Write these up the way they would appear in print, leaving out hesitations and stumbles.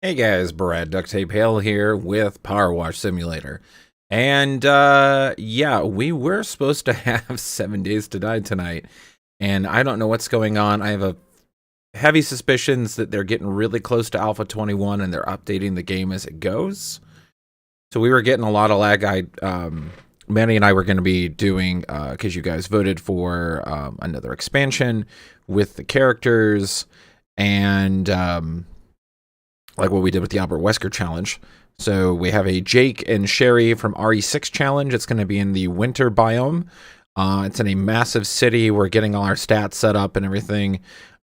Hey guys, Brad-Duct Tape-Hale here with Power Wash Simulator. And yeah, we were supposed to have 7 days to die tonight, and I don't know what's going on. I have a heavy suspicions that they're getting really close to Alpha 21 and they're updating the game as it goes. So we were getting a lot of lag. Manny and I were going to be doing, because you guys voted for another expansion with the characters, and like what we did with the Albert Wesker challenge. So we have a Jake and Sherry from RE6 challenge. It's going to be in the winter biome. It's in a massive city. We're getting all our stats set up and everything.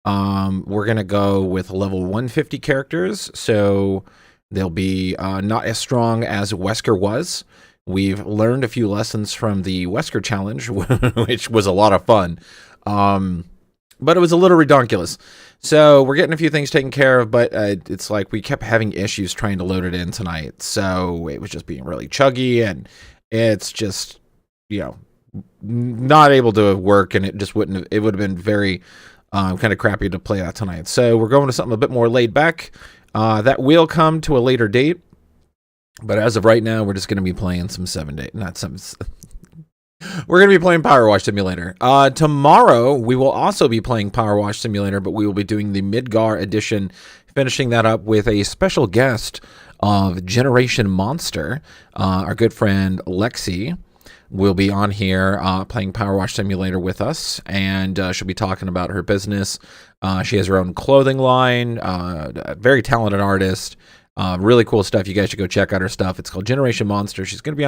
We're going to go with level 150 characters. So they'll be not as strong as Wesker was. We've learned a few lessons from the Wesker challenge, which was a lot of fun. But it was a little redonkulous. So we're getting a few things taken care of, but it's like we kept having issues trying to load it in tonight. So it was just being really chuggy, and it's just, not able to work, and it just wouldn't have, it would have been very kind of crappy to play that tonight. So we're going to something a bit more laid back. That will come to a later date. But as of right now, we're just going to be playing some 7 day, not some. We're going to be playing Power Wash Simulator. Tomorrow, we will also be playing Power Wash Simulator, but we will be doing the Midgar edition, finishing that up with a special guest of Generation Monster. Our good friend Lexi will be on here playing Power Wash Simulator with us, and she'll be talking about her business. She has her own clothing line, a very talented artist, really cool stuff. You guys should go check out her stuff. It's called Generation Monster. She's going to be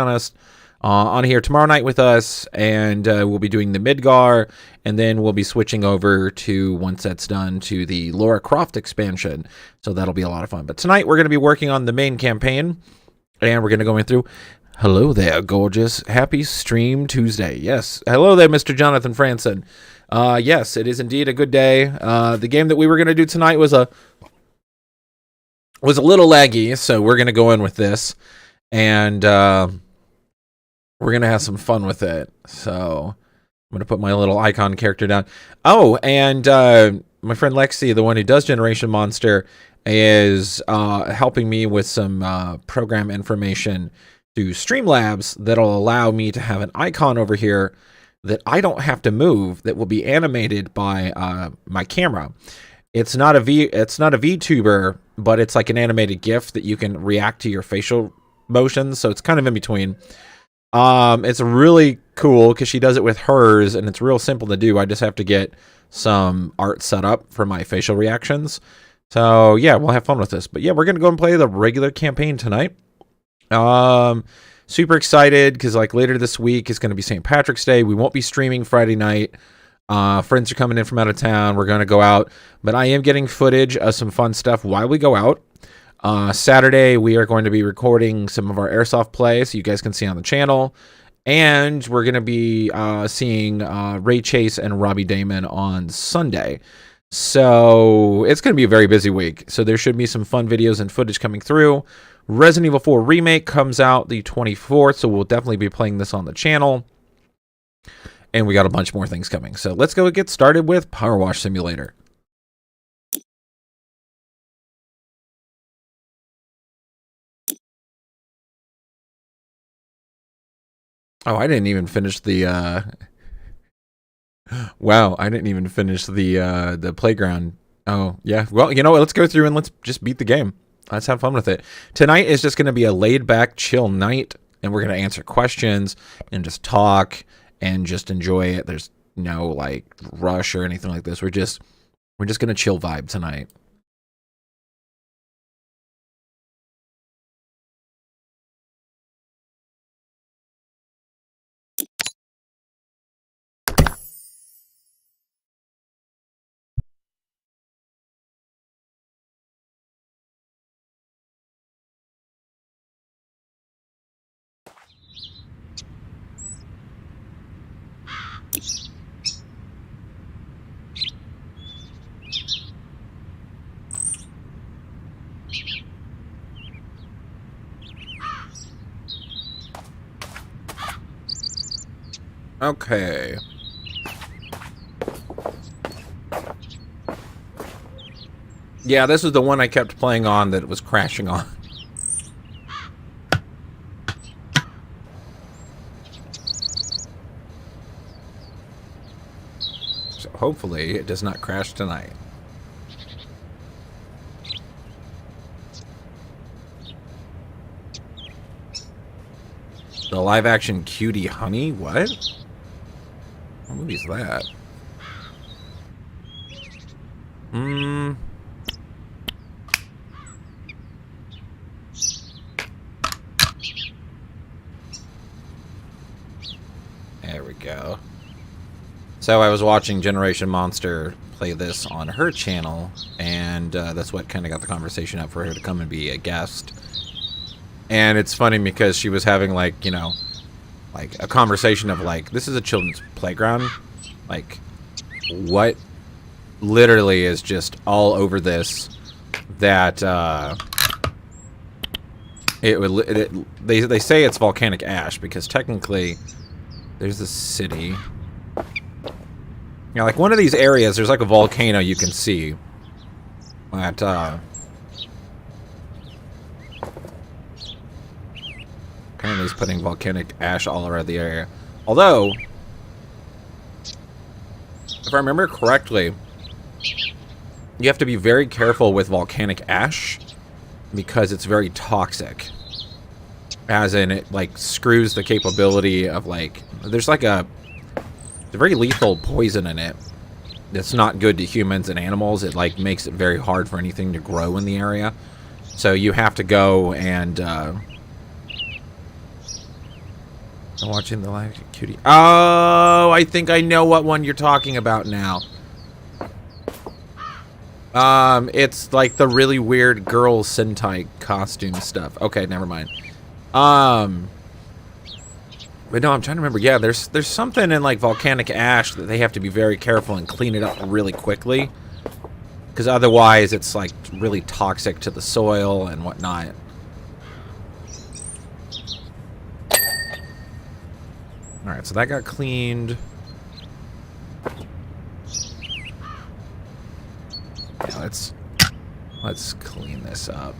on here tomorrow night with us, and we'll be doing the Midgar, and then we'll be switching over to, once that's done, to the Lara Croft expansion. So that'll be a lot of fun. But tonight we're going to be working on the main campaign, and we're going to go in through. Hello there, gorgeous. Happy Stream Tuesday. Yes. Hello there, Mr. Jonathan Franson. Yes, it is indeed a good day. The game that we were going to do tonight was a little laggy, so we're going to go in with this, and we're going to have some fun with it. So I'm going to put my little icon character down. Oh, and my friend Lexi, the one who does Generation Monster, is helping me with some program information through Streamlabs that'll allow me to have an icon over here that I don't have to move, that will be animated by my camera. It's not a VTuber, but it's like an animated GIF that you can react to your facial motions. So it's kind of in between. It's really cool because she does it with hers, and it's real simple to do. I just have to get some art set up for my facial reactions. So yeah, we'll have fun with this. But yeah, we're gonna go and play the regular campaign tonight. Super excited because like later this week is going to be St. Patrick's Day. We won't be streaming Friday night. Friends are coming in from out of town. We're going to go out, but I am getting footage of some fun stuff while we go out. Saturday, we are going to be recording some of our airsoft play, so you guys can see on the channel. And we're going to be seeing Ray Chase and Robbie Damon on Sunday. So it's going to be a very busy week. So there should be some fun videos and footage coming through. Resident Evil 4 Remake comes out the 24th, so we'll definitely be playing this on the channel. And we got a bunch more things coming. So let's go get started with Power Wash Simulator. Oh, I didn't even finish the wow, I didn't even finish the playground. Oh, yeah. Well, you know what? Let's go through and let's just beat the game. Let's have fun with it. Tonight is just going to be a laid-back, chill night, and we're going to answer questions and just talk and just enjoy it. There's no like rush or anything like this. We're just going to chill vibe tonight. Okay. Yeah, this was the one I kept playing on that it was crashing on. So hopefully it does not crash tonight. The live-action Cutie Honey? What? What movie's that? There we go. So I was watching Generation Monster play this on her channel, and that's what kind of got the conversation up for her to come and be a guest. And it's funny because she was having, like, you know, like a conversation of, like, this is a children's playground. Like, what literally is just all over this that they say it's volcanic ash because technically there's a city. You know, like one of these areas, there's like a volcano you can see that apparently he's putting volcanic ash all around the area. Although, if I remember correctly, you have to be very careful with volcanic ash because it's very toxic. As in, it like screws the capability of like, there's like a very lethal poison in it that's not good to humans and animals. It like makes it very hard for anything to grow in the area. So you have to go and I'm watching the live cutie. Oh, I think I know what one you're talking about now. It's like the really weird girl Sentai costume stuff. Okay, never mind. But no, I'm trying to remember. Yeah, there's something in like volcanic ash that they have to be very careful and clean it up really quickly, because otherwise it's like really toxic to the soil and whatnot. All right, so that got cleaned. Yeah, let's clean this up.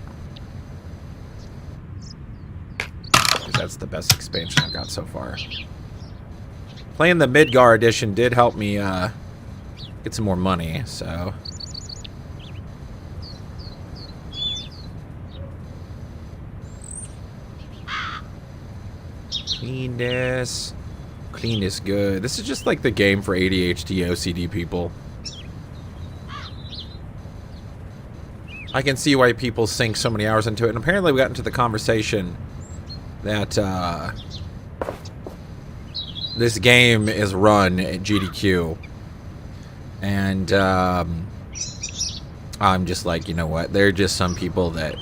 Because that's the best expansion I've got so far. Playing the Midgar edition did help me get some more money, so. Clean this. Clean is good. This is just like the game for ADHD OCD people. I can see why people sink so many hours into it. And apparently we got into the conversation that this game is run at GDQ. And I'm just like, you know what? There are just some people that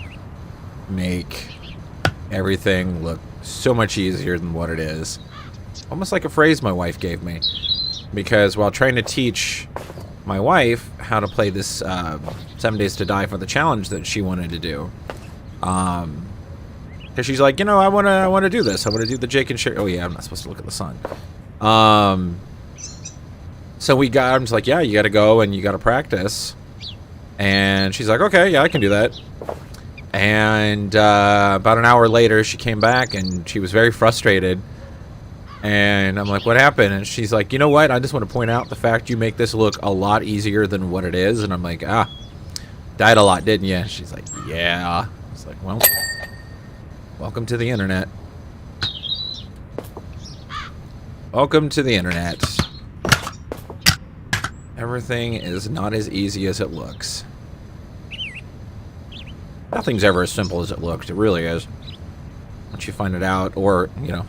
make everything look so much easier than what it is. Almost like a phrase my wife gave me. Because while trying to teach my wife how to play this 7 Days to Die for the challenge that she wanted to do, because she's like, you know, I want to do this. I want to do the Jake and Sherry. Oh yeah, I'm not supposed to look at the sun. So I'm just like, yeah, you got to go and you got to practice. And she's like, okay, yeah, I can do that. And about an hour later, she came back and she was very frustrated. And I'm like, what happened? And she's like, you know what? I just want to point out the fact you make this look a lot easier than what it is. And I'm like, died a lot, didn't you? She's like, yeah. I was like, well, welcome to the internet. Welcome to the internet. Everything is not as easy as it looks. Nothing's ever as simple as it looks. It really is. Once you find it out, or, you know,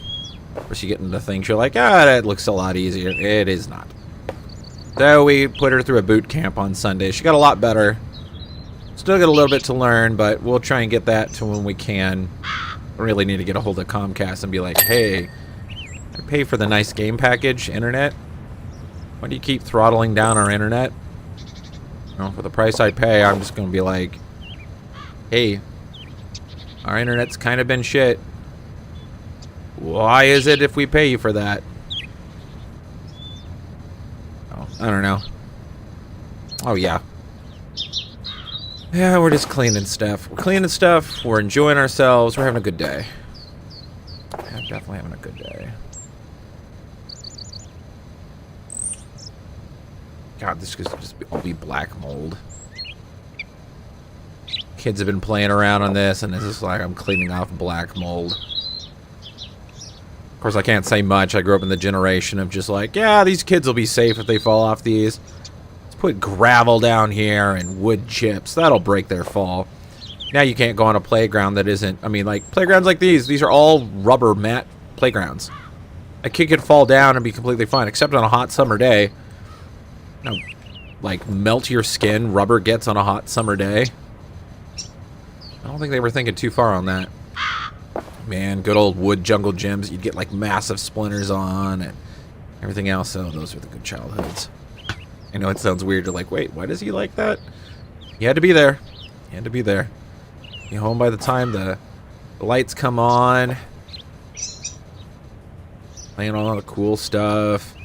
once you get into things, you're like, that looks a lot easier. It is not. So we put her through a boot camp on Sunday. She got a lot better. Still got a little bit to learn, but we'll try and get that to when we can. We really need to get a hold of Comcast and be like, hey, I pay for the nice game package, internet. Why do you keep throttling down our internet? Well, for the price I pay, I'm just going to be like, hey, our internet's kind of been shit. Why is it if we pay you for that? Oh, I don't know. Oh, yeah. Yeah, we're just cleaning stuff. We're cleaning stuff. We're enjoying ourselves. We're having a good day. Yeah, definitely having a good day. God, this could just all be black mold. Kids have been playing around on this, and it's just like I'm cleaning off black mold. Of course, I can't say much. I grew up in the generation of just like, yeah, these kids will be safe if they fall off these. Let's put gravel down here and wood chips. That'll break their fall. Now you can't go on a playground that isn't... I mean, like, playgrounds like these are all rubber mat playgrounds. A kid could fall down and be completely fine, except on a hot summer day. You know, like, melt your skin, rubber gets on a hot summer day. I don't think they were thinking too far on that. Man, good old wood jungle gyms. You'd get, like, massive splinters on and everything else. Oh, those were the good childhoods. I know it sounds weird. You're like, wait, why does he like that? He had to be there. He had to be there. You're home by the time the lights come on. Playing all the cool stuff.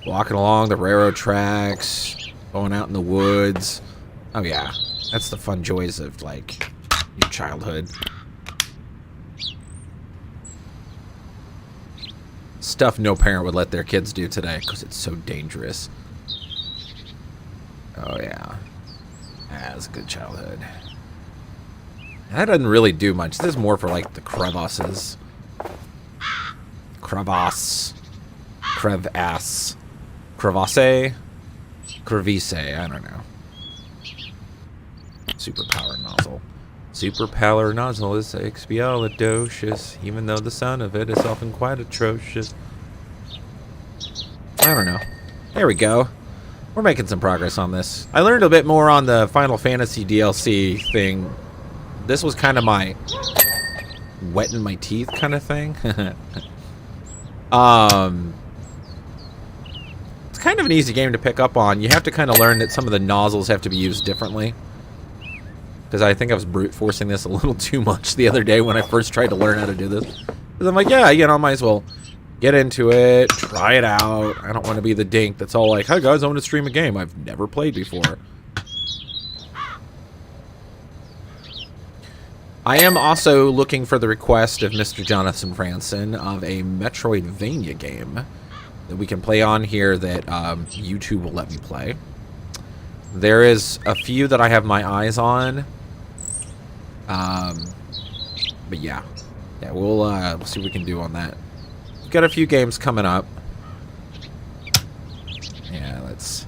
Walking along the railroad tracks. Going out in the woods. Oh, yeah. That's the fun joys of, like, your childhood. Stuff no parent would let their kids do today because it's so dangerous. Oh, yeah. That's a good childhood. That doesn't really do much. This is more for, like, the crevasses. Crevasse. Crevasse. Crevasse? Crevice. I don't know. Superpower nozzle. Superpower nozzle is expialidocious, even though the sound of it is often quite atrocious. I don't know. There we go. We're making some progress on this. I learned a bit more on the Final Fantasy DLC thing. This was kind of my wetting my teeth kind of thing. It's kind of an easy game to pick up on. You have to kind of learn that some of the nozzles have to be used differently. Because I think I was brute forcing this a little too much the other day when I first tried to learn how to do this. Because I'm like, yeah, you know, I might as well get into it, try it out. I don't want to be the dink that's all like, hi guys, I want to stream a game I've never played before. I am also looking for the request of Mr. Jonathan Franson of a Metroidvania game that we can play on here that YouTube will let me play. There is a few that I have my eyes on. But yeah. Yeah, we'll see what we can do on that. We've got a few games coming up. Yeah, let's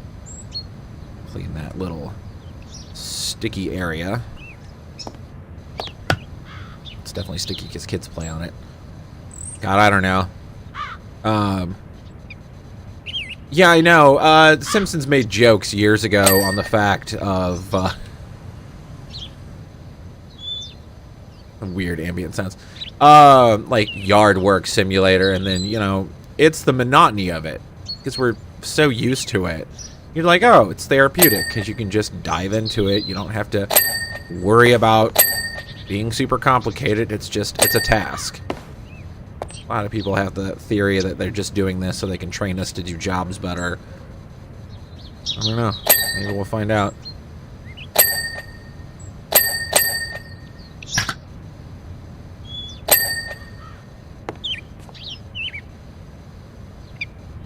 clean that little sticky area. It's definitely sticky because kids play on it. God, I don't know. Yeah, I know. Simpsons made jokes years ago on the fact of weird ambient sounds. Like yard work simulator, and then, you know, it's the monotony of it. Because we're so used to it. You're like, oh, it's therapeutic, because you can just dive into it. You don't have to worry about being super complicated. It's a task. A lot of people have the theory that they're just doing this so they can train us to do jobs better. I don't know. Maybe we'll find out.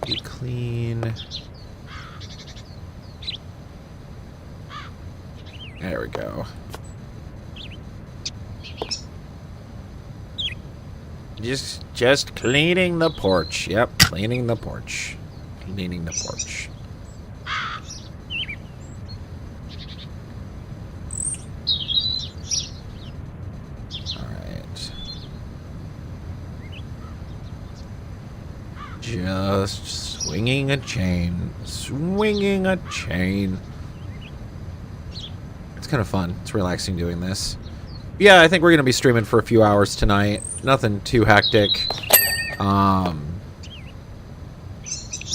Be clean. There we go. Just cleaning the porch. Yep, cleaning the porch. Cleaning the porch. Alright. Just swinging a chain. Swinging a chain. It's kind of fun. It's relaxing doing this. Yeah, I think we're going to be streaming for a few hours tonight. Nothing too hectic.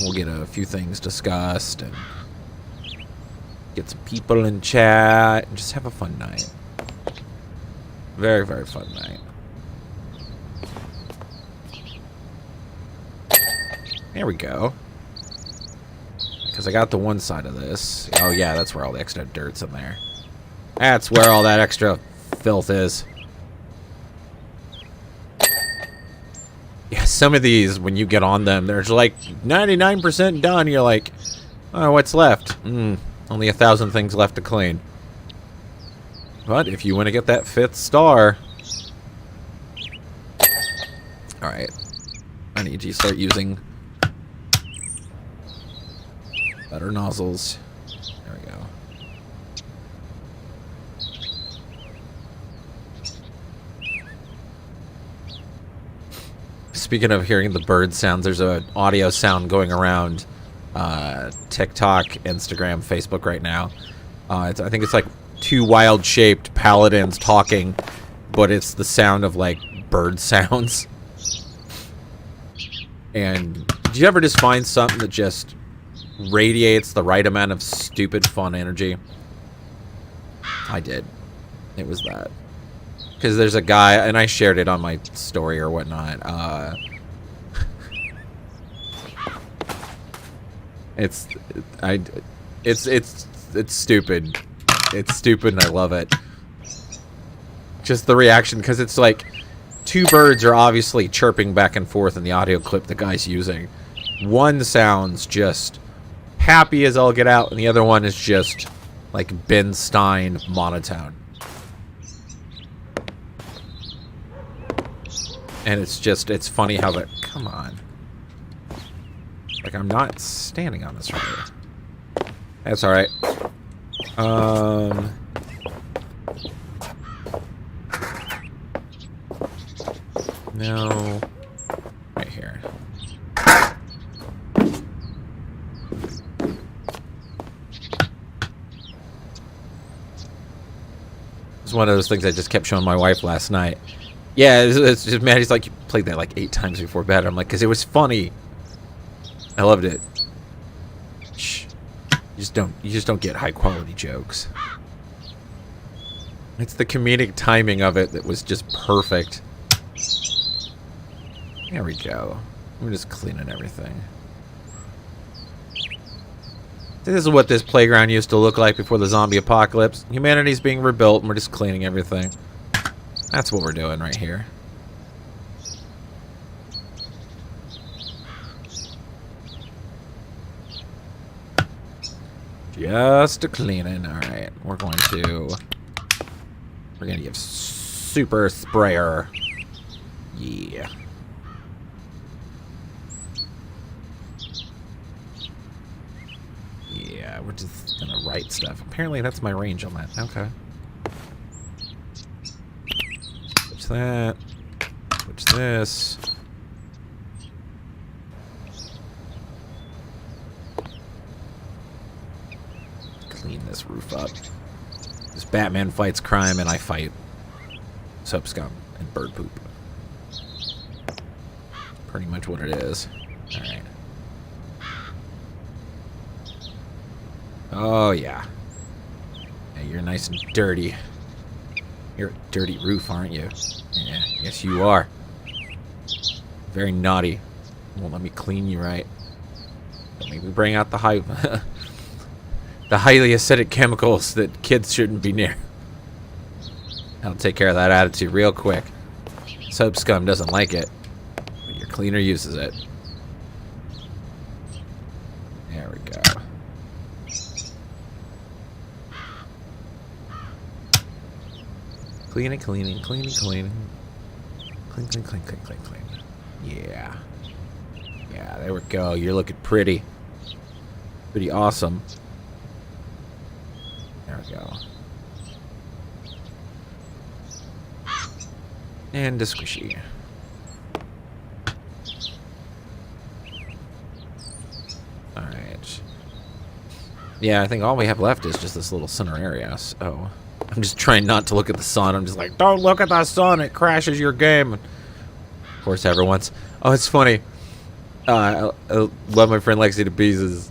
We'll get a few things discussed and get some people in chat and just have a fun night. Very, very fun night. There we go. Because I got the one side of this. Oh yeah, that's where all the extra dirt's in there. That's where all that extra filth is. Yeah, some of these, when you get on them, there's like 99% done. You're like, oh, what's left? Only 1,000 things left to clean. But if you want to get that 5th star... Alright. I need you to start using better nozzles. There we go. Speaking of hearing the bird sounds, there's an audio sound going around TikTok, Instagram, Facebook right now. I think it's like 2 wild-shaped paladins talking, but it's the sound of like bird sounds. And do you ever just find something that just radiates the right amount of stupid fun energy? I did. It was that. Because there's a guy, and I shared it on my story or whatnot. It's stupid. It's stupid, and I love it. Just the reaction, because it's like 2 birds are obviously chirping back and forth in the audio clip the guy's using. One sounds just happy as all get out, and the other one is just like Ben Stein monotone. And it's funny how that... Come on. Like, I'm not standing on this right here. That's alright. No. Right here. It's one of those things I just kept showing my wife last night. Yeah, it's just, man, he's like, you played that like 8 times before bed. I'm like, because it was funny. I loved it. Shh. You just don't get high quality jokes. It's the comedic timing of it that was just perfect. There we go. We're just cleaning everything. This is what this playground used to look like before the zombie apocalypse. Humanity's being rebuilt, and we're just cleaning everything. That's what we're doing right here. Just a cleaning. Alright, we're gonna give super sprayer. Yeah. Yeah, we're just gonna write stuff. Apparently that's my range on that. Okay. Switch that. Switch this. Clean this roof up. This Batman fights crime and I fight soap scum and bird poop. Pretty much what it is. Alright. Oh, yeah. Yeah, you're nice and dirty. You're a dirty roof, aren't you? Yeah, yes you are. Very naughty. Won't let me clean you right. Don't make me bring out the the highly acidic chemicals that kids shouldn't be near. I'll take care of that attitude real quick. Soap scum doesn't like it, but your cleaner uses it. There we go. Cleaning, cleaning, cleaning, cleaning. Clean, clean, clean, clean, clean, clean. Yeah. Yeah, there we go. You're looking pretty. Pretty awesome. There we go. And a squishy. Alright. Yeah, I think all we have left is just this little center area, so... I'm just trying not to look at the sun. I'm just like, don't look at the sun. It crashes your game. Of course, everyone's... Oh, it's funny. I love my friend Lexi to pieces.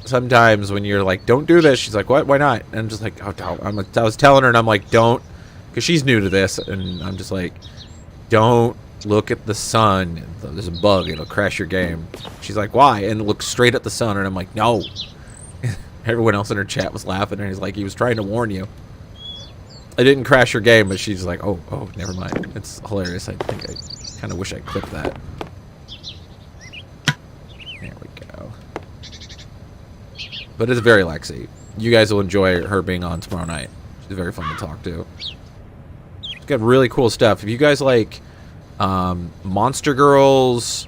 Sometimes when you're like, don't do this, she's like, what? Why not? And I'm just like, oh, I was telling her, and I'm like, don't. Because she's new to this. And I'm just like, don't look at the sun. There's a bug. It'll crash your game. She's like, why? And look straight at the sun. And I'm like, no. Everyone else in her chat was laughing, and he's like, he was trying to warn you. I didn't crash your game, but she's like, oh, never mind. It's hilarious. I think I kind of wish I clipped that. There we go. But it's very Lexi. You guys will enjoy her being on tomorrow night. She's very fun to talk to. She's got really cool stuff. If you guys like Monster Girls,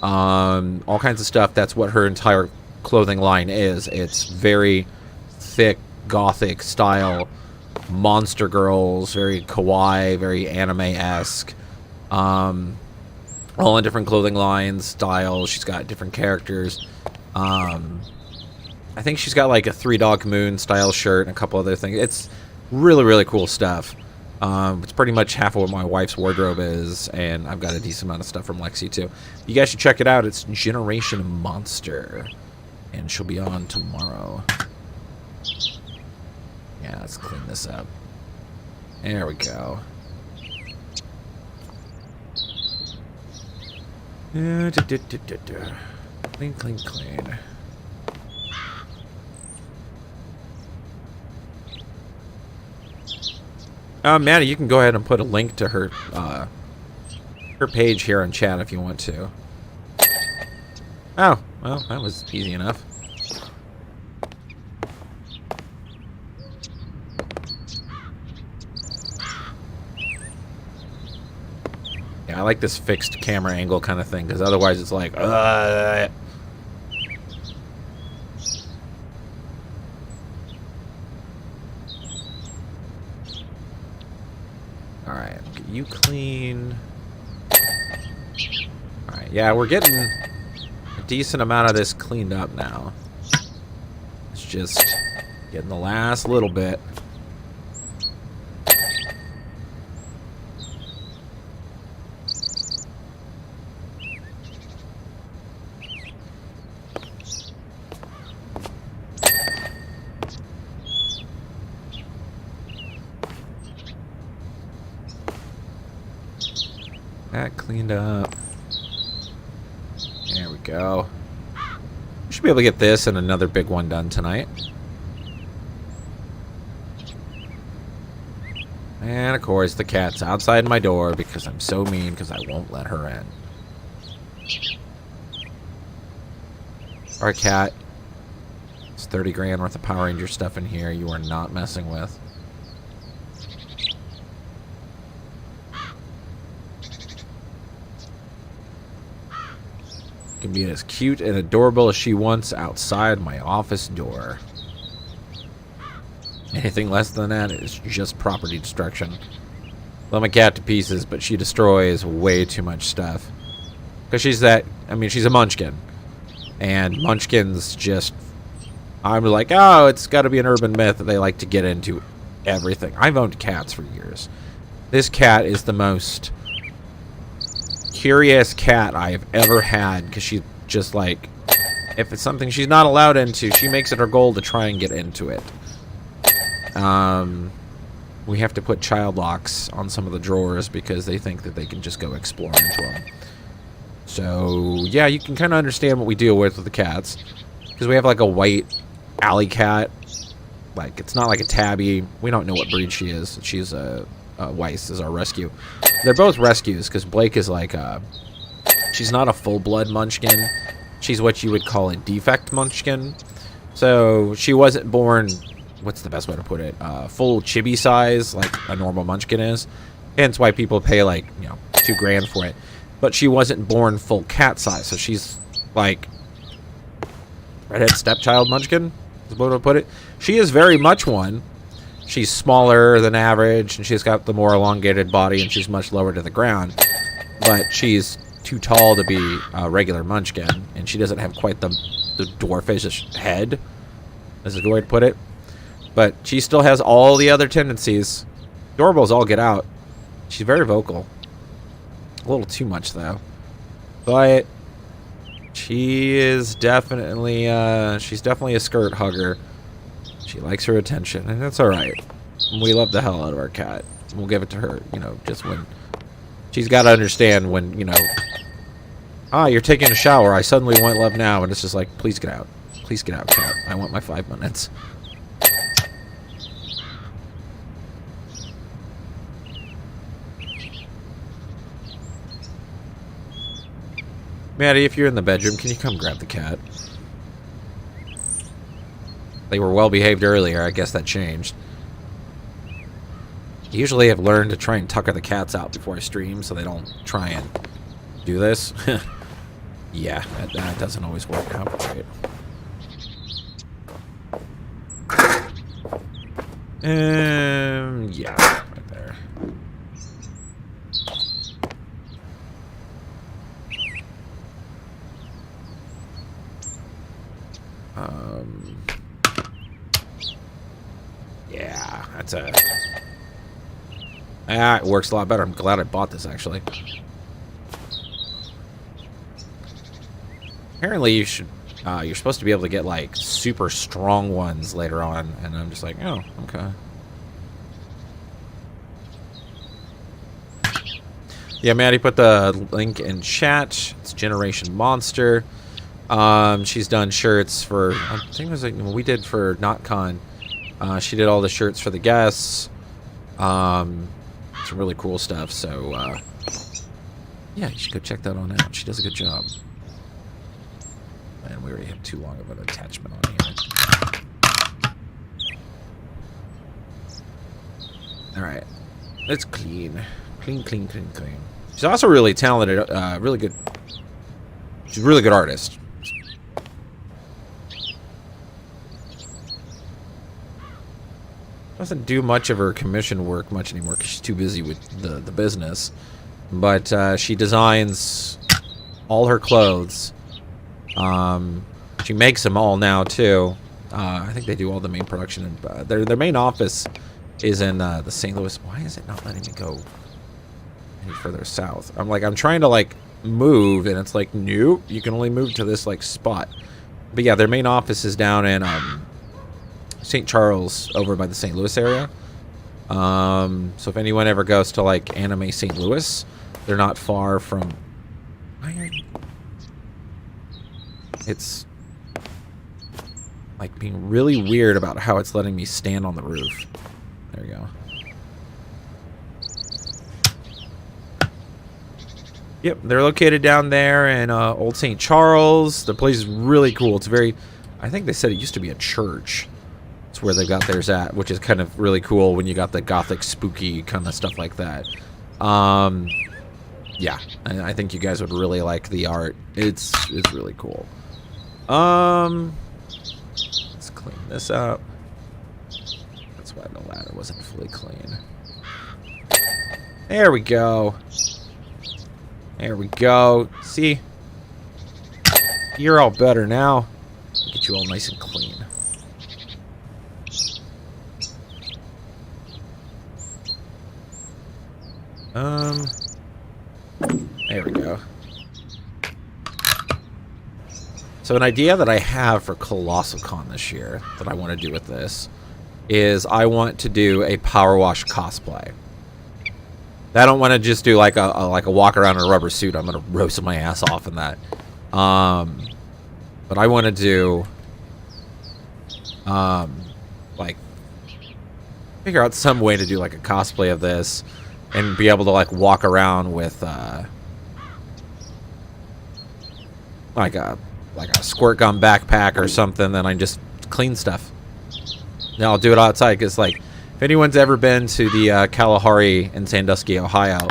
all kinds of stuff, that's what her entire clothing line is. It's very thick, gothic style. Monster Girls, very kawaii, very anime-esque. All in different clothing lines, styles. She's got different characters. I think she's got like a Three Dog Moon style shirt and a couple other things. It's really, really cool stuff. It's pretty much half of what my wife's wardrobe is, and I've got a decent amount of stuff from Lexi too. You guys should check it out. It's Generation Monster, and she'll be on tomorrow. Yeah, let's clean this up. There we go. Clean, clean, clean. Maddie, you can go ahead and put a link to her page here in chat if you want to. Oh, well, that was easy enough. Yeah, I like this fixed camera angle kind of thing, because otherwise it's like, Alright, get you clean. Alright, yeah, we're getting a decent amount of this cleaned up now. It's just getting the last little bit. That cleaned up. There we go. Should be able to get this and another big one done tonight. And of course the cat's outside my door because I'm so mean because I won't let her in. Alright, cat. It's 30 grand worth of Power Ranger stuff in here you are not messing with. Can be as cute and adorable as she wants outside my office door. Anything less than that is just property destruction. Love my cat to pieces, but she destroys way too much stuff. Because she's that, I mean, she's a munchkin. And munchkins just, I'm like, oh, it's got to be an urban myth that they like to get into everything. I've owned cats for years. This cat is the most curious cat I have ever had, because she's just like, if it's something she's not allowed into, she makes it her goal to try and get into it. We have to put child locks on some of the drawers because they think that they can just go explore into them. So yeah, you can kind of understand what we deal with the cats, because we have like a white alley cat. Like, it's not like a tabby. We don't know what breed she is. She's a Weiss is our rescue. They're both rescues because Blake is like she's not a full-blood munchkin. She's what you would call a defect munchkin. So she wasn't born, what's the best way to put it, full chibi size like a normal munchkin is. Hence why people pay like, you know, $2 grand for it. But she wasn't born full cat size, so she's like redhead stepchild munchkin is the way to put it. She is very much one. She's smaller than average, and she's got the more elongated body, and she's much lower to the ground. But she's too tall to be a regular munchkin, and she doesn't have quite the dwarfish head, is a good way to put it. But she still has all the other tendencies. Adorable as all get out. She's very vocal. A little too much, though. But she is definitely, she's definitely a skirt hugger. She likes her attention, and that's alright. We love the hell out of our cat. We'll give it to her, you know, just when... She's got to understand when, you know... Ah, you're taking a shower. I suddenly want love now, and it's just like, please get out. Please get out, cat. I want my 5 minutes. Maddie, if you're in the bedroom, can you come grab the cat? They were well behaved earlier. I guess that changed. Usually I've learned to try and tucker the cats out before I stream so they don't try and do this. Yeah, that doesn't always work out great. Yeah, right there. Yeah, that's a... it works a lot better. I'm glad I bought this, actually. Apparently, you should... you're supposed to be able to get, like, super strong ones later on. And I'm just like, oh, okay. Yeah, Maddie put the link in chat. It's Generation Monster. She's done shirts for... I think it was like we did for NotCon. She did all the shirts for the guests. Some really cool stuff. So, yeah, you should go check that on out. She does a good job. And we already have too long of an attachment on here. Alright. Let's clean. Clean, clean, clean, clean. She's also really talented, really good. She's a really good artist. Doesn't do much of her commission work much anymore because she's too busy with the business. But she designs all her clothes. She makes them all now too. I think they do all the main production. And their main office is in the St. Louis. Why is it not letting me go any further south? I'm trying to like move, and it's like, nope, you can only move to this like spot. But yeah, their main office is down in St. Charles, over by the St. Louis area. So if anyone ever goes to like Anime St. Louis, they're not far from. It's like being really weird about how it's letting me stand on the roof. There we go. Yep, they're located down there in Old St. Charles. The place is really cool. It's very... I think they said it used to be a church. It's where they got theirs at, which is kind of really cool when you got the gothic, spooky kind of stuff like that. Yeah, I think you guys would really like the art. It's really cool. Let's clean this up. That's why the ladder wasn't fully clean. There we go. There we go. See? You're all better now. Get you all nice and clean. There we go. So an idea that I have for Colossal Con this year that I want to do with this is I want to do a Power Wash cosplay. I don't want to just do like a walk around in a rubber suit. I'm gonna roast my ass off in that. But I want to do like figure out some way to do like a cosplay of this and be able to like walk around with like a squirt gun backpack or something. Then I just clean stuff. Now I'll do it outside because like if anyone's ever been to the Kalahari in Sandusky, Ohio,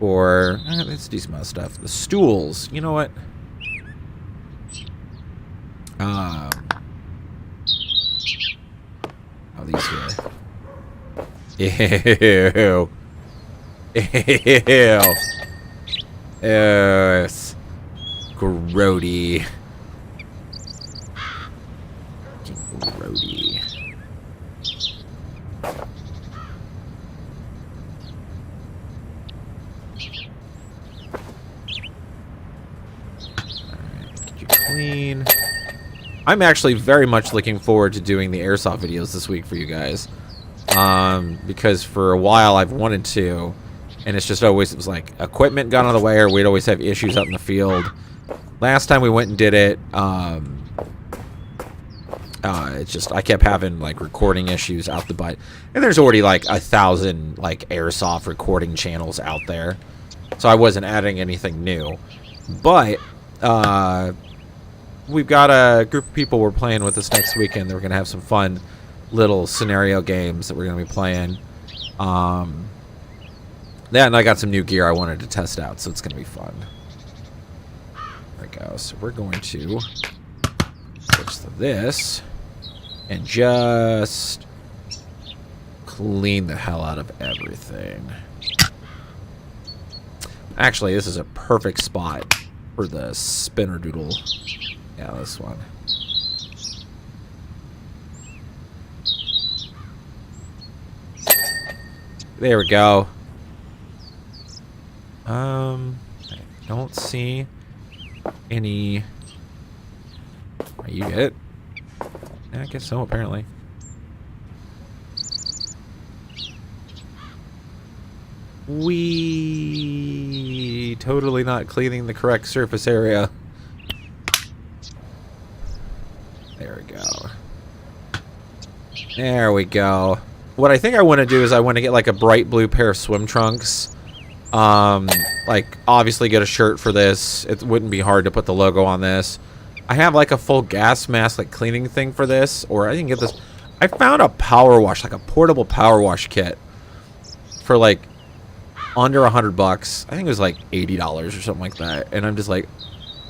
or let's do some other stuff. The stools, you know what? Oh, these here. Ew. Ew. It's grody. Grody. Alright, get you clean. I'm actually very much looking forward to doing the airsoft videos this week for you guys. Because for a while I've wanted to, and it's just always, it was like equipment got out of the way, or we'd always have issues out in the field. Last time we went and did it, It's just I kept having like recording issues out the butt, and there's already like 1,000 like airsoft recording channels out there, so I wasn't adding anything new. But we've got a group of people we're playing with this next weekend. We're gonna have some fun little scenario games that we're gonna be playing. Yeah, and I got some new gear I wanted to test out, so it's gonna be fun. There we go. So we're going to switch to this. And just clean the hell out of everything. Actually, this is a perfect spot for the spinner doodle. Yeah, this one. There we go. I don't see any. Are you it? Yeah, I guess so, apparently. We totally not cleaning the correct surface area. There we go. There we go. What I think I want to do is I want to get like a bright blue pair of swim trunks. Like obviously get a shirt for this. It wouldn't be hard to put the logo on this. I have like a full gas mask like cleaning thing for this, or I can get this. I found a power wash, like a portable power wash kit for like under $100. I think it was like $80 or something like that. And I'm just like,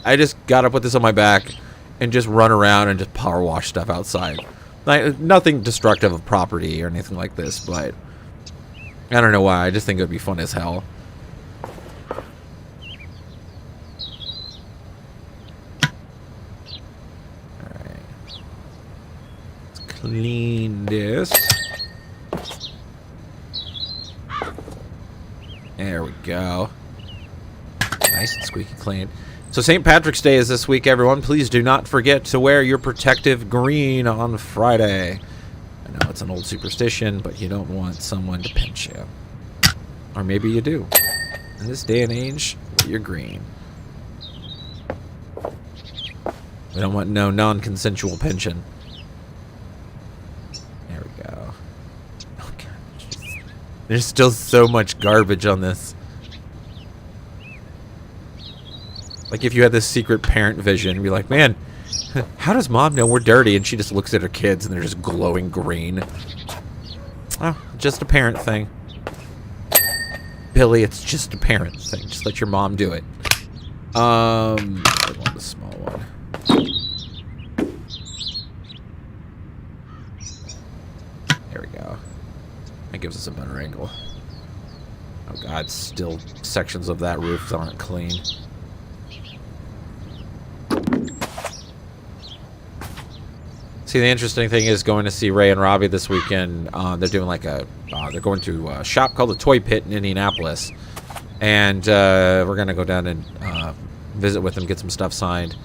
I just gotta put this on my back and just run around and just power wash stuff outside. Like nothing destructive of property or anything like this, but I don't know why. I just think it would be fun as hell. Clean this. There we go. Nice and squeaky clean. So St. Patrick's Day is this week, everyone. Please do not forget to wear your protective green on Friday. I know it's an old superstition, but you don't want someone to pinch you. Or maybe you do. In this day and age, you're green. We don't want no non-consensual pinching. There's still so much garbage on this. Like if you had this secret parent vision, you'd be like, man, how does mom know we're dirty? And she just looks at her kids and they're just glowing green. Oh, just a parent thing. Billy, it's just a parent thing. Just let your mom do it. I want the small one. There we go. That gives us a better angle. Oh god, still sections of that roof aren't clean. See, the interesting thing is going to see Ray and Robbie this weekend. They're doing like a, they're going to a shop called the Toy Pit in Indianapolis. And we're going to go down and visit with them, get some stuff signed.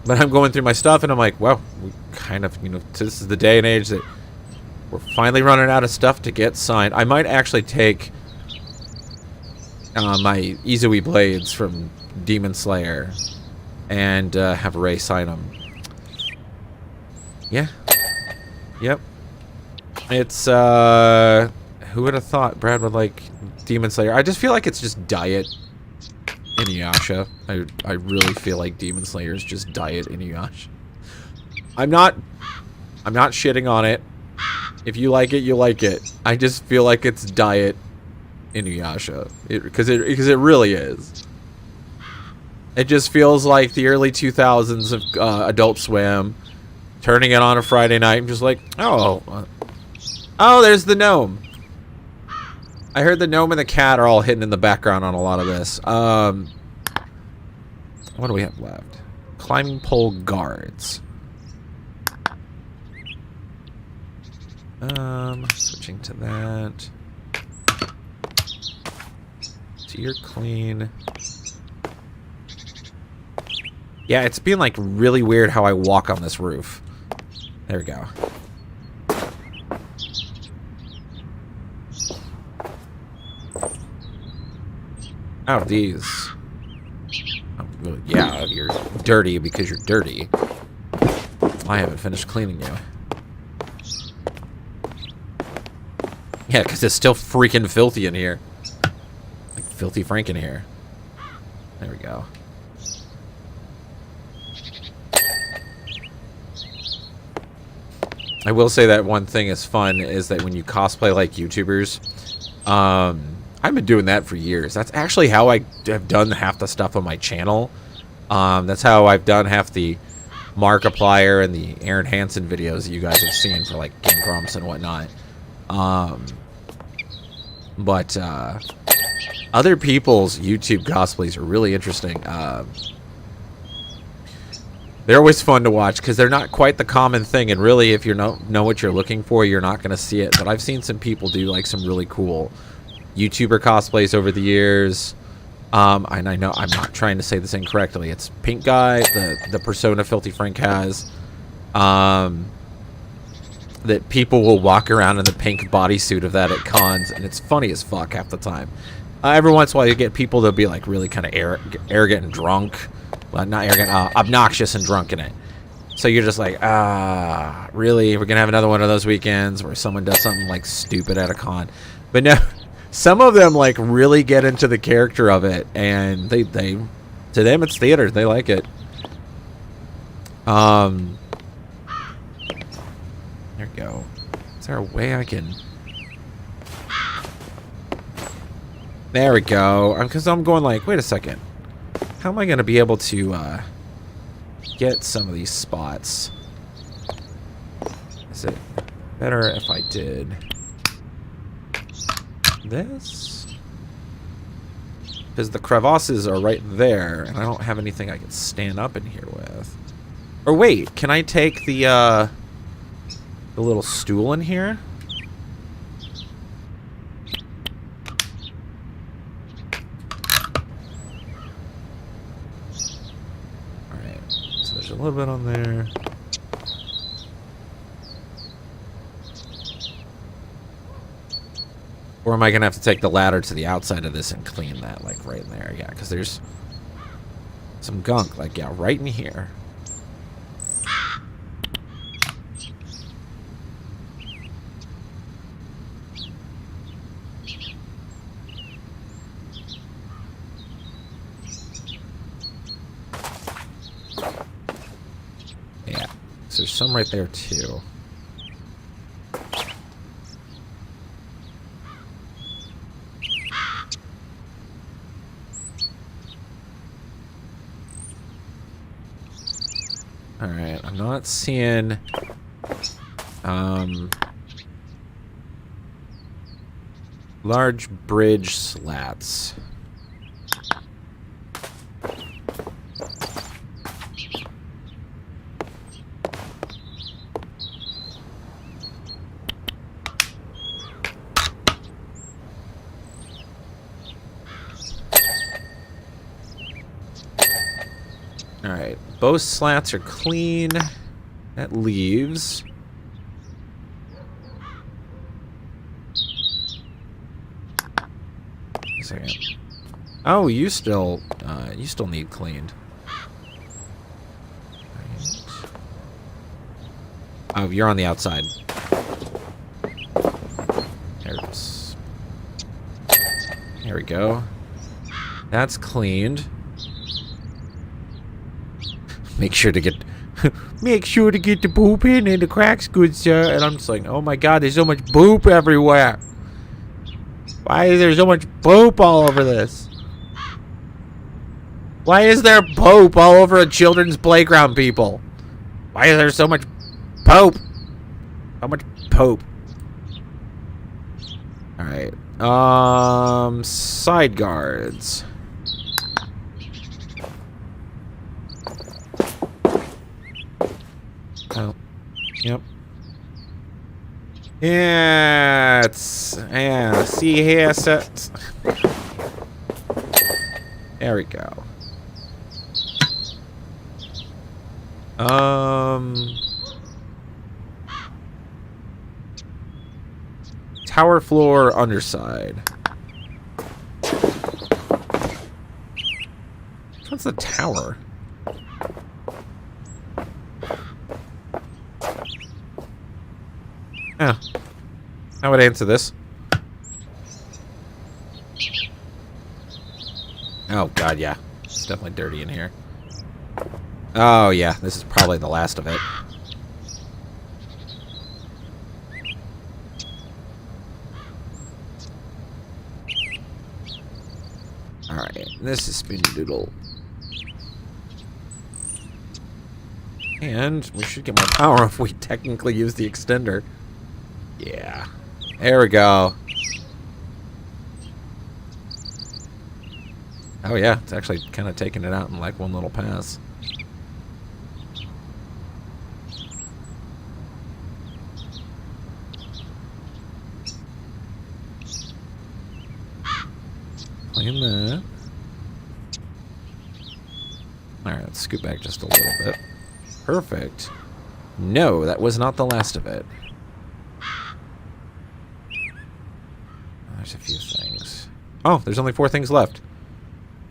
But I'm going through my stuff and I'm like, well, we kind of, you know, this is the day and age that we're finally running out of stuff to get signed. I might actually take my Izui blades from Demon Slayer and have Ray sign them. Yeah. Yep. It's, who would have thought Brad would like Demon Slayer? I just feel like it's just diet Inuyasha. I really feel like Demon Slayer is just diet Inuyasha. I'm not shitting on it. If you like it, you like it. I just feel like it's diet Inuyasha. Because it really is. It just feels like the early 2000s of Adult Swim. Turning it on a Friday night and just like, oh, there's the gnome. I heard the gnome and the cat are all hidden in the background on a lot of this. What do we have left? Climbing pole guards. Switching to that. So you're clean. Yeah, it's being like really weird how I walk on this roof. There we go. Oh, these. Oh, well, yeah, you're dirty because you're dirty. I haven't finished cleaning you. Yeah, because it's still freaking filthy in here. Like filthy Frank in here. There we go. I will say that one thing is fun is that when you cosplay like YouTubers, I've been doing that for years. That's actually how I have done half the stuff on my channel. That's how I've done half the Markiplier and the Aaron Hansen videos that you guys have seen for like Game Grumps and whatnot. But other people's YouTube cosplays are really interesting. They're always fun to watch because they're not quite the common thing, and really if you know what you're looking for, you're not going to see it. But I've seen some people do like some really cool YouTuber cosplays over the years. And I know I'm not trying to say this incorrectly. It's Pink Guy, the persona Filthy Frank has. That people will walk around in the pink bodysuit of that at cons, and it's funny as fuck half the time. Every once in a while you get people that'll be like really kind of arrogant and drunk. Well, not arrogant, obnoxious and drunk in it. So you're just like, really? We're going to have another one of those weekends where someone does something like stupid at a con. But no, some of them like really get into the character of it, and they to them it's theater. They like it. There we go. Is there a way I can... There we go. Because I'm going like, wait a second. How am I going to be able to get some of these spots? Is it better if I did this? Because the crevasses are right there, and I don't have anything I can stand up in here with. Or wait, can I take the little stool in here? A little bit on there. Or am I gonna have to take the ladder to the outside of this and clean that, like right in there? Yeah, because there's some gunk, like yeah, right in here. So there's some right there too. Alright, I'm not seeing large bridge slats. Alright, both slats are clean. That leaves. A second. Oh, you still need cleaned. Right. Oh, you're on the outside. There we go. That's cleaned. Make sure to get the poop in and the cracks good, sir. And I'm just like, oh my god, there's so much poop everywhere. Why is there so much poop all over this? Why is there poop all over a children's playground, people? Why is there so much poop? How much poop? Alright. Side guards. Oh, yep. Yeah, see here, set. There we go. Tower floor underside. What's the tower? Yeah. I would answer this. Oh, God, yeah. It's definitely dirty in here. Oh, yeah. This is probably the last of it. Alright. This is Spinny Doodle. And we should get more power if we technically use the extender. Yeah. There we go. Oh yeah, it's actually kind of taking it out in like one little pass. Clean that. Alright, let's scoot back just a little bit. Perfect. No, that was not the last of it. There's a few things. Oh, there's only 4 things left.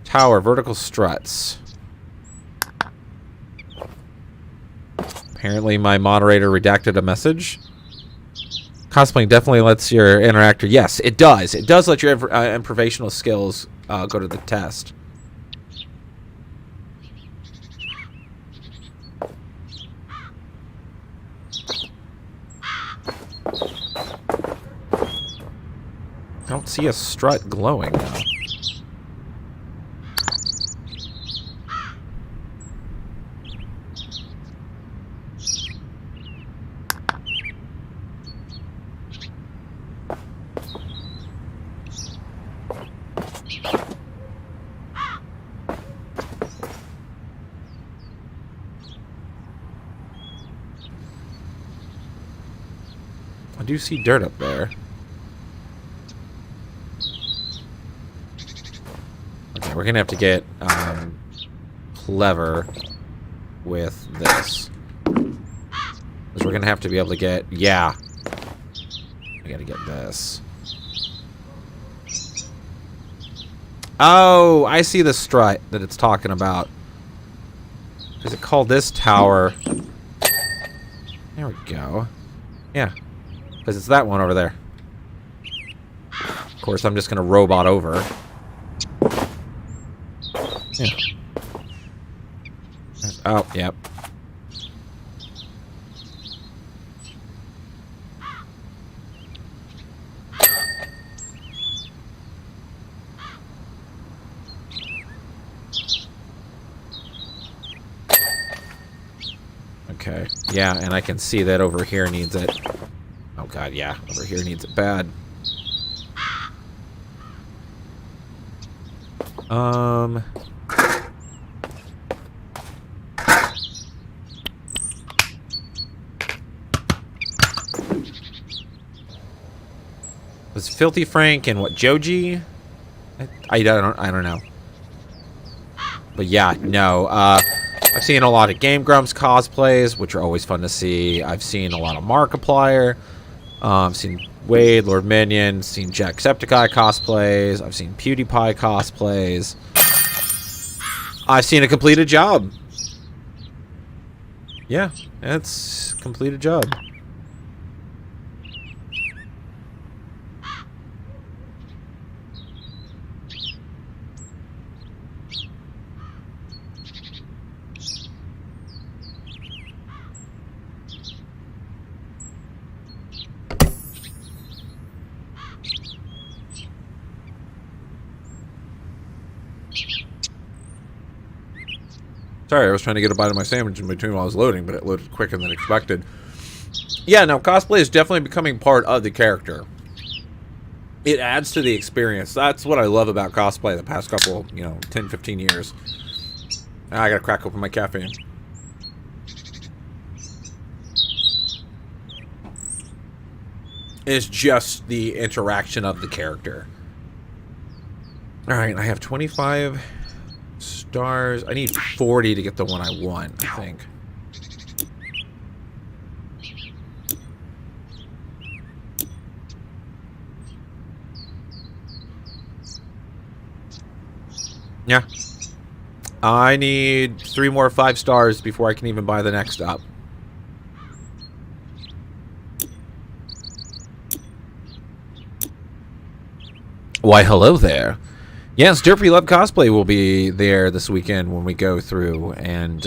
Tower, vertical struts. Apparently my moderator redacted a message. Cosplaying definitely lets your interactor... Yes, it does. It does let your improvisational skills go to the test. I don't see a strut glowing now. I do see dirt up there. Okay, we're gonna have to get clever with this. Because we're gonna have to be able to get... Yeah. We gotta get this. Oh, I see the strut that it's talking about. Is it called this tower? There we go. Yeah. Because it's that one over there. Of course, I'm just going to robot over. Yeah. Oh, yep. Okay. Yeah, and I can see that over here needs it. Oh god, yeah. Over here needs it bad. Was Filthy Frank and what, Joji? I don't know. But yeah, no. I've seen a lot of Game Grumps cosplays, which are always fun to see. I've seen a lot of Markiplier. I've seen Wade, Lord Minion, seen Jacksepticeye cosplays. I've seen PewDiePie cosplays. I've seen a completed job. Yeah, it's completed job. Sorry, I was trying to get a bite of my sandwich in between while I was loading, but it loaded quicker than expected. Yeah, no, cosplay is definitely becoming part of the character. It adds to the experience. That's what I love about cosplay the past couple, 10, 15 years. I gotta crack open my caffeine. It's just the interaction of the character. Alright, I have 25... stars. I need 40 to get the one I want, I think. Yeah. I need 3 more 5 stars before I can even buy the next up. Why, hello there. Yes, Derpy Love Cosplay will be there this weekend when we go through and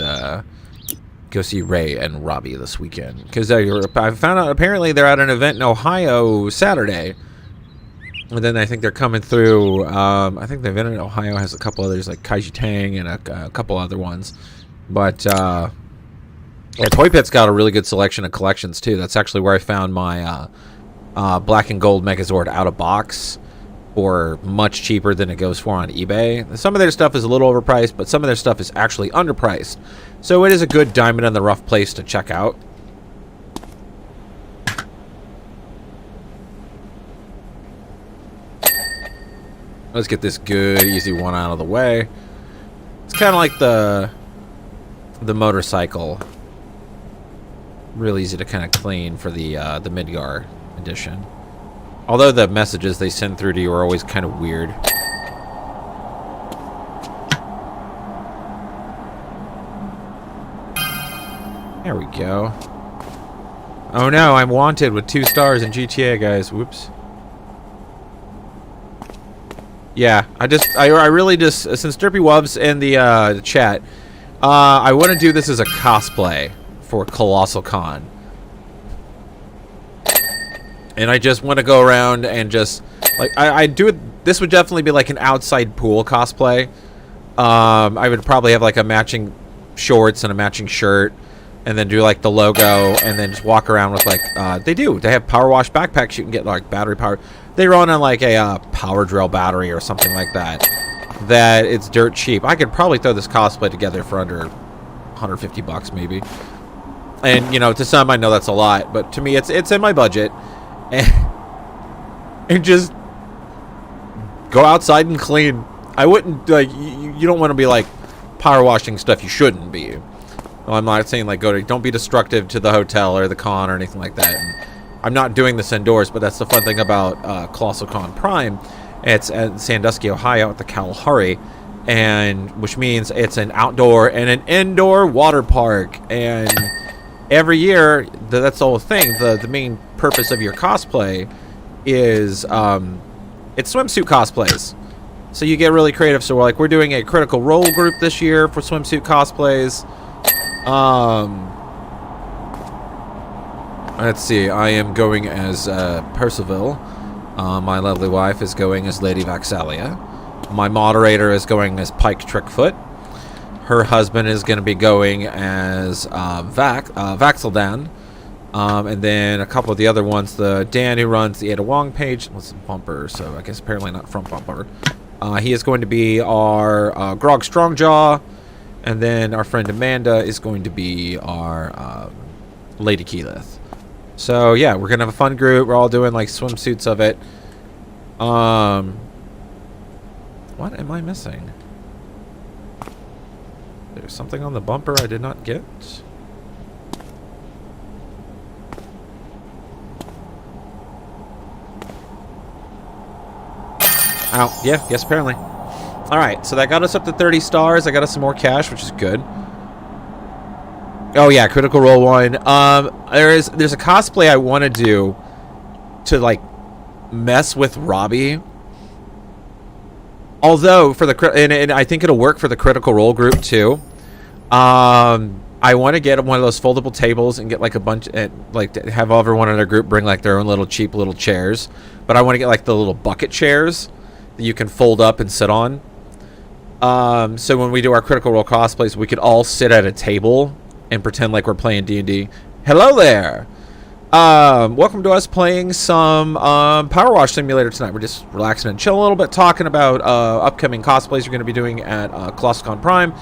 go see Ray and Robbie this weekend. Because I found out apparently they're at an event in Ohio Saturday. And then I think they're coming through. I think the event in Ohio has a couple others like Kaiji Tang and a couple other ones. But yeah, Toy Pit's got a really good selection of collections too. That's actually where I found my black and gold Megazord out of box for much cheaper than it goes for on eBay. Some of their stuff is a little overpriced, but some of their stuff is actually underpriced. So it is a good diamond in the rough place to check out. Let's get this good, easy one out of the way. It's kind of like the motorcycle. Real easy to kind of clean for the Midgar edition. Although the messages they send through to you are always kind of weird. There we go. Oh no, I'm wanted with 2 stars in GTA, guys. Whoops. Yeah, I really just, since Derpy Wub's in the chat, I want to do this as a cosplay for Colossal Con. And I just want to go around and just, like, I do it, this would definitely be like an outside pool cosplay. I would probably have like a matching shorts and a matching shirt, and then do like the logo, and then just walk around with like, they have power wash backpacks you can get like battery power. They run on like a power drill battery or something like that. That it's dirt cheap. I could probably throw this cosplay together for under 150 bucks maybe. And you know, to some I know that's a lot, but to me it's in my budget. And just go outside and clean. I wouldn't like you don't want to be like power washing stuff you shouldn't be. Well, I'm not saying like don't be destructive to the hotel or the con or anything like that. And I'm not doing this indoors, but that's the fun thing about Colossal Con Prime. It's at Sandusky, Ohio at the Kalahari, and which means it's an outdoor and an indoor water park. And every year, that's the whole thing. The main purpose of your cosplay is it's swimsuit cosplays. So you get really creative. So we're doing a Critical Role group this year for swimsuit cosplays. Let's see. I am going as Percival. My lovely wife is going as Lady Vaxalia. My moderator is going as Pike Trickfoot. Her husband is going to be going as Vaxeldan. And then a couple of the other ones, the Dan who runs the Ada Wong page was Bumper, so I guess apparently not from Bumper. He is going to be our Grog Strongjaw, and then our friend Amanda is going to be our Lady Keyleth. So yeah, we're gonna have a fun group. We're all doing like swimsuits of it. What am I missing? There's something on the bumper I did not get. Oh, yeah, yes, apparently. Alright, so that got us up to 30 stars. I got us some more cash, which is good. Oh, yeah, Critical Role 1. There's a cosplay I want to do to, like, mess with Robbie. Although, for the and I think it'll work for the Critical Role group, too. I want to get one of those foldable tables and get, like, a bunch, like, have everyone in their group bring, like, their own little cheap little chairs. But I want to get, like, the little bucket chairs that you can fold up and sit on. So when we do our Critical Role cosplays, we could all sit at a table and pretend like we're playing D&D. Hello there! Welcome to us playing some Power Wash Simulator tonight. We're just relaxing and chilling a little bit, talking about upcoming cosplays you're going to be doing at Colossal Con Prime.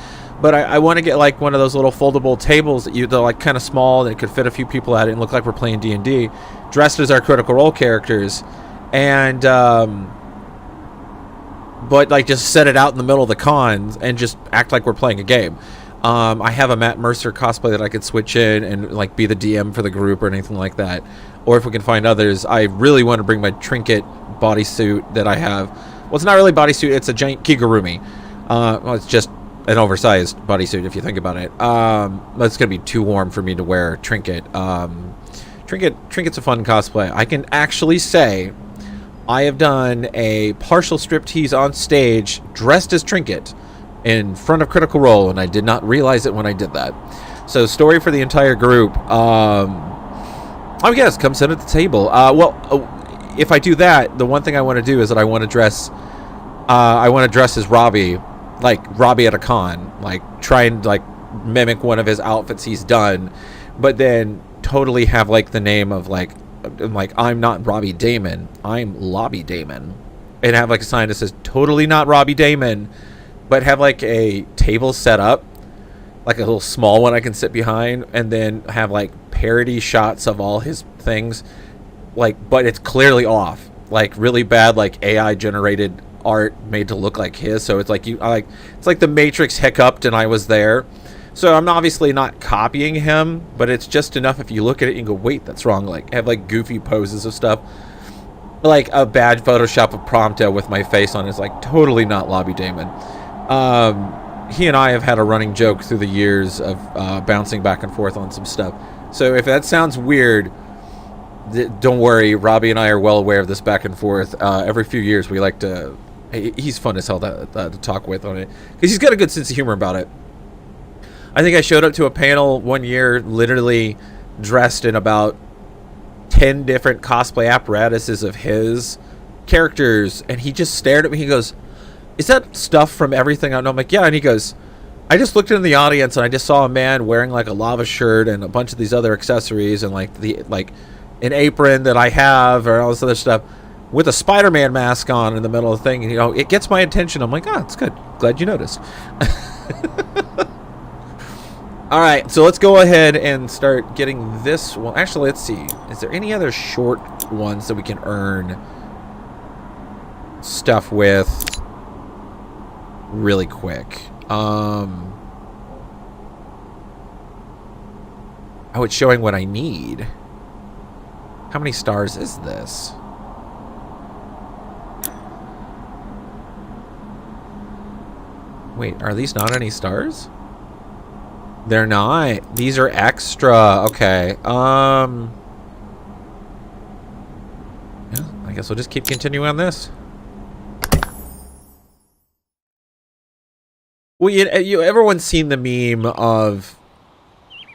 But I want to get like one of those little foldable tables that they're like kind of small, that could fit a few people at it and look like we're playing D&D, dressed as our Critical Role characters, and but like just set it out in the middle of the con and just act like we're playing a game. I have a Matt Mercer cosplay that I could switch in and like be the DM for the group or anything like that. Or if we can find others, I really want to bring my Trinket bodysuit that I have. Well, it's not really bodysuit, it's a giant Kigurumi. Well, it's just an oversized bodysuit if you think about it. But it's going to be too warm for me to wear Trinket. Trinket's a fun cosplay. I can actually say I have done a partial striptease on stage dressed as Trinket in front of Critical Role, and I did not realize it when I did that. So, story for the entire group. Oh, yes, come sit at the table. If I do that, the one thing I want to do is that I want to dress as Robbie, like Robbie at a con, like try and like mimic one of his outfits he's done, but then totally have like the name of like I'm not Robbie Damon, I'm Lobby Damon, and have like a sign that says totally not Robbie Damon, but have like a table set up, like a little small one I can sit behind, and then have like parody shots of all his things, like, but it's clearly off, like really bad, like AI generated art made to look like his. So it's like it's like the Matrix hiccuped and I was there. So I'm obviously not copying him, but it's just enough if you look at it and go, wait, that's wrong. Like have like goofy poses of stuff, like a bad Photoshop of Prompto with my face on. It's like totally not Lobby Damon. He and I have had a running joke through the years of bouncing back and forth on some stuff. So if that sounds weird, don't worry. Robbie and I are well aware of this back and forth. Every few years we like to... He's fun as hell to talk with on it, because he's got a good sense of humor about it. I think I showed up to a panel one year literally dressed in about 10 different cosplay apparatuses of his characters, and he just stared at me. He goes, is that stuff from everything? And I'm like, yeah. And he goes, I just looked into the audience and I just saw a man wearing like a lava shirt and a bunch of these other accessories and like an apron that I have or all this other stuff with a Spider-Man mask on in the middle of the thing. And, you know, it gets my attention. I'm like, oh, it's good. Glad you noticed. All right, so let's go ahead and start getting this one. Actually, let's see. Is there any other short ones that we can earn stuff with really quick? Oh, it's showing what I need. How many stars is this? Wait, are these not any stars? They're not. These are extra. Okay. Yeah, I guess we'll just keep continuing on this. Well, everyone's seen the meme of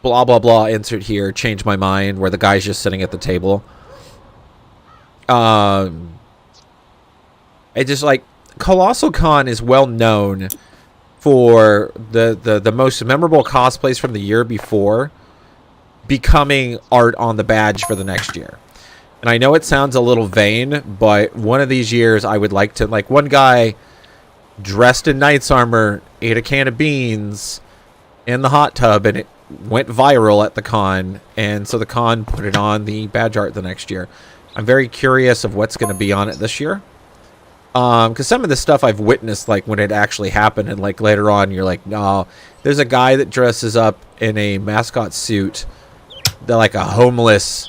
blah, blah, blah, insert here, change my mind, where the guy's just sitting at the table. It just like, Colossal Con is well known for the most memorable cosplays from the year before becoming art on the badge for the next year. And I know it sounds a little vain, but one of these years I would like to, like, one guy dressed in knight's armor ate a can of beans in the hot tub and it went viral at the con, and so the con put it on the badge art the next year. I'm very curious of what's going to be on it this year. Because some of the stuff I've witnessed, like when it actually happened, and like later on, you're like, no, there's a guy that dresses up in a mascot suit, they're like a homeless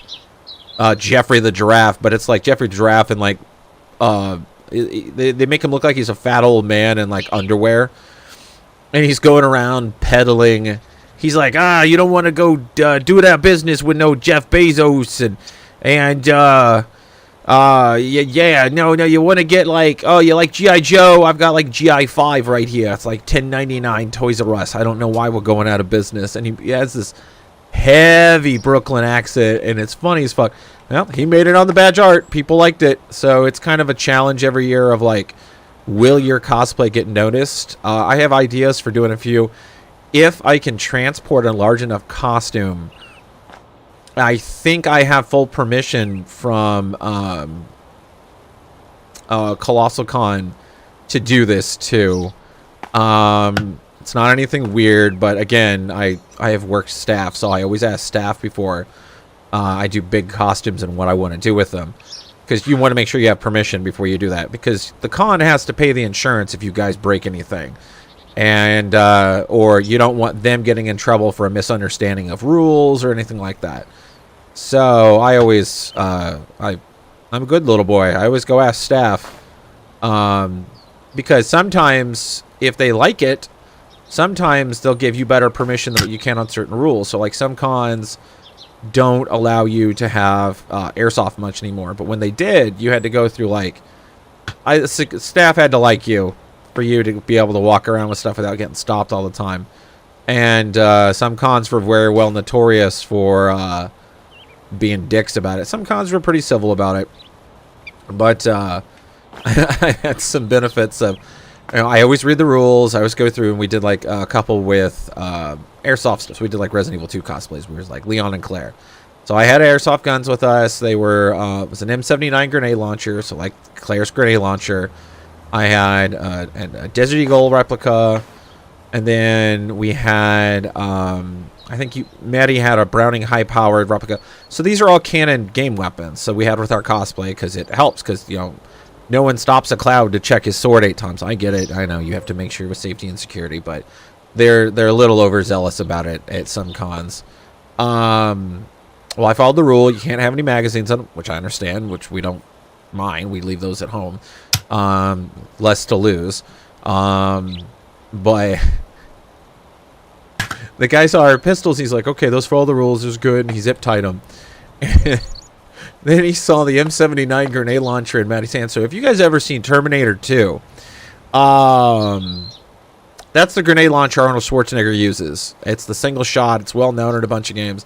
Jeffrey the Giraffe, but it's like Jeffrey the Giraffe and like they make him look like he's a fat old man in like underwear, and he's going around peddling. He's like, you don't want to go do that business with no Jeff Bezos no, you want to get like, oh, you like G.I. Joe? I've got like G.I. 5 right here. It's like $10.99 Toys R Us. I don't know why we're going out of business. And he has this heavy Brooklyn accent, and it's funny as fuck. Well, he made it on the badge art. People liked it. So it's kind of a challenge every year of like, will your cosplay get noticed? I have ideas for doing a few. If I can transport a large enough costume, I think I have full permission from Colossal Con to do this too. It's not anything weird, but again, I have worked staff, so I always ask staff before I do big costumes and what I want to do with them, because you want to make sure you have permission before you do that, because the con has to pay the insurance if you guys break anything, and or you don't want them getting in trouble for a misunderstanding of rules or anything like that. So I always, I'm a good little boy. I always go ask staff, because sometimes if they like it, sometimes they'll give you better permission than what you can on certain rules. So like some cons, don't allow you to have airsoft much anymore. But when they did, you had to go through like, staff had to like you for you to be able to walk around with stuff without getting stopped all the time. And some cons were very well notorious for being dicks about it. Some cons were pretty civil about it. But I had some benefits of, I always read the rules. I always go through, and we did like a couple with airsoft stuff. So we did like Resident Evil 2 cosplays. We were like Leon and Claire. So I had airsoft guns with us. They were, it was an M79 grenade launcher. So like Claire's grenade launcher. I had a Desert Eagle replica. And then we had, I think Maddie had a Browning high-powered replica. So these are all canon game weapons. So we had with our cosplay because it helps because, you know, no one stops a Cloud to check his sword 8 times. I get it. I know you have to make sure with safety and security, but they're a little overzealous about it at some cons. Well, I followed the rule. You can't have any magazines on them, which I understand, which we don't mind. We leave those at home. Less to lose. But the guy saw our pistols. He's like, okay, those follow the rules. It's good. And he zip-tied them. Then he saw the M79 grenade launcher in Maddie's hand. So if you guys ever seen Terminator 2, that's the grenade launcher Arnold Schwarzenegger uses. It's the single shot. It's well known in a bunch of games.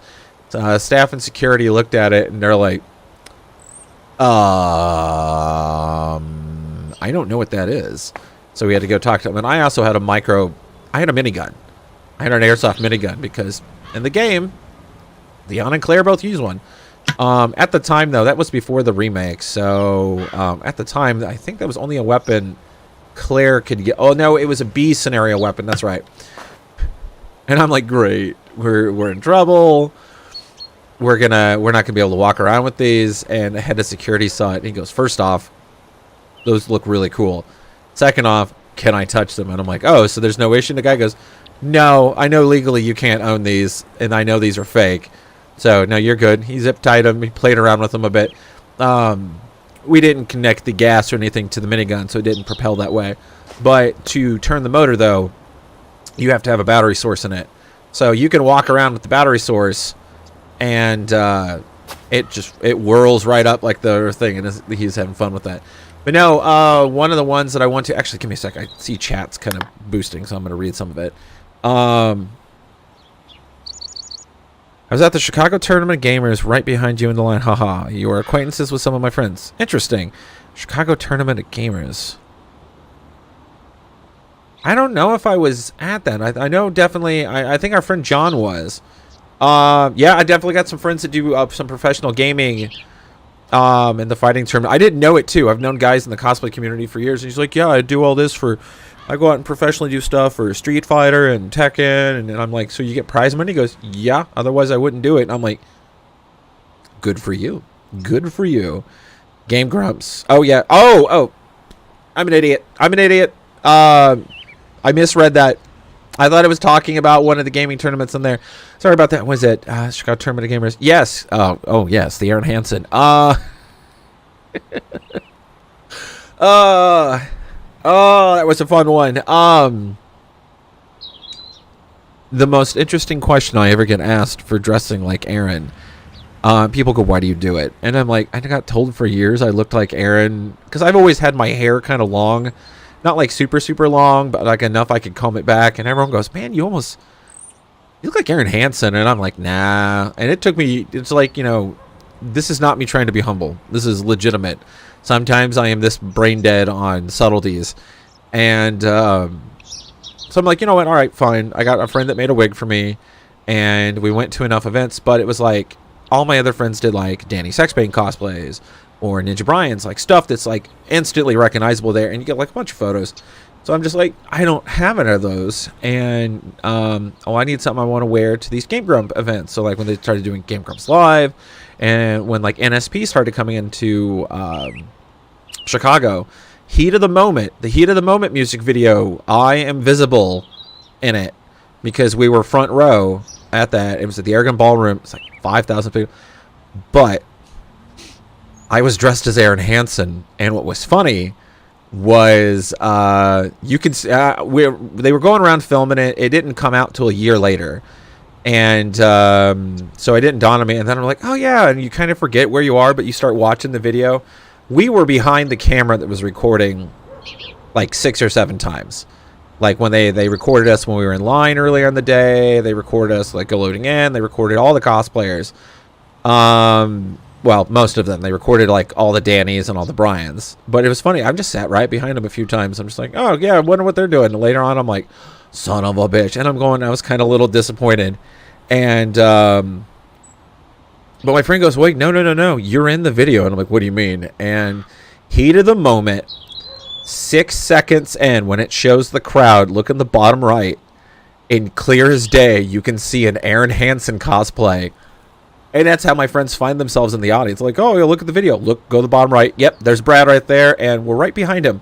Staff and security looked at it and they're like, I don't know what that is. So we had to go talk to him. And I also had a minigun. I had an airsoft minigun because in the game, Leon and Claire both use one. At the time, though, that was before the remake. So at the time, I think that was only a weapon Claire could get. Oh, no, it was a B scenario weapon. That's right. And I'm like, great. We're in trouble. We're not going to be able to walk around with these. And the head of security saw it. And he goes, first off, those look really cool. Second off, can I touch them? And I'm like, oh, so there's no issue? And the guy goes, no, I know legally you can't own these. And I know these are fake. So, no, you're good. He zip-tied them. He played around with them a bit. We didn't connect the gas or anything to the minigun, so it didn't propel that way. But to turn the motor, though, you have to have a battery source in it. So you can walk around with the battery source, and it whirls right up like the thing, and he's having fun with that. But no, one of the ones that I want to... Actually, give me a sec. I see chat's kind of boosting, so I'm going to read some of it. I was at the Chicago Tournament of Gamers right behind you in the line. Haha. You are acquaintances with some of my friends. Interesting. Chicago Tournament of Gamers. I don't know if I was at that. I know definitely... I think our friend John was. Yeah, I definitely got some friends that do some professional gaming in the fighting tournament. I didn't know it, too. I've known guys in the cosplay community for years. And he's like, yeah, I do all this for... I go out and professionally do stuff for Street Fighter and Tekken. And I'm like, so you get prize money? He goes, yeah, otherwise I wouldn't do it. And I'm like, good for you. Good for you. Game Grumps. Oh, yeah. Oh. I'm an idiot. I misread that. I thought it was talking about one of the gaming tournaments in there. Sorry about that. Was it Chicago Tournament of Gamers? Yes. Oh, yes. The Aaron Hansen. Oh, that was a fun one. The most interesting question I ever get asked for dressing like Aaron. People go, why do you do it? And I'm like, I got told for years I looked like Aaron. Because I've always had my hair kind of long. Not like super, super long, but like enough I could comb it back. And everyone goes, man, you look like Aaron Hansen. And I'm like, nah. And it took me, it's like, you know, this is not me trying to be humble. This is legitimate. Sometimes I am this brain dead on subtleties. And so I'm like, you know what? All right, fine. I got a friend that made a wig for me. And we went to enough events. But it was like all my other friends did like Danny Sexbane cosplays. Or Ninja Brian's, like stuff that's like instantly recognizable there. And you get like a bunch of photos. So I'm just like, I don't have any of those. And I need something I want to wear to these Game Grump events. So like when they started doing Game Grumps Live. And when like NSP started coming into Chicago, the Heat of the Moment music video, I am visible in it because we were front row at that. It was at the Aragon Ballroom. It's like 5,000 people. But I was dressed as Aaron Hansen, and what was funny was you could see, they were going around filming it. It didn't come out till a year later. And so it didn't dawn on me. And then I'm like, oh, yeah. And you kind of forget where you are, but you start watching the video. We were behind the camera that was recording like 6 or 7 times. Like when they recorded us when we were in line earlier in the day. They recorded us like loading in. They recorded all the cosplayers. Well, most of them. They recorded like all the Dannys and all the Bryans. But it was funny. I've just sat right behind them a few times. I'm just like, oh, yeah, I wonder what they're doing. And later on, I'm like, son of a bitch. And I was kind of a little disappointed. And, but my friend goes, wait, no. You're in the video. And I'm like, what do you mean? And heat of the moment, 6 seconds in, when it shows the crowd, look in the bottom right, in clear as day, you can see an Aaron Hansen cosplay. And that's how my friends find themselves in the audience. Like, oh, look at the video. Look, go to the bottom right. Yep, there's Brad right there, and we're right behind him.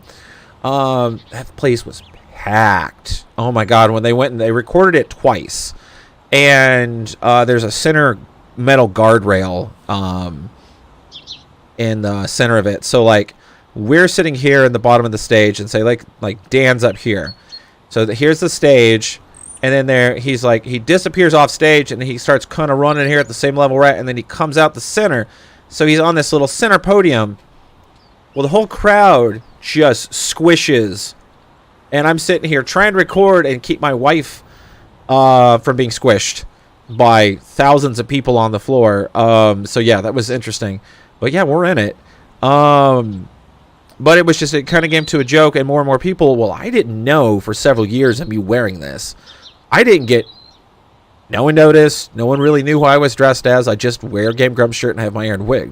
That place was packed. Oh my God, when they went and they recorded it twice. And there's a center metal guardrail in the center of it. So like we're sitting here in the bottom of the stage, and say like Dan's up here. So here's the stage, and then he disappears off stage, and he starts kind of running here at the same level, right? And then he comes out the center. So he's on this little center podium. Well, the whole crowd just squishes. And I'm sitting here trying to record and keep my wife from being squished by thousands of people on the floor. So yeah, that was interesting. But yeah, we're in it. But it was just, it kind of came to a joke, and more people. Well, I didn't know for several years of me wearing this. No one noticed. No one really knew who I was dressed as. I just wear a Game Grumps shirt and have my Aaron wig.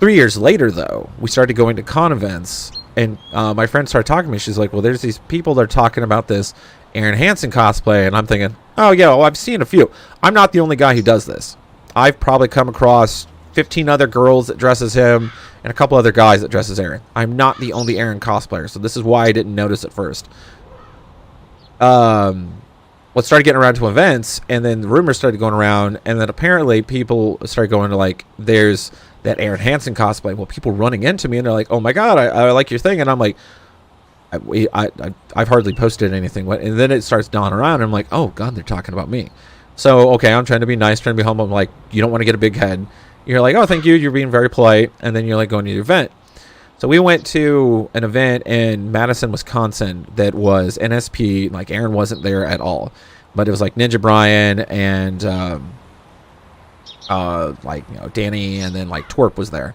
3 years later, though, we started going to con events, and my friend started talking to me. She's like, well, there's these people that are talking about this Aaron Hansen cosplay, and I'm thinking, oh, yeah, well, I've seen a few. I'm not the only guy who does this. I've probably come across 15 other girls that dresses him, and a couple other guys that dresses Aaron. I'm not the only Aaron cosplayer, so this is why I didn't notice at first. Started getting around to events, and then the rumors started going around, and then apparently people started going to like, there's that Aaron Hansen cosplay. Well, people running into me, and they're like, oh my God, I like your thing. And I'm like, I've hardly posted anything. And then it starts dawning around, and I'm like, oh God, they're talking about me. So, okay, I'm trying to be nice, trying to be humble. I'm like, you don't want to get a big head. You're like, oh, thank you. You're being very polite. And then you're like going to the event. So we went to an event in Madison, Wisconsin that was NSP. Like Aaron wasn't there at all, but it was like Ninja Brian and Danny, and then like Twerp was there.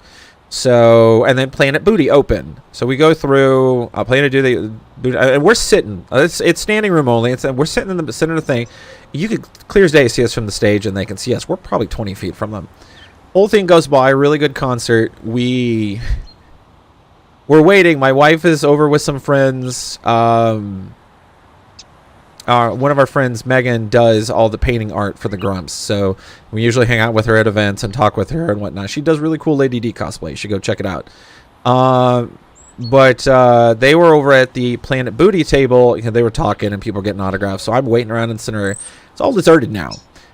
So, and then Planet Booty opened. So we go through Planet Booty, and we're sitting. It's standing room only. We're sitting in the center of the thing. You could clear as day see us from the stage, and they can see us. We're probably 20 feet from them. Whole thing goes by, really good concert. We're waiting. My wife is over with some friends. One of our friends, Megan, does all the painting art for the Grumps. So we usually hang out with her at events and talk with her and whatnot. She does really cool Lady D cosplay. You should go check it out. But they were over at the Planet Booty table. They were talking and people were getting autographs. So I'm waiting around in the center. It's all deserted now.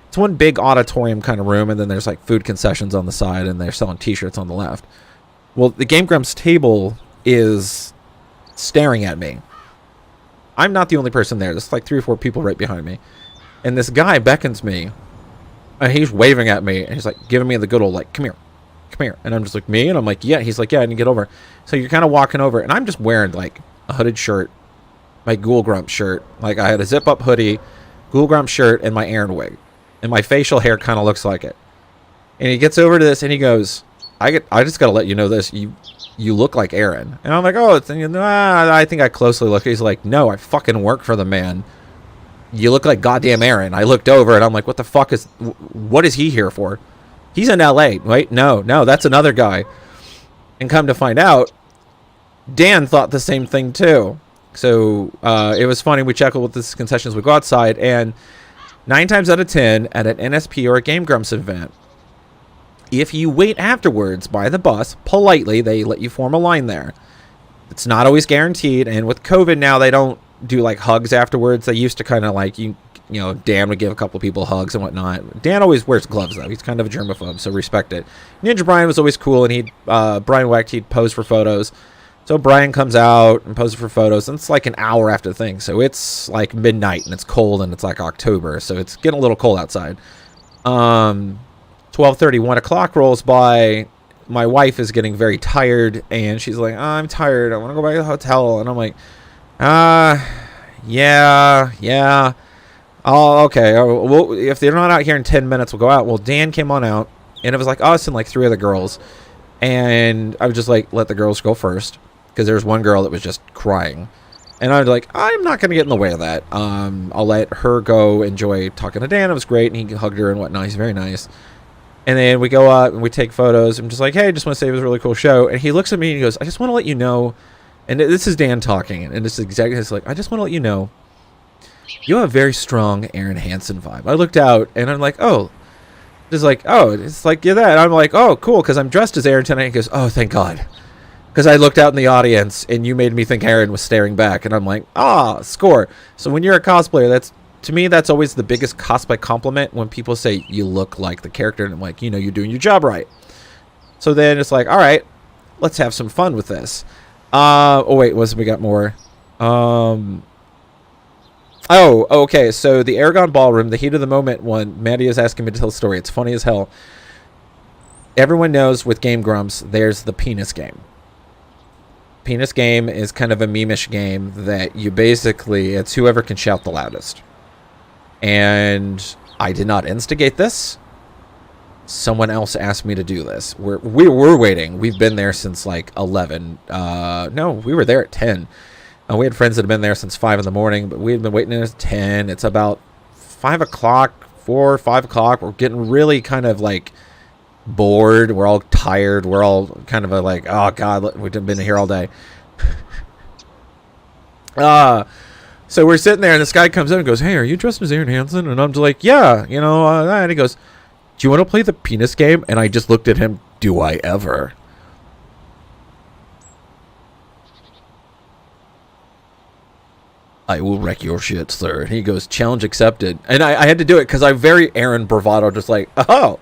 It's one big auditorium kind of room, and then there's like food concessions on the side, and they're selling t-shirts on the left. Well, the Game Grumps table is staring at me. I'm not the only person there. There's like 3 or 4 people right behind me. And this guy beckons me, and he's waving at me, and he's like giving me the good old like, come here. And I'm just like, me? And I'm like, yeah. He's like, yeah, I need to get over. So you're kind of walking over, and I'm just wearing like a hooded shirt, my Ghoul Grump shirt. Like I had a zip-up hoodie, Ghoul Grump shirt, and my Aaron wig. And my facial hair kind of looks like it. And he gets over to this, and he goes, I just got to let you know this. You look like Aaron. And I'm like, oh, I think I closely look. He's like, no, I fucking work for the man. You look like goddamn Aaron. I looked over, and I'm like, what is he here for? He's in LA. Wait, no, that's another guy. And come to find out, Dan thought the same thing too. So it was funny. We check out with the concessions. We go outside, and 9 times out of 10 at an NSP or a Game Grumps event, if you wait afterwards by the bus, politely, they let you form a line there. It's not always guaranteed, and with COVID now, they don't do like hugs afterwards. They used to kind of like, Dan would give a couple people hugs and whatnot. Dan always wears gloves though. He's kind of a germaphobe, so respect it. Ninja Brian was always cool, and Brian Wecht, he'd pose for photos. So Brian comes out and poses for photos, and it's like an hour after the thing. So it's like midnight, and it's cold, and it's like October, so it's getting a little cold outside. 12:30, 1 o'clock rolls by. My wife is getting very tired, and she's like, I'm tired. I want to go back to the hotel. And I'm like, yeah. Oh, okay. Well, if they're not out here in 10 minutes, we'll go out. Well, Dan came on out, and it was like us and like 3 other girls. And I was just like, let the girls go first, because there's one girl that was just crying. And I was like, I'm not going to get in the way of that. I'll let her go enjoy talking to Dan. It was great, and he hugged her and whatnot. He's very nice. And then we go up and we take photos. I'm just like, hey, I just want to say it was a really cool show. And he looks at me and he goes, I just want to let you know. And this is Dan talking. And this is exactly, it's like, I just want to let you know, you have a very strong Aaron Hansen vibe. I looked out and I'm like, oh, it's like, oh, it's like, you're that. And I'm like, oh, cool, because I'm dressed as Aaron tonight. He goes, oh, thank God. Because I looked out in the audience and you made me think Aaron was staring back. And I'm like, score. So when you're a cosplayer, to me, that's always the biggest cosplay compliment, when people say you look like the character, and I'm like, you're doing your job right. So then it's like, all right, let's have some fun with this. Oh wait, we got more. Okay, so the Aragon Ballroom, the heat of the moment one, Maddie is asking me to tell a story. It's funny as hell. Everyone knows with Game Grumps, there's the penis game. Penis game is kind of a meme-ish game that you basically, it's whoever can shout the loudest. And I did not instigate this. Someone else asked me to do this. We were waiting. We've been there since like 11. No, we were there at 10. We had friends that had been there since 5 in the morning, but we had been waiting at 10. It's about 5 o'clock, 5 o'clock. We're getting really kind of like bored. We're all tired. We're all kind of like, oh God, we've been here all day. So we're sitting there, and this guy comes in and goes, hey, are you dressed as Aaron Hansen? And I'm just like, yeah, and he goes, do you want to play the penis game? And I just looked at him, do I ever? I will wreck your shit, sir. And he goes, challenge accepted. And I had to do it because I'm very Aaron bravado, just like, oh,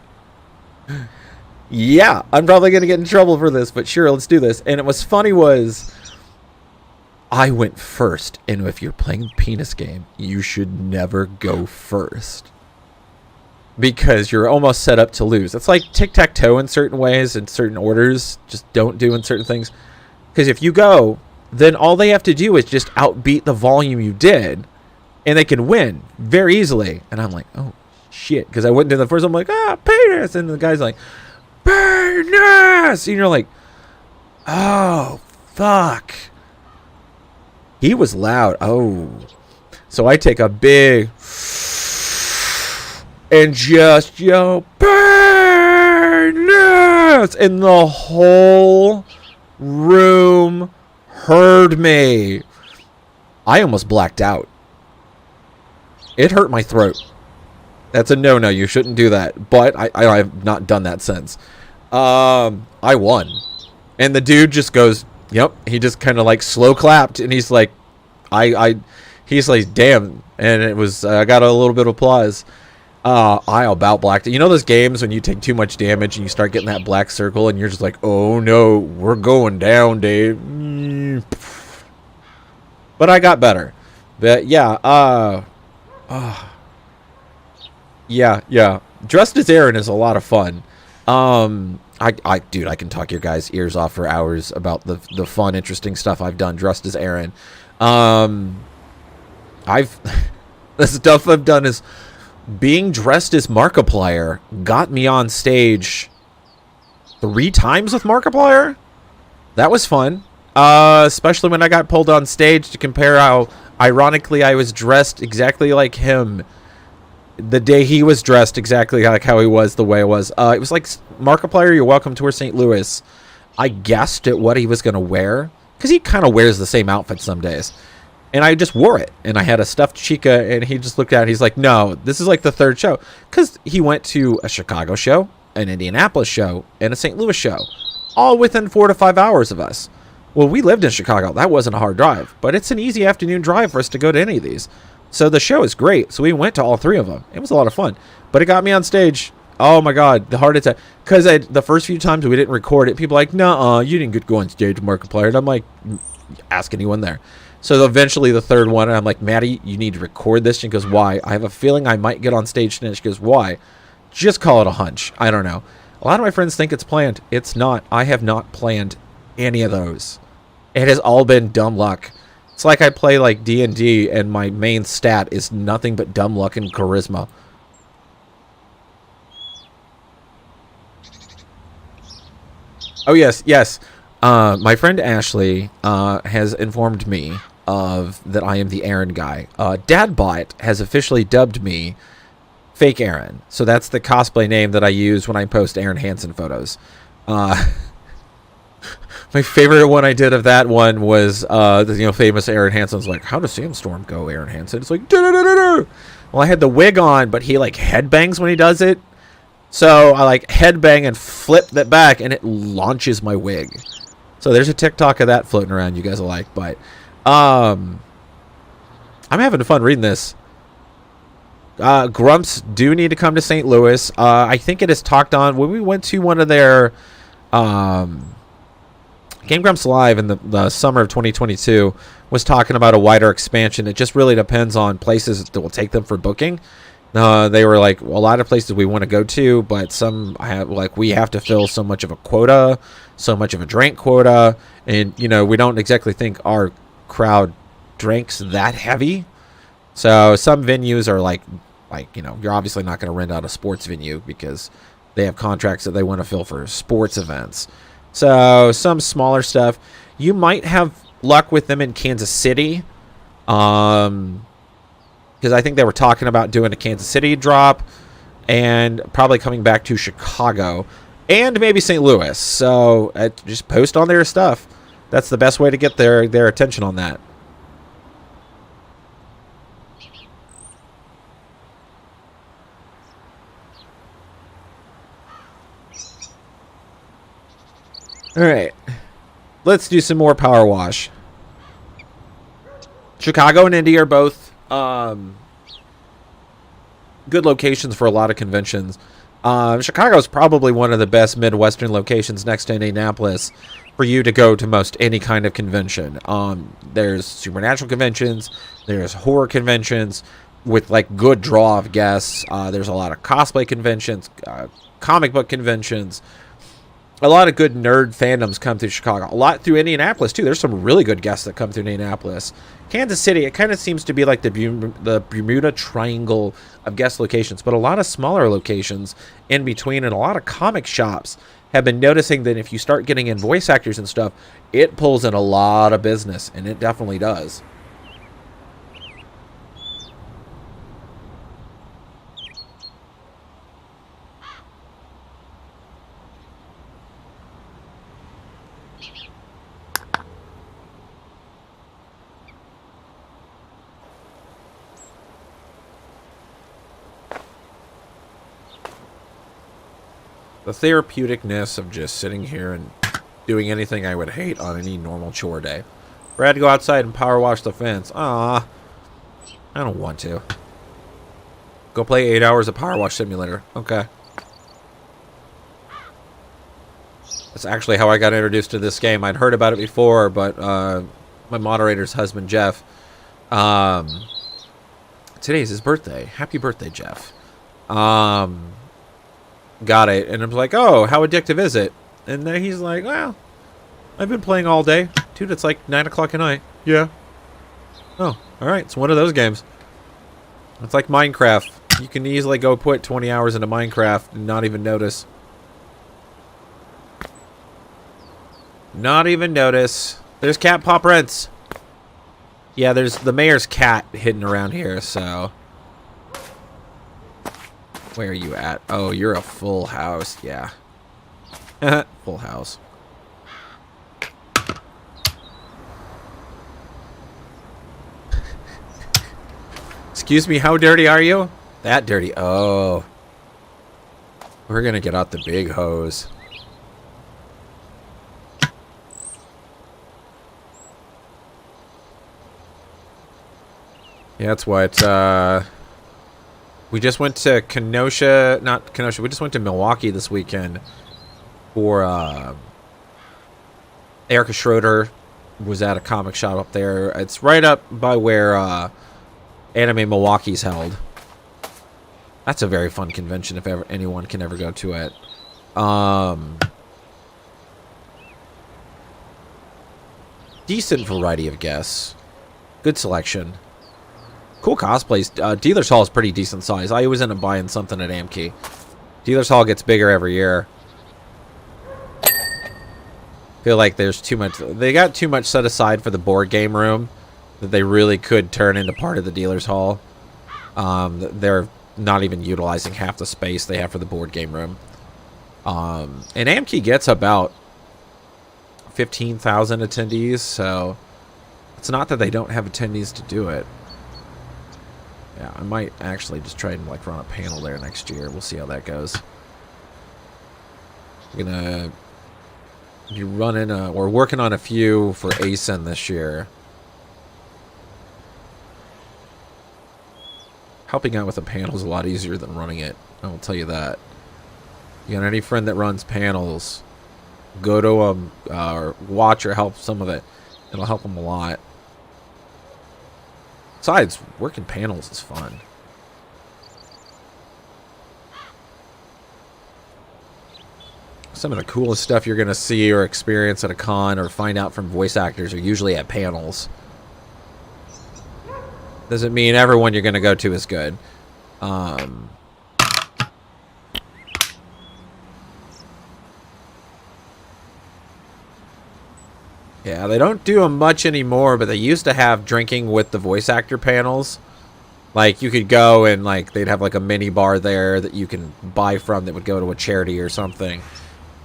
yeah, I'm probably going to get in trouble for this, but sure, let's do this. And it was funny was, I went first, and if you're playing penis game, you should never go first, because you're almost set up to lose. It's like tic-tac-toe in certain ways, in certain orders, just don't do in certain things. Because if you go, then all they have to do is just outbeat the volume you did, and they can win very easily. And I'm like, oh, shit, because I went into the first, I'm like, penis, and the guy's like, penis, and you're like, oh, fuck. He was loud. Oh. So I take a big and just yell, penis! And the whole room heard me. I almost blacked out. It hurt my throat. That's a no-no. You shouldn't do that. But I've not done that since. I won. And the dude just goes, yep. He just kind of like slow clapped, and he's like, he's like, damn. And it was, I got a little bit of applause. I about blacked it. You know those games when you take too much damage and you start getting that black circle, and you're just like, oh no, we're going down, Dave. But I got better. But yeah, yeah. Dressed as Aaron is a lot of fun. Dude, I can talk your guys' ears off for hours about the fun, interesting stuff I've done dressed as Aaron. The stuff I've done is being dressed as Markiplier got me on stage 3 times with Markiplier. That was fun. Especially when I got pulled on stage to compare how ironically I was dressed exactly like him the day he was dressed exactly like how he was the way it was. It was like, Markiplier, you're welcome to our St. Louis. I guessed at what he was going to wear, because he kind of wears the same outfit some days. And I just wore it. And I had a stuffed Chica, and he just looked at it. He's like, no, this is like the 3rd show. Because he went to a Chicago show, an Indianapolis show, and a St. Louis show. All within 4 to 5 hours of us. Well, we lived in Chicago. That wasn't a hard drive. But it's an easy afternoon drive for us to go to any of these. So the show is great. So we went to all 3 of them. It was a lot of fun. But it got me on stage Oh my god, the heart attack. Because the first few times we didn't record it, people were like, "Nuh-uh, you didn't get to go on stage with Markiplier." And I'm like, ask anyone there. So eventually the third one, I'm like, Maddie, you need to record this. She goes, why? I have a feeling I might get on stage tonight. She goes, why? Just call it a hunch. I don't know. A lot of my friends think it's planned. It's not. I have not planned any of those. It has all been dumb luck. It's like I play like D&D and my main stat is nothing but dumb luck and charisma. Oh, yes, yes. My friend Ashley has informed me that I am the Aaron guy. Dadbot has officially dubbed me Fake Aaron. So that's the cosplay name that I use when I post Aaron Hansen photos. My favorite one I did of that one was the famous Aaron Hansen's like, how does Sandstorm go, Aaron Hansen? It's like, well, I had the wig on, but he like headbangs when he does it. So I like headbang and flip that back, and it launches my wig. So there's a TikTok of that floating around you guys will like. But I'm having fun reading this. Grumps do need to come to St. Louis. I think it is talked on when we went to one of their Game Grumps Live in the summer of 2022 was talking about a wider expansion. It just really depends on places that will take them for booking. They were like, a lot of places we want to go to, but some have like we have to fill so much of a quota, so much of a drink quota, and we don't exactly think our crowd drinks that heavy. So some venues are like you're obviously not going to rent out a sports venue because they have contracts that they want to fill for sports events. So some smaller stuff, you might have luck with them in Kansas City. Because I think they were talking about doing a Kansas City drop and probably coming back to Chicago and maybe St. Louis. So just post on their stuff. That's the best way to get their attention on that. All right. Let's do some more Power Wash. Chicago and Indy are both good locations for a lot of conventions. Chicago is probably one of the best Midwestern locations next to Indianapolis for you to go to most any kind of convention. There's supernatural conventions, there's horror conventions with like good draw of guests. There's a lot of cosplay conventions, comic book conventions. A lot of good nerd fandoms come through Chicago. A lot through Indianapolis, too. There's some really good guests that come through Indianapolis. Kansas City, it kind of seems to be like the Bermuda Triangle of guest locations, but a lot of smaller locations in between, and a lot of comic shops have been noticing that if you start getting in voice actors and stuff, it pulls in a lot of business, and it definitely does. The therapeuticness of just sitting here and doing anything I would hate on any normal chore day. Brad, go outside and power wash the fence. Ah, I don't want to. Go play 8 hours of Power Wash Simulator. Okay. That's actually how I got introduced to this game. I'd heard about it before, but my moderator's husband, Jeff, today's his birthday. Happy birthday, Jeff. Got it, and I'm like, oh, how addictive is it? And then he's like, well, I've been playing all day. Dude, it's like 9 o'clock at night. Yeah. Oh, alright, it's one of those games. It's like Minecraft. You can easily go put 20 hours into Minecraft and not even notice. Not even notice. There's Cat Pop Rents. Yeah, there's the mayor's cat hidden around here, so... Where are you at? Oh, you're a full house. Yeah. Full house. Excuse me, how dirty are you? That dirty. Oh. We're gonna get out the big hose. Yeah, that's what, We just went to Kenosha, not Kenosha, we just went to Milwaukee this weekend for, Erica Schroeder was at a comic shop up there. It's right up by where, Anime Milwaukee's held. That's a very fun convention if ever anyone can ever go to it. Decent variety of guests. Good selection. Cool cosplays. Dealer's Hall is pretty decent size. I always end up buying something at Amkey. Dealer's Hall gets bigger every year. Feel like there's too much. They got too much set aside for the board game room that they really could turn into part of the Dealer's Hall. They're not even utilizing half the space they have for the board game room. And Amkey gets about 15,000 attendees, so it's not that they don't have attendees to do it. Yeah, I might actually just try and like run a panel there next year. We'll see how that goes. We're gonna be running we're working on a few for ASIN this year. Helping out with a panel is a lot easier than running it. I will tell you that. You got any friend that runs panels, go to them or watch or help some of it. It'll help them a lot. Besides, working panels is fun. Some of the coolest stuff you're going to see or experience at a con or find out from voice actors are usually at panels. Doesn't mean everyone you're going to go to is good. Yeah, they don't do them much anymore, but they used to have drinking with the voice actor panels. Like, you could go and, like, they'd have, like, a mini bar there that you can buy from that would go to a charity or something.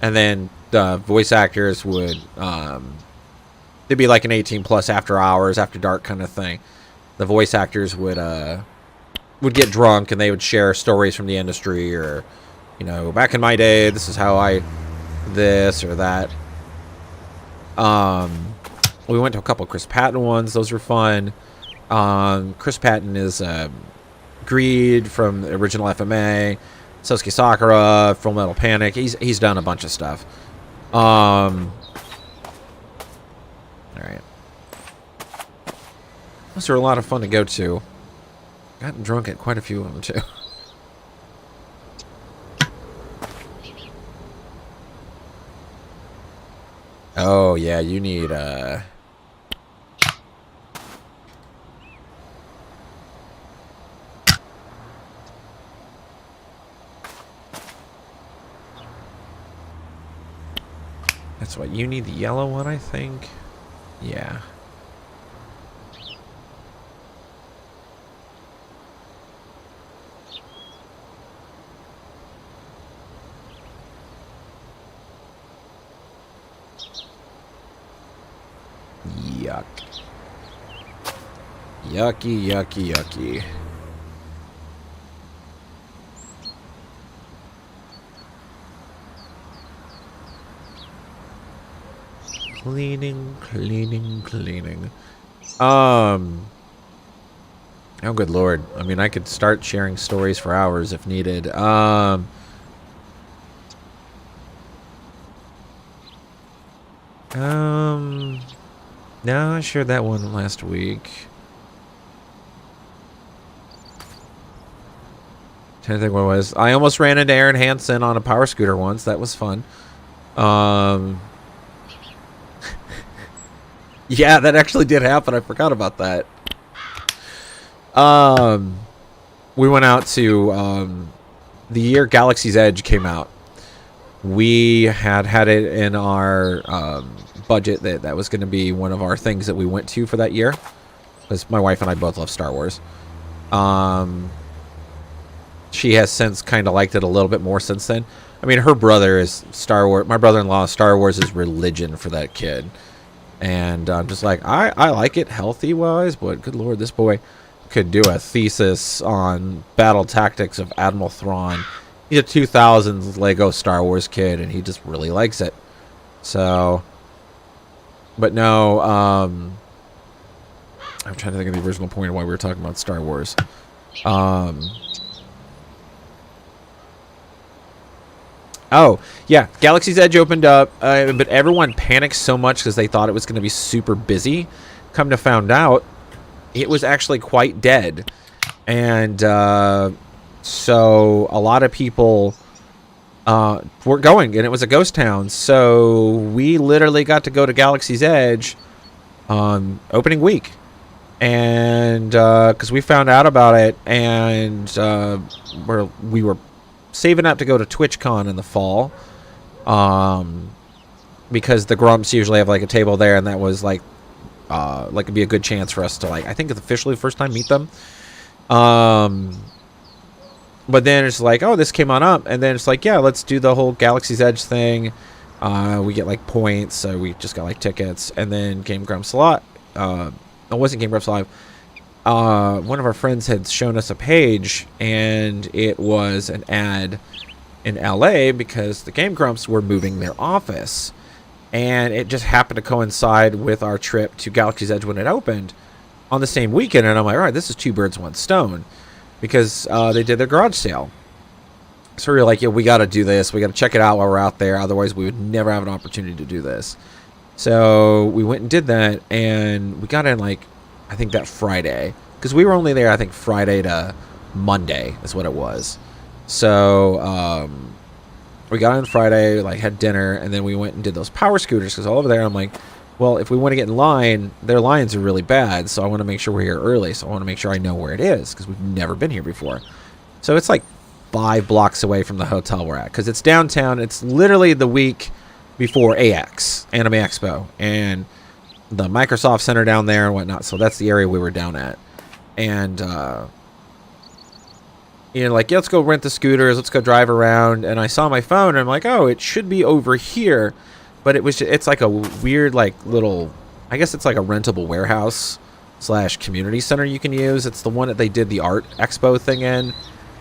And then the voice actors would, they'd be like an 18-plus after hours, after dark kind of thing. The voice actors would get drunk and they would share stories from the industry or, you know, back in my day, this is how I, this or that. We went to a couple of Chris Patton ones. Those were fun. Chris Patton is Greed from the original FMA. Sosuke Sakura, Full Metal Panic. He's done a bunch of stuff. All right. Those are a lot of fun to go to. Gotten drunk at quite a few of them too. Oh yeah, you need that's what you need, the yellow one, I think. Yeah. Yuck. Yucky, yucky, yucky. Cleaning, cleaning, cleaning. Oh, good lord. I mean, I could start sharing stories for hours if needed. No, I shared that one last week. Trying to think what it was. I almost ran into Aaron Hansen on a power scooter once. That was fun. Yeah, that actually did happen. I forgot about that. We went out to the year Galaxy's Edge came out. We had it in our budget that was going to be one of our things that we went to for that year, because my wife and I both love Star Wars. She has since kind of liked it a little bit more since then. I mean, her brother is Star Wars. My brother-in-law, Star Wars is religion for that kid. And I'm just like, I like it healthy-wise, but good lord, this boy could do a thesis on battle tactics of Admiral Thrawn. He's a 2000s Lego Star Wars kid, and he just really likes it. So, but no, I'm trying to think of the original point of why we were talking about Star Wars. Oh, yeah. Galaxy's Edge opened up, but everyone panicked so much because they thought it was going to be super busy. Come to find out, it was actually quite dead. And so a lot of people were going, and it was a ghost town. So we literally got to go to Galaxy's Edge on opening week. And because we found out about it, and we were saving up to go to TwitchCon in the fall, because the Grumps usually have like a table there, and that was like it'd be a good chance for us to, like, I think it's officially the first time meet them. But then it's like, oh, this came on up, and then it's like, yeah, let's do the whole Galaxy's Edge thing. We get like points, so we just got like tickets, and then Game Grumps Live. It wasn't Game Grumps Live. One of our friends had shown us a page, and it was an ad in LA because the Game Grumps were moving their office, and it just happened to coincide with our trip to Galaxy's Edge when it opened on the same weekend. And I'm like, all right, this is two birds, one stone, because they did their garage sale. So we were like, yeah, we got to do this. We got to check it out while we're out there. Otherwise, we would never have an opportunity to do this. So we went and did that, and we got in like, I think that Friday, because we were only there, I think, Friday to Monday is what it was. So we got in Friday, like had dinner, and then we went and did those power scooters, because all over there I'm like, well, if we want to get in line, their lines are really bad, so I want to make sure we're here early. So I want to make sure I know where it is, because we've never been here before. So it's like 5 blocks away from the hotel we're at, because it's downtown. It's literally the week before AX, Anime Expo, and the Microsoft Center down there and whatnot. So that's the area we were down at. And, like, yeah, let's go rent the scooters. Let's go drive around. And I saw my phone, and I'm like, oh, it should be over here. But it's like a weird, like, little, I guess it's like a rentable warehouse / community center you can use. It's the one that they did the art expo thing in,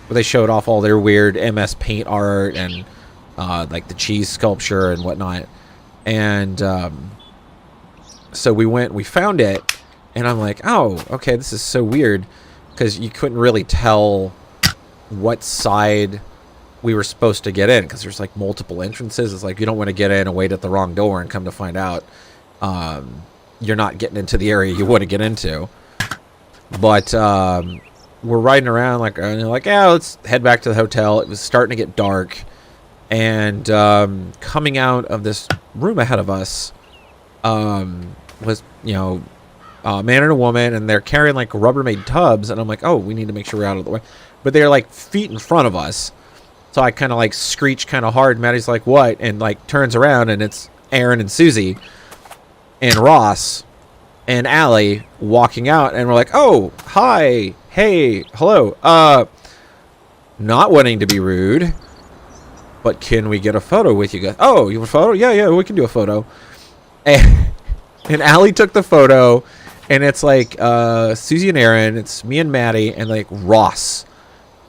where they showed off all their weird MS Paint art and, like, the cheese sculpture and whatnot. And, so we found it, and I'm like, oh, okay, this is so weird, because you couldn't really tell what side we were supposed to get in, because there's like multiple entrances. It's like you don't want to get in and wait at the wrong door and come to find out you're not getting into the area you want to get into. But we're riding around like, and they're like, yeah, let's head back to the hotel. It was starting to get dark, and coming out of this room ahead of us was, a man and a woman, and they're carrying like Rubbermaid tubs, and I'm like, oh, we need to make sure we're out of the way. But they're like feet in front of us, so I kind of like screech kind of hard. Maddie's like, what? And like turns around, and it's Aaron and Susie and Ross and Allie walking out, and we're like, oh, hi, hey, hello. Not wanting to be rude, but can we get a photo with you guys? Oh, you want a photo? Yeah, we can do a photo. And Allie took the photo, and it's like Susie and Aaron, it's me and Maddie, and like Ross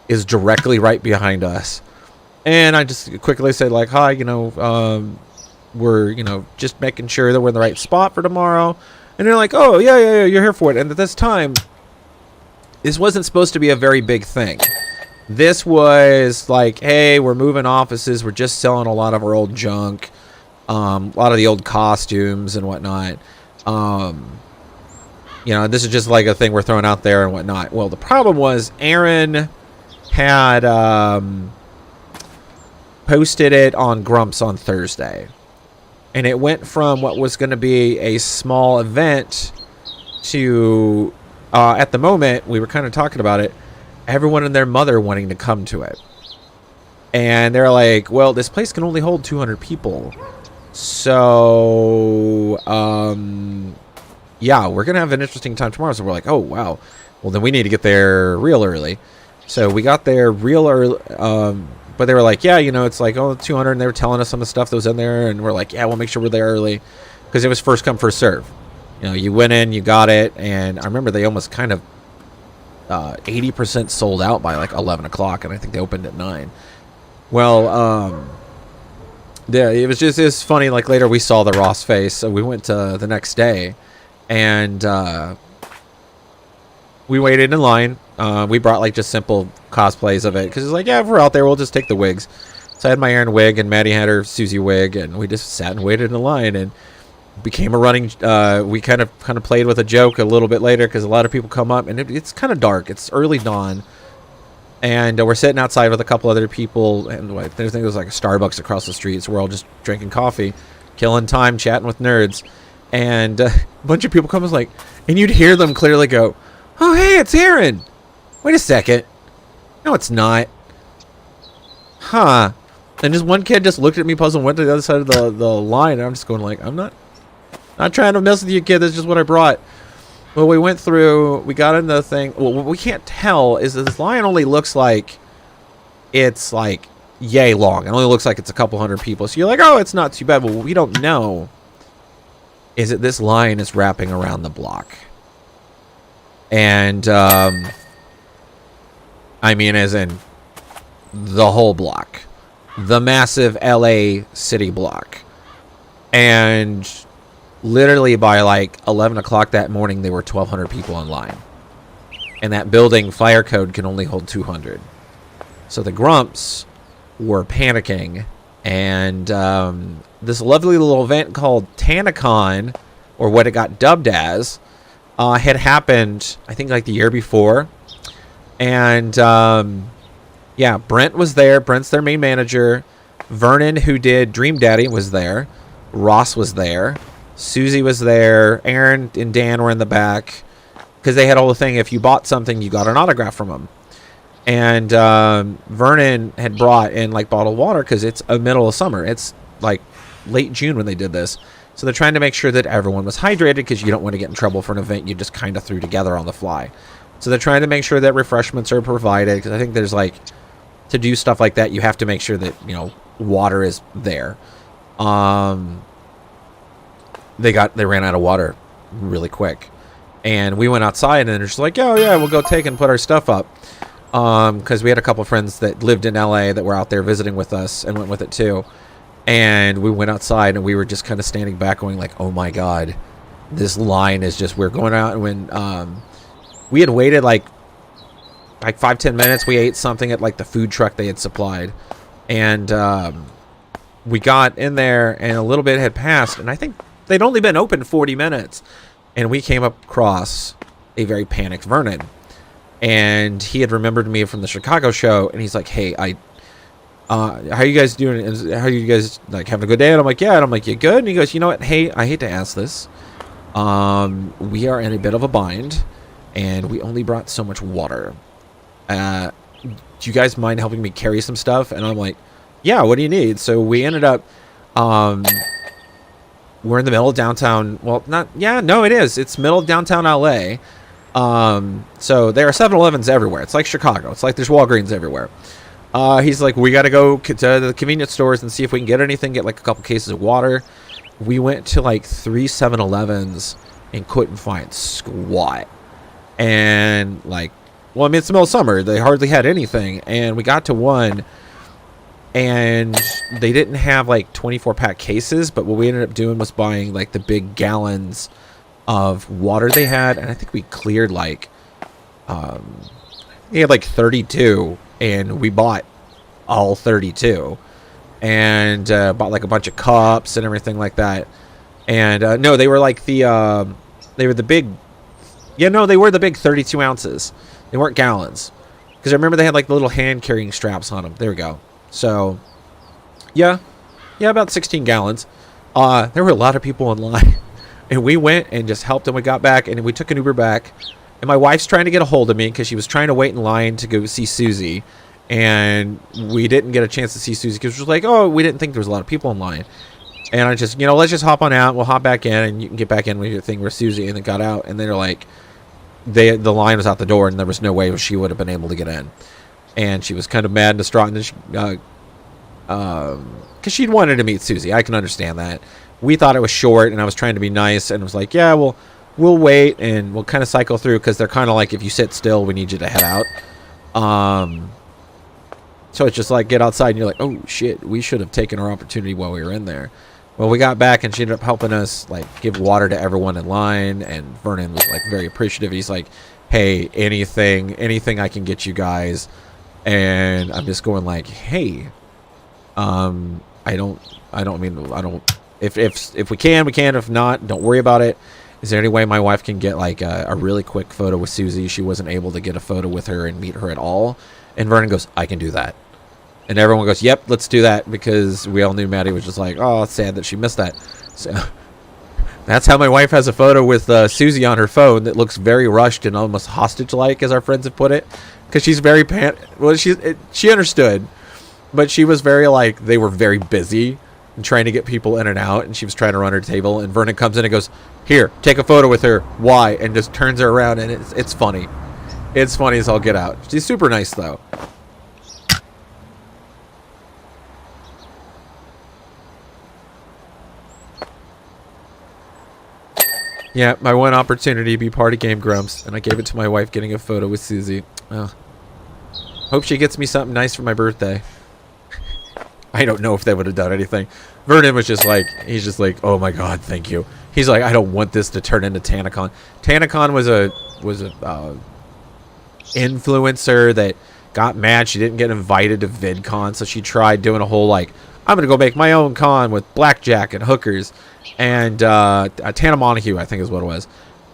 is directly right behind us. And I just quickly said, like, hi, we're, just making sure that we're in the right spot for tomorrow. And they're like, oh, yeah, you're here for it. And at this time, this wasn't supposed to be a very big thing. This was like, hey, we're moving offices. We're just selling a lot of our old junk. A lot of the old costumes and whatnot. This is just like a thing we're throwing out there and whatnot. Well, the problem was Aaron had posted it on Grumps on Thursday. And it went from what was going to be a small event to, at the moment, we were kind of talking about it, everyone and their mother wanting to come to it. And they're like, well, this place can only hold 200 people. So, yeah, we're going to have an interesting time tomorrow. So we're like, oh, wow. Well, then we need to get there real early. So we got there real early. But they were like, yeah, it's like, oh, 200. And they were telling us some of the stuff that was in there. And we're like, yeah, we'll make sure we're there early. Because it was first come, first serve. You went in, you got it. And I remember they almost kind of 80% sold out by like 11 o'clock. And I think they opened at 9. Well, yeah, it's funny. Like later we saw the Ross face. So we went to the next day. And we waited in line. We brought like just simple cosplays of it. Because it's like, yeah, if we're out there, we'll just take the wigs. So I had my Aaron wig, and Maddie had her Susie wig, and we just sat and waited in a line, and became a running. We kind of played with a joke a little bit later because a lot of people come up, and it's kind of dark. It's early dawn, and we're sitting outside with a couple other people, and I think there's like a Starbucks across the street, so we're all just drinking coffee, killing time, chatting with nerds, and a bunch of people come and like, and you'd hear them clearly go, "Oh, hey, it's Aaron. Wait a second. No, it's not. Huh." And just one kid just looked at me puzzled and went to the other side of the line. And I'm just going like, I'm not trying to mess with you, kid. That's just what I brought. Well, we went through, we got into the thing. Well, what we can't tell is that this line only looks like it's like yay long. It only looks like it's a couple hundred people. So you're like, oh, it's not too bad. Well, what we don't know is that this line is wrapping around the block. And, I mean, as in the whole block. The massive LA city block. And literally by like 11 o'clock that morning, there were 1,200 people in line. And that building fire code can only hold 200. So the Grumps were panicking. And this lovely little event called TanaCon, or what it got dubbed as, had happened, I think, like the year before. And yeah, Brent was there. Brent's their main manager. Vernon, who did Dream Daddy, was there. Ross was there. Susie was there. Aaron and Dan were in the back. Because they had all the thing, if you bought something, you got an autograph from them. And Vernon had brought in like bottled water because it's a middle of summer. It's like late June when they did this. So they're trying to make sure that everyone was hydrated because you don't want to get in trouble for an event you just kind of threw together on the fly. So they're trying to make sure that refreshments are provided because I think there's like, to do stuff like that, you have to make sure that, you know, water is there. They ran out of water really quick. And we went outside and they're just like, oh yeah, we'll go take and put our stuff up. Because we had a couple friends that lived in LA that were out there visiting with us and went with it too. And we went outside and we were just kind of standing back going like, oh my God, this line is just, we're going out. And when we had waited like 5-10 minutes, we ate something at like the food truck they had supplied. And we got in there and a little bit had passed. And I think they'd only been open 40 minutes. And we came across a very panicked Vernon. And he had remembered me from the Chicago show. And he's like, hey, how you guys doing? How you guys like having a good day? And I'm like, yeah. And I'm like, you good? And he goes, you know what? Hey, I hate to ask this. We are in a bit of a bind. And we only brought so much water. Do you guys mind helping me carry some stuff? And I'm like, yeah, what do you need? So we ended up, we're in the middle of downtown. Well, it is. It's middle of downtown LA. So there are 7-Elevens everywhere. It's like Chicago. It's like there's Walgreens everywhere. He's like, we got to go to the convenience stores and see if we can get anything, get like a couple cases of water. We went to like 3 7-Elevens and couldn't find squat. And like, well, I mean, it's the middle of summer. They hardly had anything. And we got to one, and they didn't have, like, 24-pack cases. But what we ended up doing was buying, like, the big gallons of water they had. And I think we cleared, like, they had, like, 32. And we bought all 32. And bought, like, a bunch of cups and everything like that. And, no, they were, like, they were the big... Yeah, no, they were the big 32 ounces. They weren't gallons. Because I remember they had like the little hand carrying straps on them. There we go. So, yeah, about 16 gallons. There were a lot of people in line. And we went and just helped them. We got back and we took an Uber back. And my wife's trying to get a hold of me because she was trying to wait in line to go see Susie. And we didn't get a chance to see Susie because she was like, oh, we didn't think there was a lot of people in line. And I just, let's just hop on out. We'll hop back in and you can get back in with your thing with Susie. And then got out. And they're like, the line was out the door and there was no way she would have been able to get in. And she was kind of mad and distraught. And then she, because she'd wanted to meet Susie. I can understand that. We thought it was short and I was trying to be nice and was like, yeah, we'll wait and we'll kind of cycle through because they're kind of like, if you sit still, we need you to head out. So it's just like, get outside and you're like, oh shit, we should have taken our opportunity while we were in there. Well, we got back and she ended up helping us like give water to everyone in line, and Vernon was like very appreciative. He's like, hey, anything I can get you guys. And I'm just going like, hey, I don't if we can, we can. If not, don't worry about it. Is there any way my wife can get like a really quick photo with Susie? She wasn't able to get a photo with her and meet her at all. And Vernon goes, I can do that. And everyone goes, yep, let's do that, because we all knew Maddie was just like, oh, it's sad that she missed that. So that's how my wife has a photo with Susie on her phone that looks very rushed and almost hostage-like, as our friends have put it, because she's very she understood, but she was very like, they were very busy and trying to get people in and out, and she was trying to run her table, and Vernon comes in and goes, here, take a photo with her. Why? And just turns her around, and it's funny. It's funny as all get out. She's super nice though. Yeah, my one opportunity to be part of Game Grumps, and I gave it to my wife getting a photo with Susie. Oh. Hope she gets me something nice for my birthday. I don't know if they would have done anything. Vernon was just like, he's just like, oh my god, thank you. He's like, I don't want this to turn into TanaCon. TanaCon was a influencer that got mad. She didn't get invited to VidCon, so she tried doing a whole like, I'm gonna go make my own con with blackjack and hookers. And Tana Montague, I think is what it was.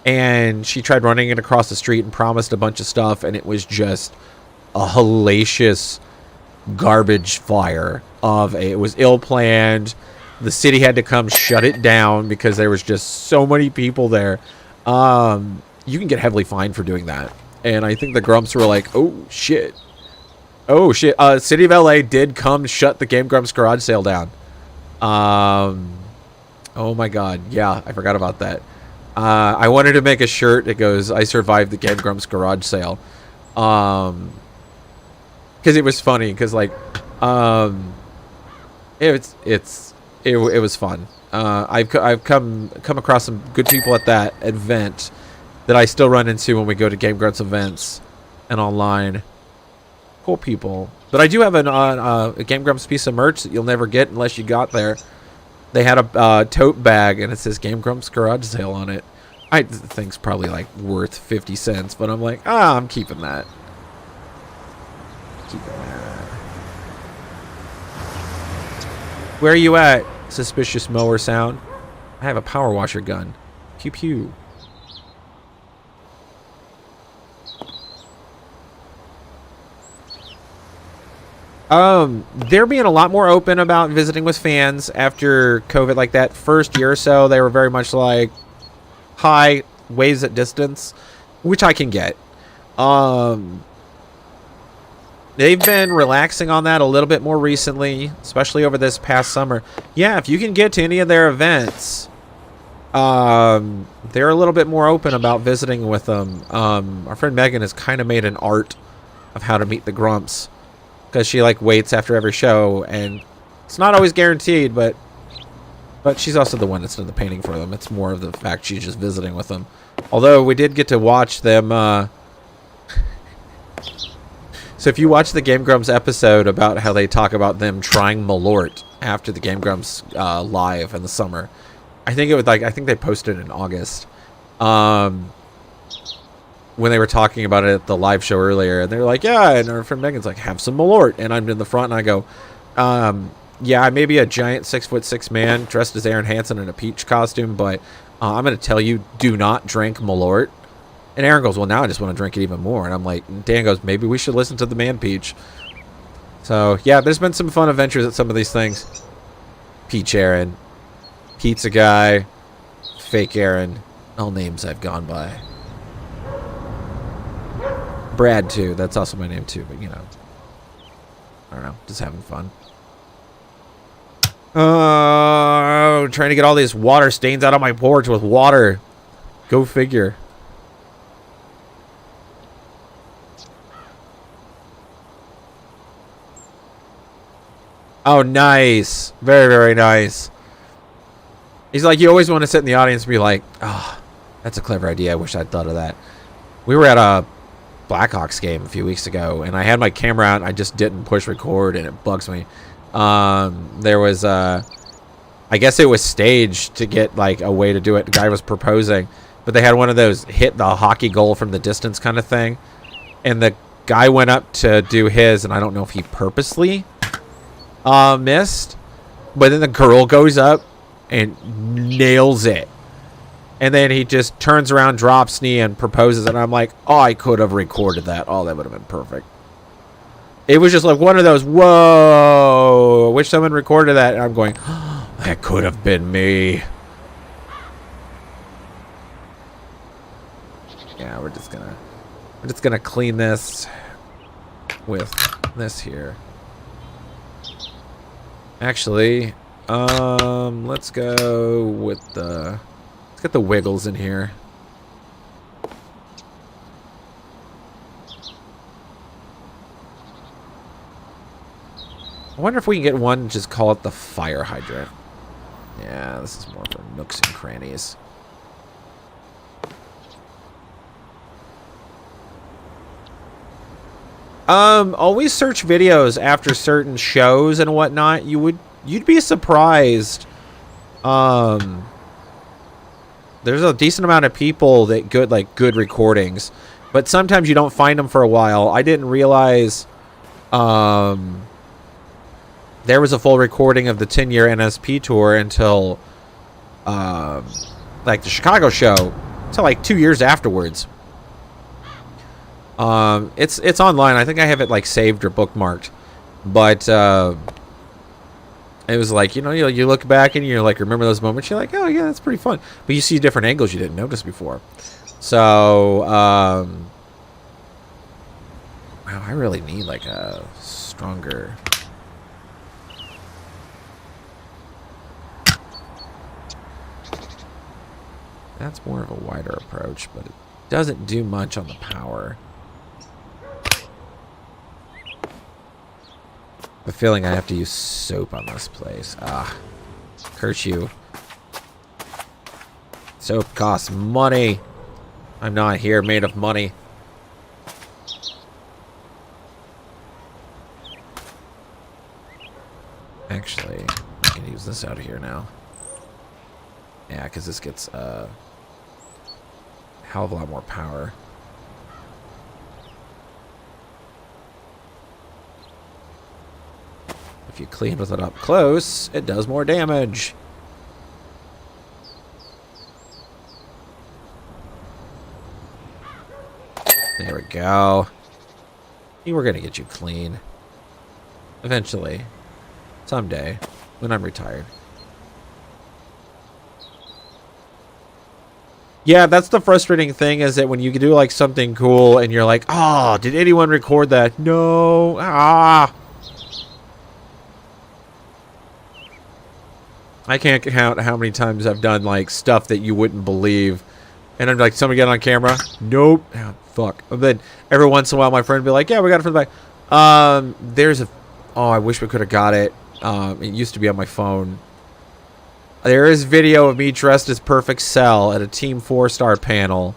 And she tried running it across the street and promised a bunch of stuff, and it was just a hellacious garbage fire it was ill-planned. The city had to come shut it down because there was just so many people there. You can get heavily fined for doing that. And I think the Grumps were like, oh shit. Oh shit. City of LA did come shut the Game Grumps garage sale down. Oh my god, yeah, I forgot about that. I wanted to make a shirt that goes, I survived the Game Grumps garage sale. Because it was funny, because like, it was fun. I've come across some good people at that event that I still run into when we go to Game Grumps events and online. Cool people. But I do have a Game Grumps piece of merch that you'll never get unless you got there. They had a tote bag, and it says Game Grumps garage sale on it. I think it's probably like worth 50 cents, but I'm like, I'm keeping that. Keeping that. Where are you at? Suspicious mower sound. I have a power washer gun. Pew pew. They're being a lot more open about visiting with fans after COVID. Like that first year or so, they were very much like, hi, waves at distance, which I can get. They've been relaxing on that a little bit more recently, especially over this past summer. Yeah, if you can get to any of their events, they're a little bit more open about visiting with them. Our friend Megan has kind of made an art of how to meet the Grumps, because she like waits after every show, and it's not always guaranteed, but she's also the one that's done the painting for them. It's more of the fact she's just visiting with them. Although we did get to watch them. So if you watch the Game Grumps episode about how they talk about them trying Malort after the Game Grumps live in the summer, I think they posted in August. When they were talking about it at the live show earlier, and they're like, yeah, and our friend Megan's like, have some Malort, and I'm in the front, and I go, yeah, I may be a giant 6'6" man dressed as Aaron Hansen in a Peach costume, but I'm going to tell you, do not drink Malort. And Aaron goes, well, now I just want to drink it even more. And I'm like, Dan goes, maybe we should listen to the man Peach. So, yeah, there's been some fun adventures at some of these things. Peach Aaron, Pizza Guy, Fake Aaron, all names I've gone by. Brad, too. That's also my name, too. But, you know, I don't know. Just having fun. Trying to get all these water stains out on my porch with water. Go figure. Oh, nice. Very, very nice. He's like, you always want to sit in the audience and be like, oh, that's a clever idea. I wish I'd thought of that. We were at a Blackhawks game a few weeks ago, and I had my camera out, and I just didn't push record, and it bugs me. There was, I guess it was staged to get, like, a way to do it. The guy was proposing, but they had one of those hit the hockey goal from the distance kind of thing, and the guy went up to do his, and I don't know if he purposely Missed. But then the girl goes up and nails it. And then he just turns around, drops knee, and proposes. And I'm like, oh, I could have recorded that. Oh, that would have been perfect. It was just like one of those, whoa. Wish someone recorded that. And I'm going, oh, that could have been me. Yeah, we're just gonna clean this with this here. Actually, let's go with the, let's get the wiggles in here. I wonder if we can get one and just call it the fire hydrant. Yeah, this is more for nooks and crannies. Always search videos after certain shows and whatnot. You'd be surprised. There's a decent amount of people that like good recordings, but sometimes you don't find them for a while. I didn't realize, there was a full recording of the 10-year NSP tour until, like the Chicago show, until like 2 years afterwards. It's online. I think I have it like saved or bookmarked, but it was like, you look back and you're like, remember those moments. You're like, oh yeah, that's pretty fun. But you see different angles you didn't notice before. So, wow, I really need like a stronger. That's more of a wider approach, but it doesn't do much on the power. I have a feeling I have to use soap on this place. Ah, curse you. Soap costs money. I'm not here made of money. Actually, I can use this out of here now. Yeah, because this gets a hell of a lot more power. If you clean with it up close, it does more damage. There we go. We're gonna get you clean. Eventually. Someday. When I'm retired. Yeah, that's the frustrating thing, is that when you do like something cool and you're like, oh, did anyone record that? No. Ah. I can't count how many times I've done like stuff that you wouldn't believe. And I'm like, somebody get on camera? Nope. Oh, fuck. And then every once in a while my friend would be like, yeah, we got it from the back. There's a, oh, I wish we could have got it. It used to be on my phone. There is video of me dressed as Perfect Cell at a Team 4-star panel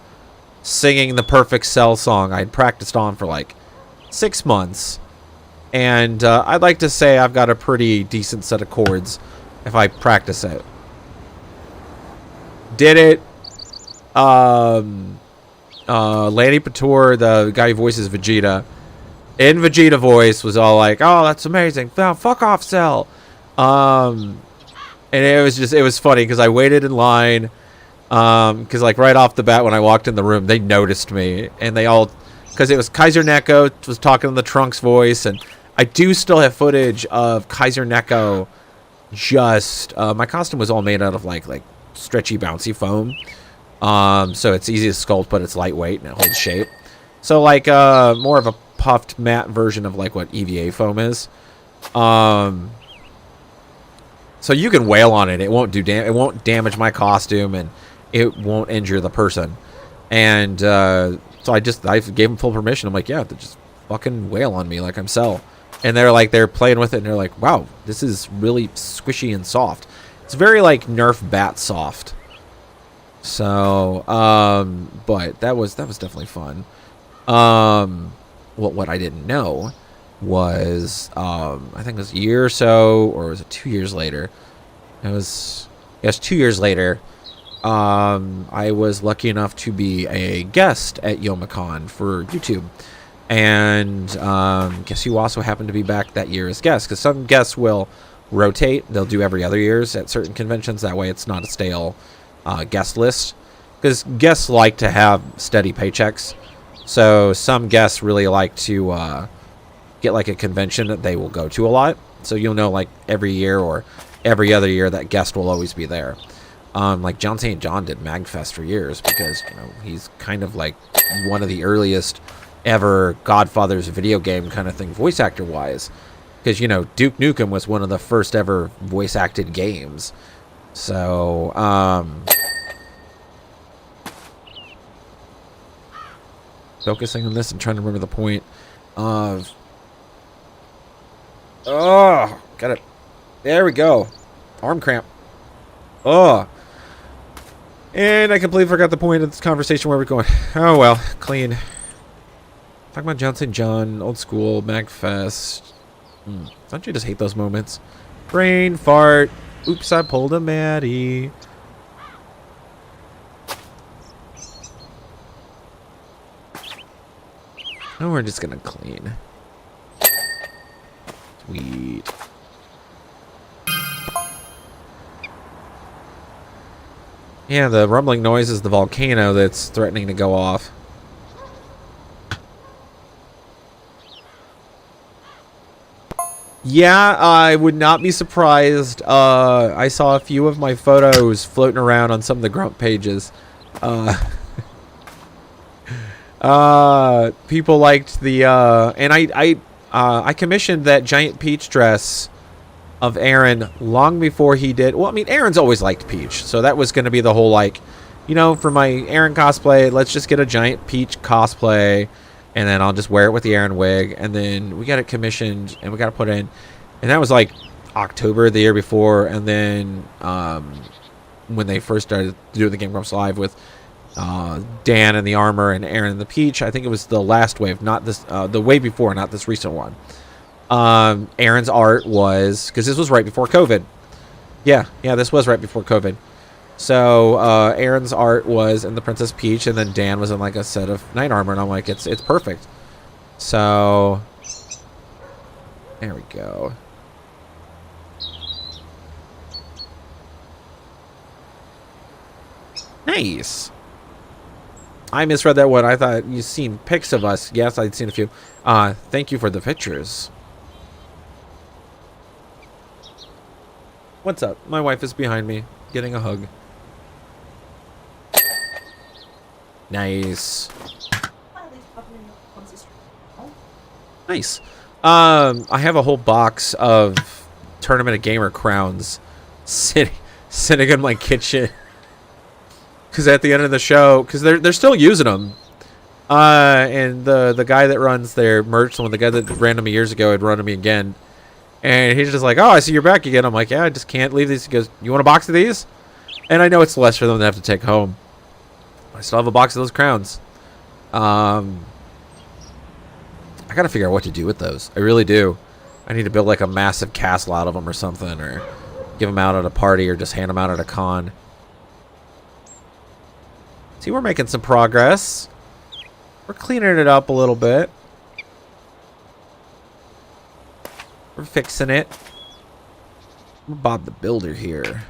singing the Perfect Cell song I'd practiced on for like 6 months. And I'd like to say I've got a pretty decent set of chords if I practice it. Did it. Lanny Pator, the guy who voices Vegeta, in Vegeta voice was all like, oh, that's amazing. Oh, fuck off, Cell. And it was funny because I waited in line, because like right off the bat when I walked in the room, they noticed me, and they all, because it was Kaiser Neko was talking in the Trunks voice, and I do still have footage of Kaiser Neko. Just my costume was all made out of like stretchy bouncy foam, so it's easy to sculpt, but it's lightweight and it holds shape. So like more of a puffed matte version of like what EVA foam is. So you can wail on it. It won't do it won't damage my costume, and it won't injure the person. And so I gave them full permission. I'm like, yeah, just fucking wail on me like I'm Cell. And they're playing with it, and they're like, wow, this is really squishy and soft. It's very like Nerf bat soft. So, but that was definitely fun. What I didn't know was, I think it was a year or so, or was it 2 years later? It was 2 years later. I was lucky enough to be a guest at Youmacon for YouTube. And guess who also happened to be back that year as guests? Because some guests will rotate. They'll do every other years at certain conventions. That way it's not a stale guest list. Because guests like to have steady paychecks. So some guests really like to get like a convention that they will go to a lot. So you'll know like every year or every other year that guest will always be there. Like John St. John did MagFest for years because, you know, he's kind of like one of the earliest ever Godfather's video game kind of thing, voice actor wise. Because, you know, Duke Nukem was one of the first ever voice acted games. So, focusing on this and trying to remember the point of... Oh, got it. There we go. Arm cramp. Oh. And I completely forgot the point of this conversation where we're going. Oh, well. Clean. Talking about Johnson John, old school, MagFest. Don't you just hate those moments? Brain fart. Oops, I pulled a Maddie. Oh, we're just gonna clean. Sweet. Yeah, the rumbling noise is the volcano that's threatening to go off. Yeah, I would not be surprised. I saw a few of my photos floating around on some of the Grump pages. People liked the, and I commissioned that giant Peach dress of Aaron long before he did. Well, I mean, Aaron's always liked Peach, so that was going to be the whole, like, you know, for my Aaron cosplay, let's just get a giant Peach cosplay, and then I'll just wear it with the Aaron wig, and then we got it commissioned, and we got to put in, and that was, like, October the year before, and then, when they first started doing the Game Grumps Live with, Dan in the armor and Aaron in the Peach, I think it was the last wave, not this, the wave before, not this recent one. Aaron's art was, because this was right before COVID. Yeah, this was right before COVID. So, Aaron's art was in the Princess Peach, and then Dan was in like a set of knight armor, and I'm like, it's perfect. So, there we go. Nice. I misread that one. I thought you'd seen pics of us. Yes, I'd seen a few. Thank you for the pictures. What's up? My wife is behind me, getting a hug. Nice. Nice. I have a whole box of Tournament of Gamer crowns sitting in my kitchen. Because at the end of the show, because they're still using them. And the guy that runs their merch, the guy that ran them years ago had run them again. And he's just like, oh, I see you're back again. I'm like, yeah, I just can't leave these. He goes, you want a box of these? And I know it's less for them to have to take home. I still have a box of those crowns. I got to figure out what to do with those. I really do. I need to build like a massive castle out of them or something. Or give them out at a party or just hand them out at a con. See, we're making some progress. We're cleaning it up a little bit. We're fixing it. We're Bob the Builder here.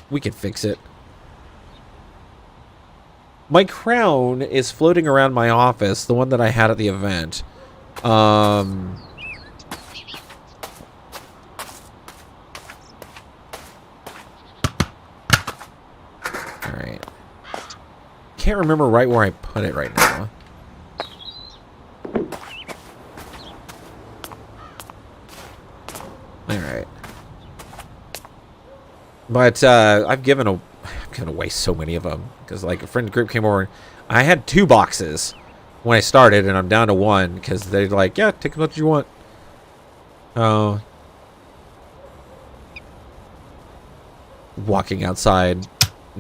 We can fix it. My crown is floating around my office, the one that I had at the event. Alright. Can't remember right where I put it right now. Alright. But I've given away so many of them. Because like a friend group came over. I had 2 boxes when I started, and I'm down to 1. Because they're like, yeah, take as much as you want. Oh. Walking outside,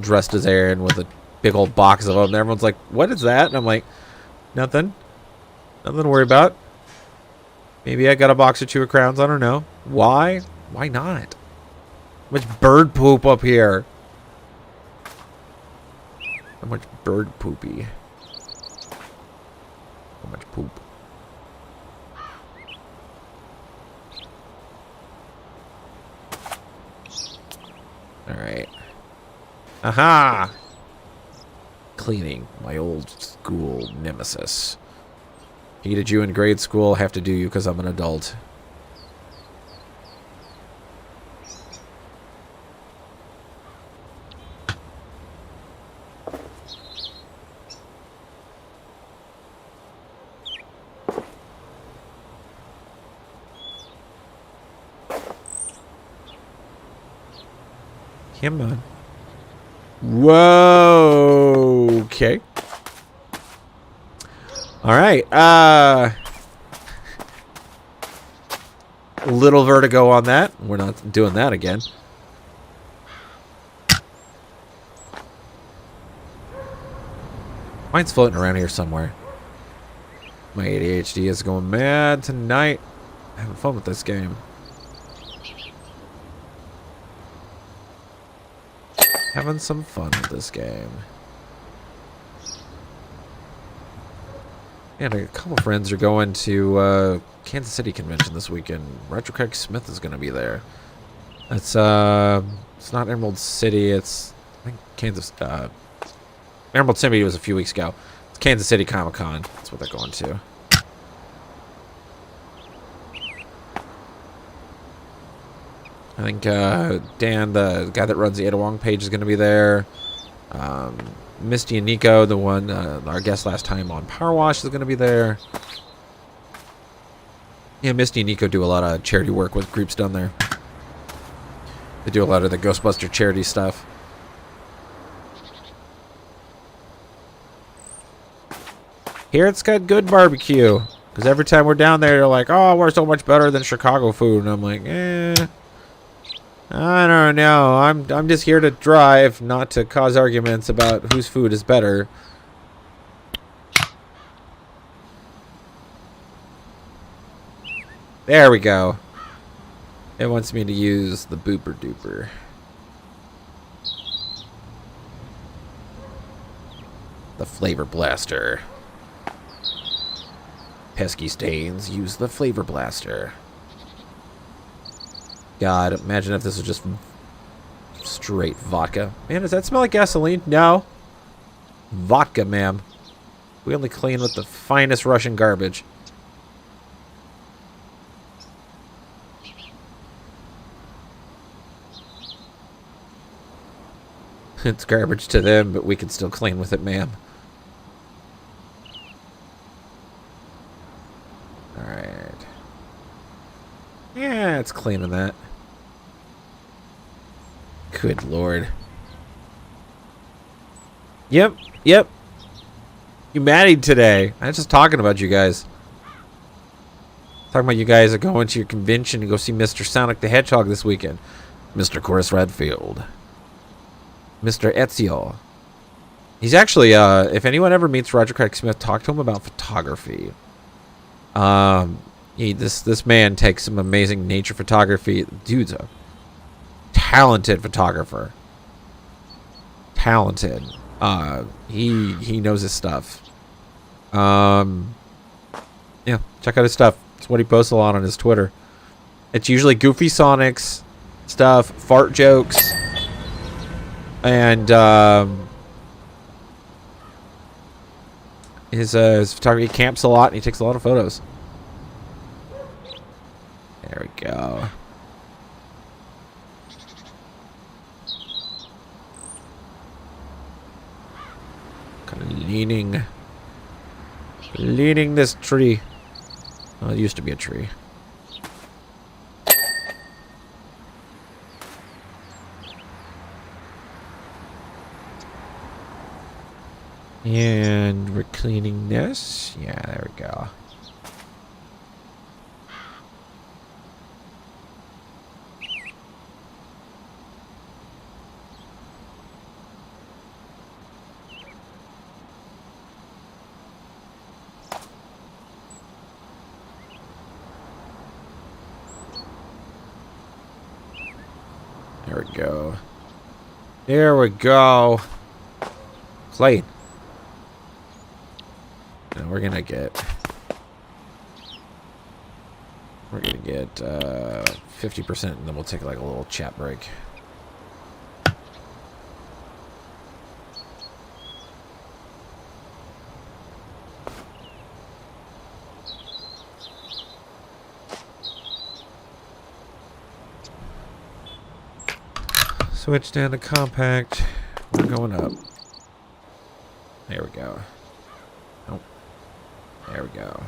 dressed as Aaron with a big old box of them. And everyone's like, what is that? And I'm like, nothing. Nothing to worry about. Maybe I got a box or 2 of crowns. I don't know. Why? Why not? Much bird poop up here. How much bird poopy? How much poop? Alright. Aha! Cleaning. My old school nemesis. Hated you in grade school. Have to do you because I'm an adult. Come on. Whoa. Okay. All right. Little vertigo on that. We're not doing that again. Mine's floating around here somewhere. My ADHD is going mad tonight. Having fun with this game. Having some fun with this game. And a couple friends are going to Kansas City convention this weekend. Roger Craig Smith is going to be there. It's not Emerald City. It's I think Kansas. Emerald City was a few weeks ago. It's Kansas City Comic Con. That's what they're going to. I think Dan, the guy that runs the Ada Wong page, is going to be there. Misty and Nico, the one our guest last time on Power Wash, is going to be there. Yeah, Misty and Nico do a lot of charity work with groups down there. They do a lot of the Ghostbuster charity stuff. Here it's got good barbecue. Because every time we're down there, they're like, oh, we're so much better than Chicago food. And I'm like, I don't know. I'm just here to drive, not to cause arguments about whose food is better. There we go. It wants me to use the booper duper. The flavor blaster. Pesky stains, use the flavor blaster. God, imagine if this was just straight vodka. Man, does that smell like gasoline? No. Vodka, ma'am. We only clean with the finest Russian garbage. It's garbage to them, but we can still clean with it, ma'am. Alright. Yeah, it's cleaning that. Good lord. Yep. You married today. I was just talking about you guys. Talking about you guys are going to your convention to go see Mr. Sonic the Hedgehog this weekend. Mr. Chris Redfield. Mr. Ezio. He's actually, if anyone ever meets Roger Craig Smith, talk to him about photography. This man takes some amazing nature photography. Dude's a talented photographer. Talented. He knows his stuff. Yeah, check out his stuff. It's what he posts a lot on his Twitter. It's usually Goofy Sonics stuff, fart jokes, and his photography. He camps a lot and he takes a lot of photos. There we go. Kind of leaning this tree. Oh, it used to be a tree. And we're cleaning this. Yeah, there we go. There we go. There we go. Clayton. Now we're gonna get 50%, and then we'll take like a little chat break. Switch down to compact. We're going up. There we go. Oh, there we go.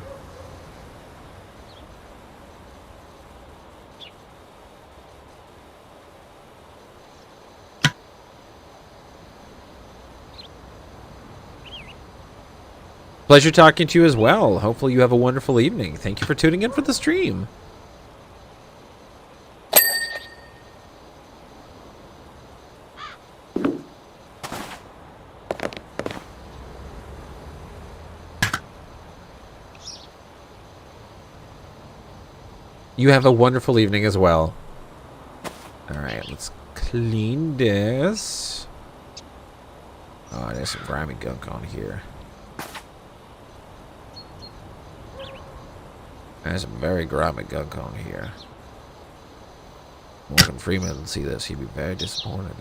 Pleasure talking to you as well. Hopefully you have a wonderful evening. Thank you for tuning in for the stream. You have a wonderful evening as well. Alright, let's clean this. Oh, there's some grimy gunk on here. There's some very grimy gunk on here. Morgan Freeman would see this. He'd be very disappointed.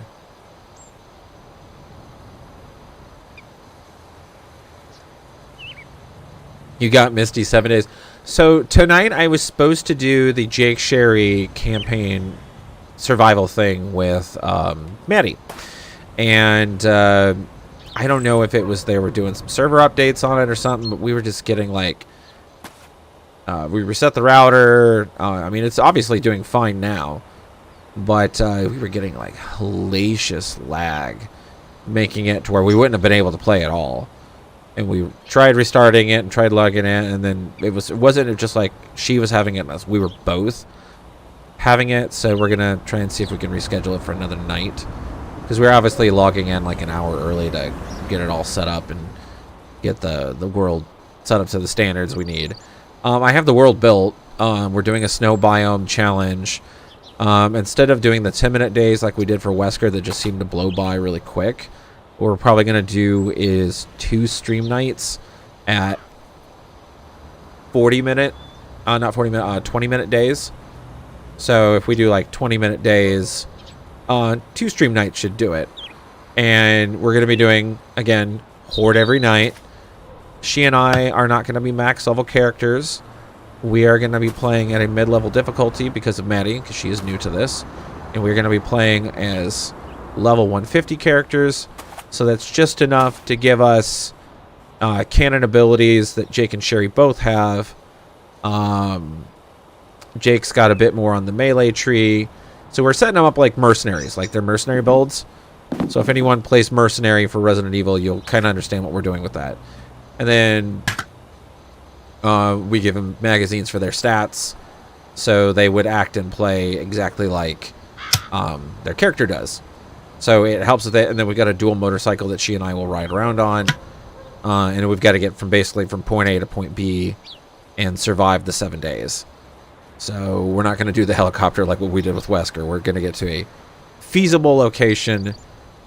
You got Misty 7 days. So tonight I was supposed to do the Jake Sherry campaign survival thing with Maddie. And I don't know if it was they were doing some server updates on it or something, but we were just getting like... we reset the router. I mean, it's obviously doing fine now. But we were getting like hellacious lag, making it to where we wouldn't have been able to play at all. And we tried restarting it and tried logging in, and then it wasn't just like she was having it, we were both having it. So we're gonna try and see if we can reschedule it for another night, because we're obviously logging in like an hour early to get it all set up and get the world set up to the standards we need. I have the world built. We're doing a snow biome challenge. Instead of doing the 10-minute days like we did for Wesker that just seemed to blow by really quick, what we're probably going to do is 2 stream nights at 40-minute, not 40-minute, 20-minute days. So if we do like 20-minute days, 2 stream nights should do it. And we're going to be doing, again, Horde every night. She and I are not going to be max level characters. We are going to be playing at a mid-level difficulty because of Maddie, because she is new to this. And we're going to be playing as level 150 characters. So that's just enough to give us canon abilities that Jake and Sherry both have. Jake's got a bit more on the melee tree. So we're setting them up like mercenaries, like they're mercenary builds. So if anyone plays mercenary for Resident Evil, you'll kind of understand what we're doing with that. And then we give them magazines for their stats, so they would act and play exactly like their character does. So it helps with it. And then we've got a dual motorcycle that she and I will ride around on. And we've got to get from point A to point B and survive the 7 days. So we're not going to do the helicopter like what we did with Wesker. We're going to get to a feasible location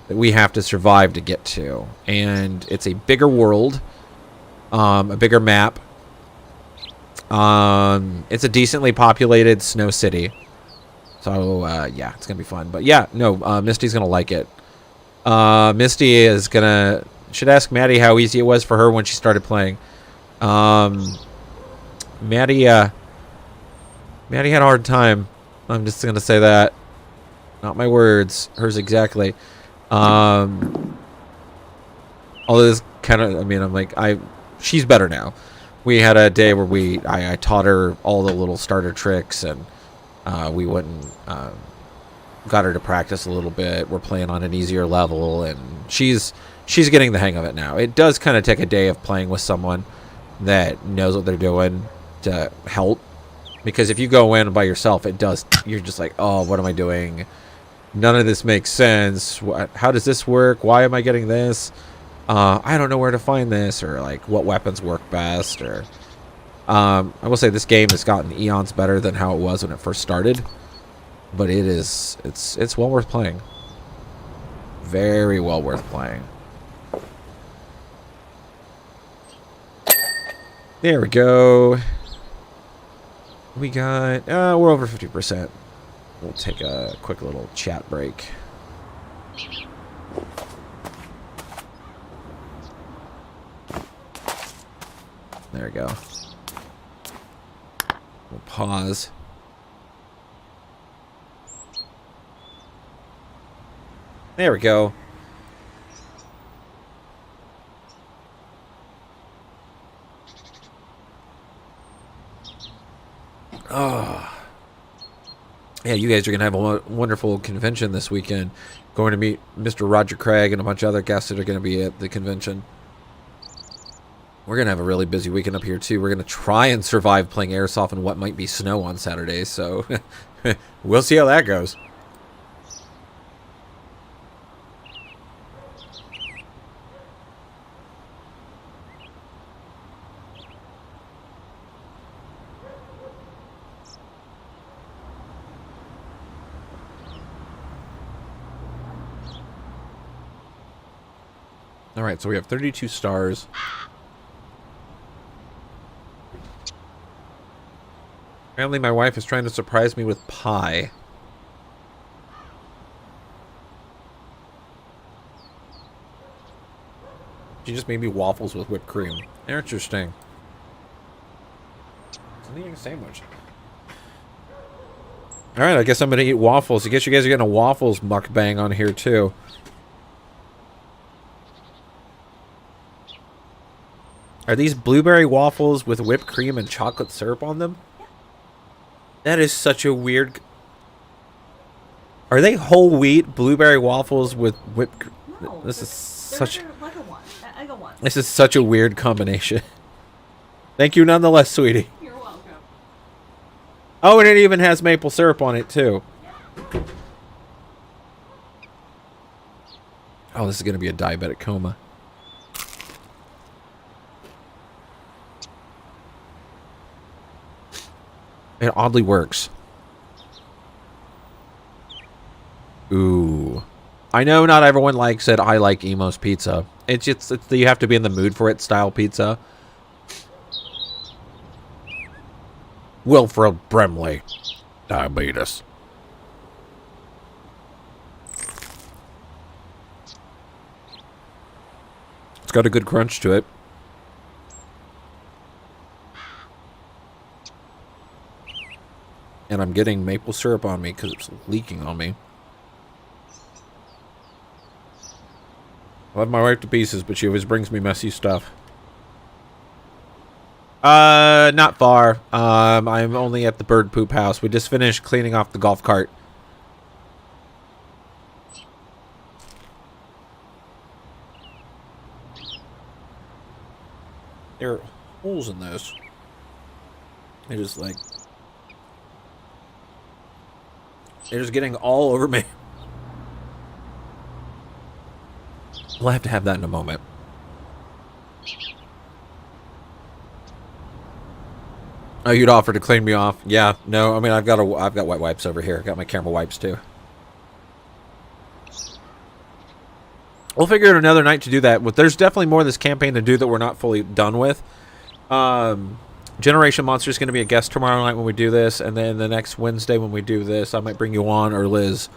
that we have to survive to get to. And it's a bigger world, a bigger map. It's a decently populated snow city. So, yeah, it's going to be fun. But, yeah, no, Misty's going to like it. Misty is going to... Should ask Maddie how easy it was for her when she started playing. Maddie had a hard time. I'm just going to say that. Not my words. Hers exactly. Although this kind of... I mean, I'm like... She's better now. We had a day where I taught her all the little starter tricks, and we went and got her to practice a little bit. We're playing on an easier level, and she's getting the hang of it now. It does kind of take a day of playing with someone that knows what they're doing to help, because if you go in by yourself, you're just like, oh, what am I doing? None of this makes sense. How does this work? Why am I getting this? I don't know where to find this, or like what weapons work best, or I will say this game has gotten eons better than how it was when it first started, but it's well worth playing. Very well worth playing. There we go. We got we're over 50%. We'll take a quick little chat break. There we go. We'll pause. There we go. Oh. Yeah, you guys are going to have a wonderful convention this weekend. Going to meet Mr. Roger Craig and a bunch of other guests that are going to be at the convention. We're going to have a really busy weekend up here, too. We're going to try and survive playing Airsoft in what might be snow on Saturday, so we'll see how that goes. Alright, so we have 32 stars. Apparently my wife is trying to surprise me with pie. She just made me waffles with whipped cream. Interesting. It's an eating sandwich. Alright, I guess I'm going to eat waffles. I guess you guys are getting a waffles mukbang on here too. Are these blueberry waffles with whipped cream and chocolate syrup on them? That is such a weird... Are they whole wheat blueberry waffles with whipped cream? No, this is such... like a one. This is such a weird combination. Thank you nonetheless, sweetie. You're welcome. Oh, and it even has maple syrup on it, too. Oh, this is going to be a diabetic coma. It oddly works. Ooh. I know not everyone likes it. I like Emo's pizza. It's just you have to be in the mood for it style pizza. Wilfred Brimley. Diabetes. It's got a good crunch to it. And I'm getting maple syrup on me because it's leaking on me. I love my wife to pieces, but she always brings me messy stuff. Not far. I'm only at the bird poop house. We just finished cleaning off the golf cart. There are holes in this. They're just like... They're just getting all over me. We'll have to have that in a moment. Oh, you'd offer to clean me off? Yeah, no. I mean, I've got wet wipes over here. I've got my camera wipes too. We'll figure out another night to do that. But there's definitely more of this campaign to do that we're not fully done with. Generation Monster is going to be a guest tomorrow night when we do this, and then the next Wednesday when we do this, I might bring you on, or Liz.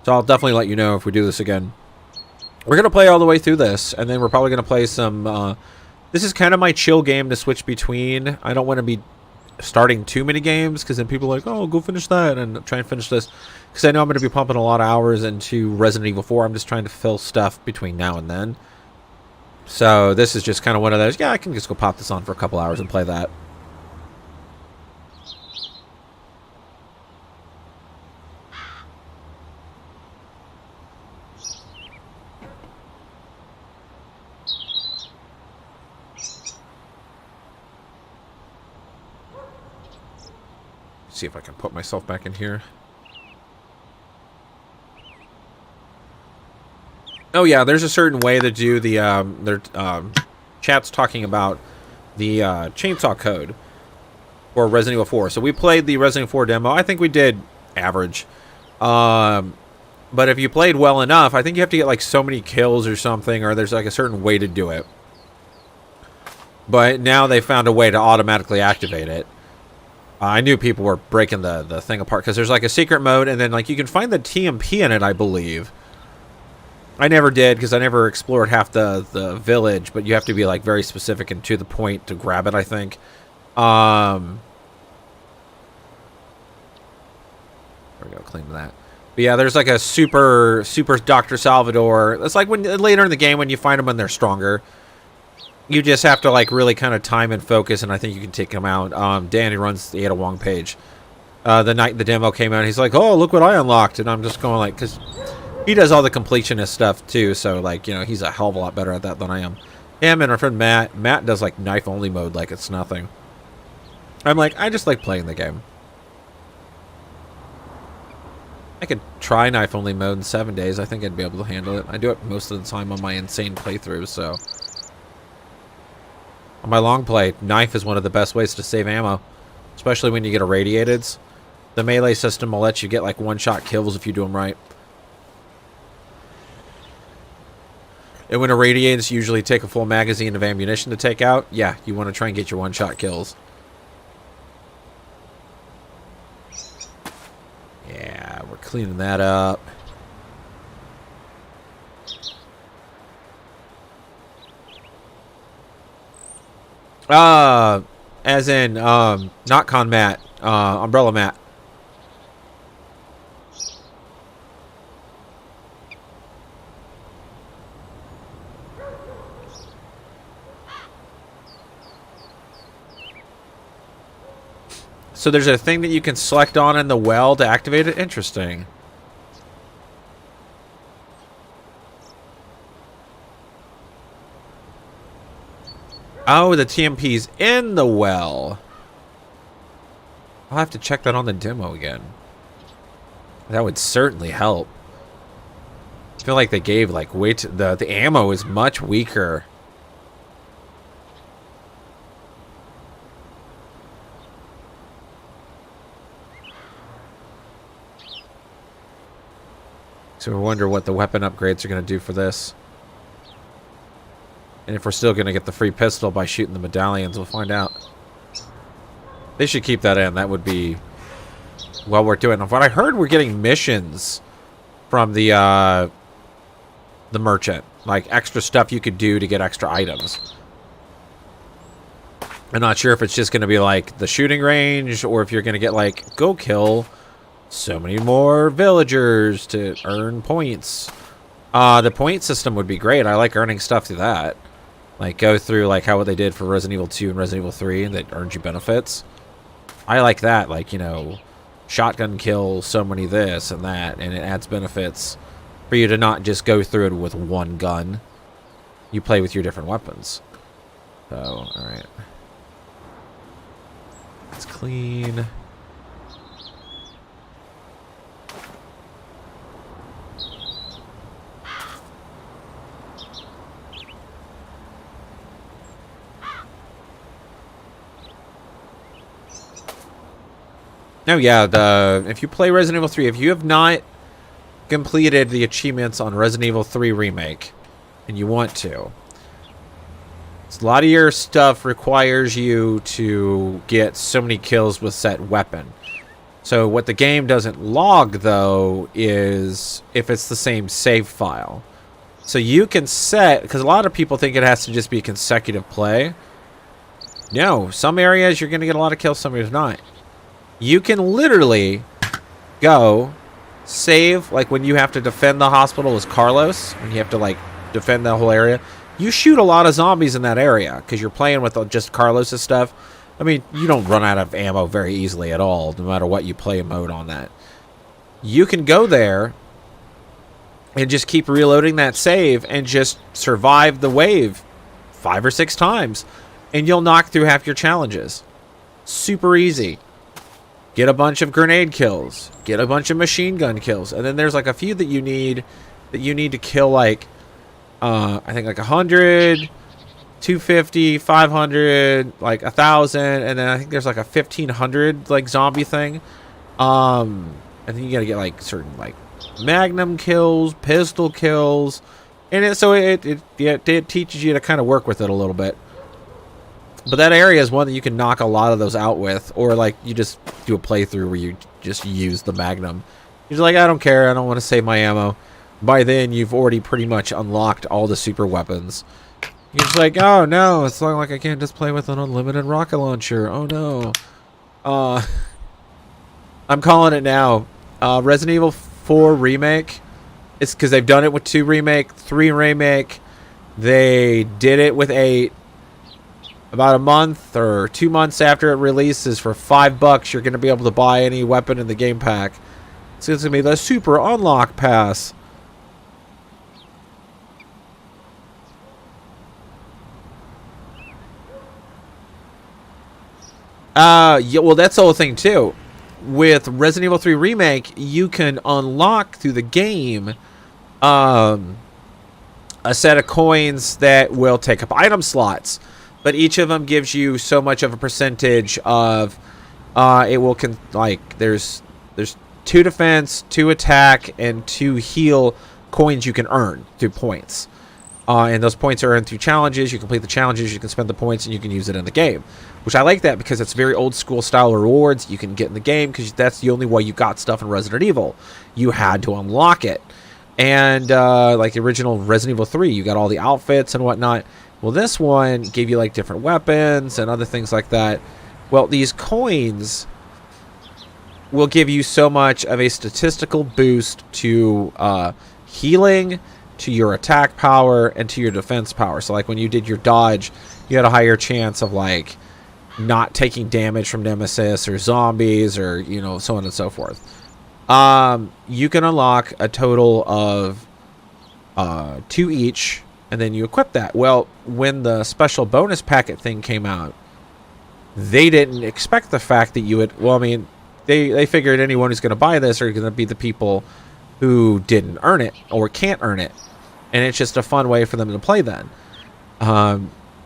So I'll definitely let you know if we do this again. We're going to play all the way through this, and then we're probably going to play some... this is kind of my chill game to switch between. I don't want to be starting too many games, because then people are like, oh, go finish that, and try and finish this. Because I know I'm going to be pumping a lot of hours into Resident Evil 4. I'm just trying to fill stuff between now and then. So this is just kind of one of those, yeah, I can just go pop this on for a couple hours and play that. See if I can put myself back in here. Oh yeah, there's a certain way to do the their chat's talking about the chainsaw code for Resident Evil 4. So we played the Resident Evil 4 demo. I think we did average. But if you played well enough, I think you have to get like so many kills or something, or there's like a certain way to do it. But now they found a way to automatically activate it. I knew people were breaking the thing apart because there's like a secret mode, and then like you can find the TMP in it, I believe. I never did because I never explored half the village, but you have to be like very specific and to the point to grab it, I think. There we go, claim that. But yeah, there's like a super Dr. Salvador. It's like when later in the game when you find them when they're stronger. You just have to like really kind of time and focus, and I think you can take them out. Danny runs the Ada Wong page. The night the demo came out, he's like, "Oh, look what I unlocked," and I'm just going like, because he does all the completionist stuff too. So like, you know, he's a hell of a lot better at that than I am. Him and our friend Matt. Matt does like knife only mode like it's nothing. I'm like, I just like playing the game. I could try knife only mode in 7 days. I think I'd be able to handle it. I do it most of the time on my insane playthroughs, so. On my long play, knife is one of the best ways to save ammo. Especially when you get irradiated. The melee system will let you get like one-shot kills if you do them right. And when irradiateds usually take a full magazine of ammunition to take out, yeah, you want to try and get your one-shot kills. Yeah, we're cleaning that up. As in, not con mat, umbrella mat. So there's a thing that you can select on in the well to activate it? Interesting. Oh, the TMP's in the well. I'll have to check that on the demo again. That would certainly help. I feel like they gave like way too, the ammo is much weaker. So I wonder what the weapon upgrades are going to do for this. And if we're still going to get the free pistol by shooting the medallions, we'll find out. They should keep that in. That would be well worth doing. What I heard, we're getting missions from the merchant. Like extra stuff you could do to get extra items. I'm not sure if it's just going to be like the shooting range or if you're going to get like, go kill so many more villagers to earn points. The point system would be great. I like earning stuff through that. Like, go through, like, how what they did for Resident Evil 2 and Resident Evil 3, and that earned you benefits. I like that. Like, you know, shotgun kill, so many this and that, and it adds benefits for you to not just go through it with one gun. You play with your different weapons. So, alright. Let's clean. Oh yeah, if you play Resident Evil 3, if you have not completed the achievements on Resident Evil 3 Remake, and you want to, a lot of your stuff requires you to get so many kills with set weapon. So what the game doesn't log, though, is if it's the same save file. So you can set, because a lot of people think it has to just be consecutive play. No, some areas you're going to get a lot of kills, some areas not. You can literally go save, like when you have to defend the hospital as Carlos, when you have to like defend the whole area. You shoot a lot of zombies in that area because you're playing with just Carlos's stuff. I mean, you don't run out of ammo very easily at all, no matter what you play mode on that. You can go there and just keep reloading that save and just survive the wave 5 or 6 times, and you'll knock through half your challenges. Super easy. Get a bunch of grenade kills. Get a bunch of machine gun kills. And then there's like a few that you need to kill like, I think like 100, 250, 500, like 1,000. And then I think there's like a 1,500 like zombie thing. And then you gotta get like certain like magnum kills, pistol kills. And it teaches you to kind of work with it a little bit. But that area is one that you can knock a lot of those out with, or like you just do a playthrough where you just use the Magnum. You're like, I don't care, I don't want to save my ammo. By then, you've already pretty much unlocked all the super weapons. You're just like, oh no, it's not like I can't just play with an unlimited rocket launcher. Oh no. I'm calling it now. Resident Evil 4 remake. It's because they've done it with 2 remake, 3 remake. They did it with 8. About a month or 2 months after it releases, for $5, you're going to be able to buy any weapon in the game pack. So it's going to be the Super Unlock Pass. Yeah, well, that's the whole thing too. With Resident Evil 3 Remake, you can unlock through the game a set of coins that will take up item slots, but each of them gives you so much of a percentage of it will like there's 2 defense, 2 attack, and 2 heal coins you can earn through points. And those points are earned through challenges. You complete the challenges, you can spend the points, and you can use it in the game. Which I like that because it's very old school style rewards you can get in the game, because that's the only way you got stuff in Resident Evil. You had to unlock it. And like the original Resident Evil 3, you got all the outfits and whatnot. Well, this one gave you like different weapons and other things like that. Well, these coins will give you so much of a statistical boost to healing, to your attack power, and to your defense power. So like when you did your dodge, you had a higher chance of like not taking damage from nemesis or zombies, or you know, so on and so forth. You can unlock a total of 2 each, and then you equip that. Well, when the special bonus packet thing came out, they didn't expect the fact that you would, well, I mean, they figured anyone who's going to buy this are going to be the people who didn't earn it or can't earn it. And it's just a fun way for them to play then.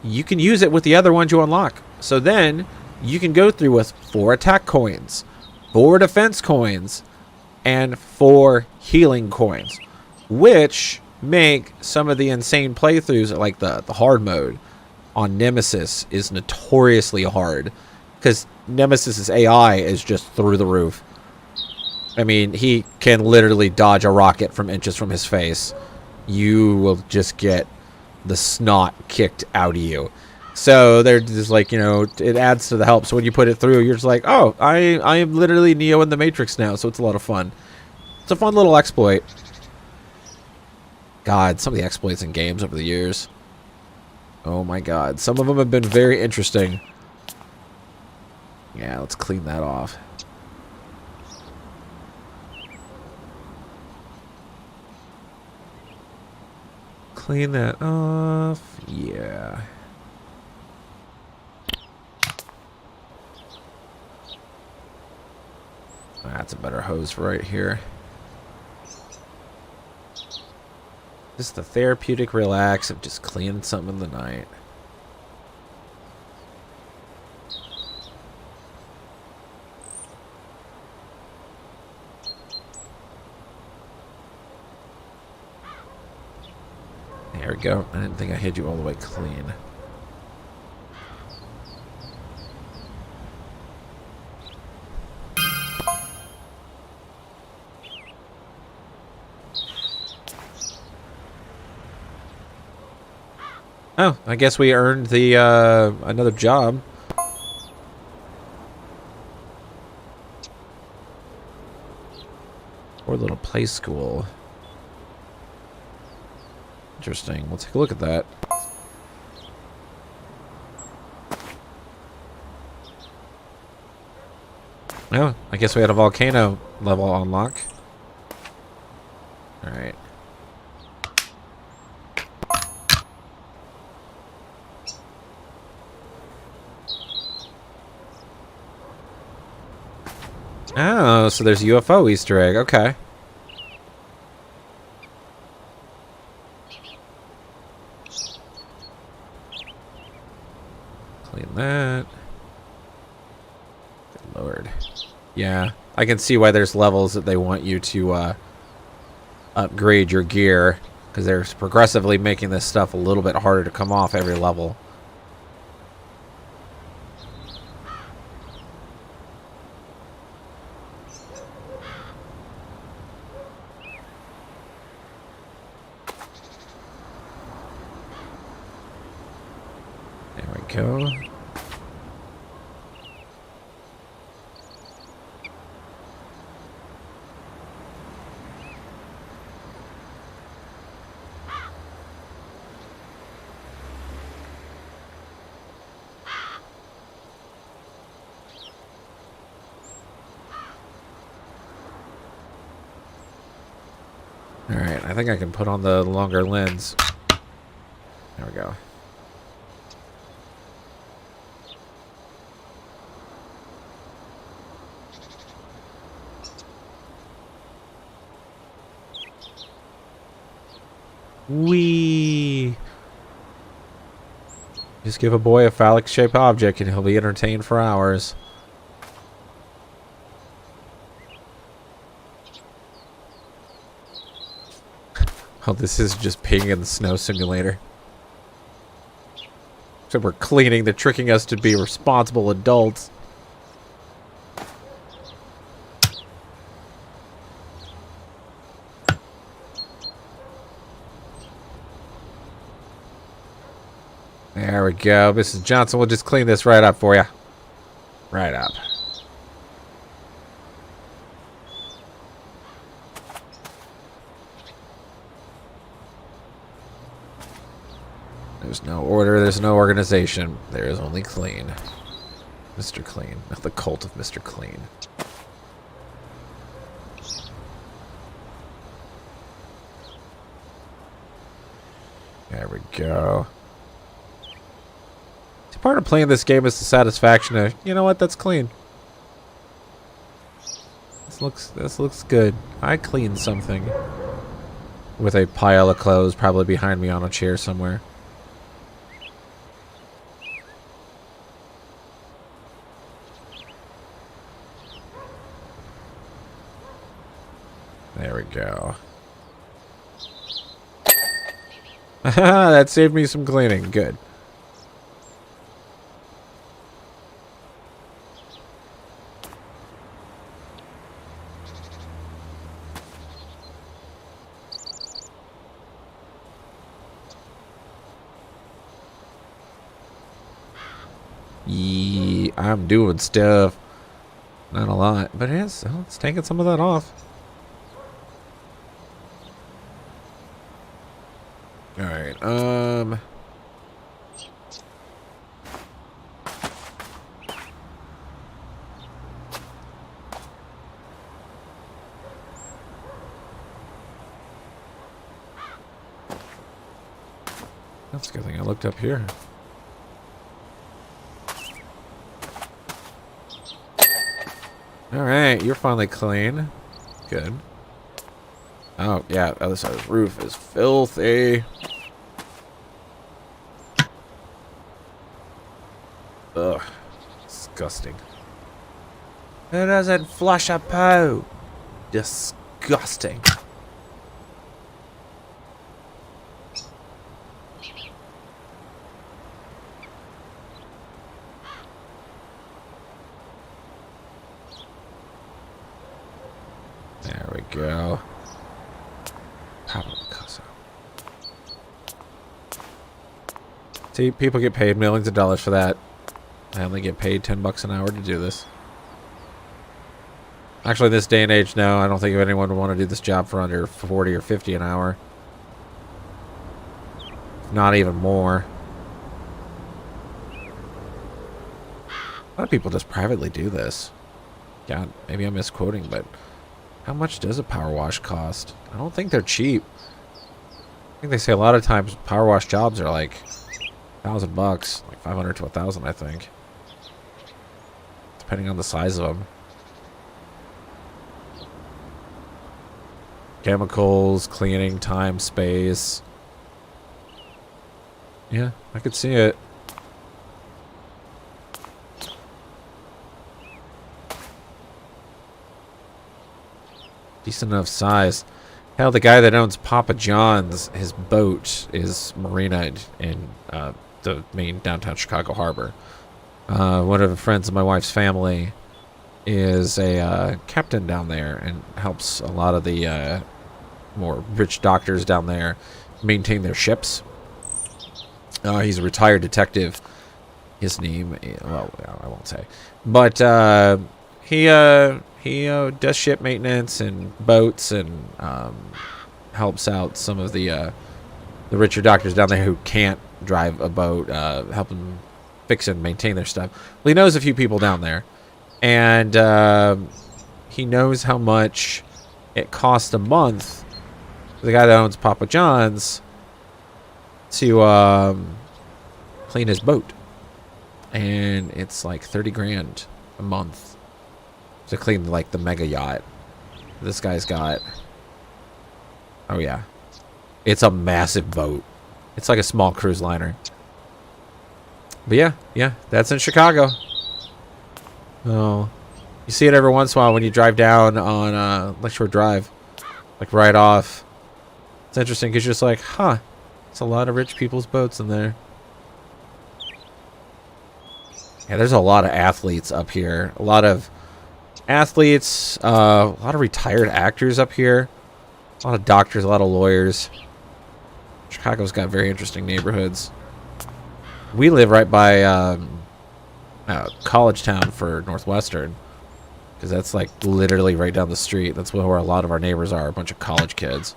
You can use it with the other ones you unlock. So then you can go through with 4 attack coins, 4 defense coins, and 4 healing coins, which make some of the insane playthroughs, like the hard mode on Nemesis is notoriously hard, because Nemesis's AI is just through the roof. I mean, he can literally dodge a rocket from inches from his face. You will just get the snot kicked out of you. So they're just like, you know, it adds to the help. So when you put it through, you're just like, oh, I am literally Neo in the Matrix now. So it's a lot of fun. It's a fun little exploit. God, some of the exploits in games over the years. Oh my God. Some of them have been very interesting. Yeah, let's clean that off. Clean that off. Yeah. That's a better hose for right here. Just the therapeutic relax of just cleaning something in the night. There we go. I didn't think I had you all the way clean. Oh, I guess we earned the another job. Or little play school. Interesting. We'll take a look at that. Oh, I guess we had a volcano level unlock. Alright. Oh, so there's a UFO Easter egg. Okay. Clean that. Good Lord. Yeah, I can see why there's levels that they want you to upgrade your gear, because they're progressively making this stuff a little bit harder to come off every level. There we go. Alright, I think I can put on the longer lens. There we go. Whee! Just give a boy a phallic-shaped object and he'll be entertained for hours. Oh, this is just peeing in the snow simulator. So we're cleaning, they're tricking us to be responsible adults. There we go. Mrs. Johnson, we'll just clean this right up for you. Right up. There's no order, there's no organization. There is only clean. Mr. Clean. Not the cult of Mr. Clean. There we go. See, part of playing this game is the satisfaction of, you know what, that's clean. This looks good. I cleaned something. With a pile of clothes probably behind me on a chair somewhere. There we go. That saved me some cleaning. Good. Yeah, I'm doing stuff. Not a lot, but it's taking some of that off. Alright, that's a good thing I looked up here. Alright, you're finally clean. Good. Oh, yeah, the other side of the roof is filthy. Ugh. Disgusting. Who doesn't flush a poo? Disgusting. There we go. See, people get paid millions of dollars for that. I only get paid $10 an hour to do this. Actually, this day and age, no, I don't think anyone would want to do this job for under 40 or 50 an hour. Not even more. A lot of people just privately do this. God, maybe I'm misquoting, but how much does a power wash cost? I don't think they're cheap. I think they say a lot of times power wash jobs are like $1,000, like 500 to 1,000, I think, depending on the size of them. Chemicals, cleaning, time, space. Yeah, I could see it. Decent enough size. Hell, the guy that owns Papa John's, his boat is marinaed in the main downtown Chicago harbor. One of the friends of my wife's family is a captain down there and helps a lot of the more rich doctors down there maintain their ships. He's a retired detective. His name, well, I won't say, but he does ship maintenance and boats and helps out some of the richer doctors down there who can't drive a boat, help them fix and maintain their stuff. Well, he knows a few people down there, and he knows how much it costs a month the guy that owns Papa John's to clean his boat. And it's like 30 grand a month to clean like the mega yacht. This guy's got, oh yeah, it's a massive boat. It's like a small cruise liner. But yeah, that's in Chicago. Oh, you see it every once in a while when you drive down on Lakeshore Drive, like right off. It's interesting because you're just like, huh, it's a lot of rich people's boats in there. Yeah, there's a lot of athletes up here. A lot of athletes, a lot of retired actors up here. A lot of doctors, a lot of lawyers. Chicago's got very interesting neighborhoods. We live right by College Town for Northwestern, because that's like literally right down the street. That's where a lot of our neighbors are, a bunch of college kids.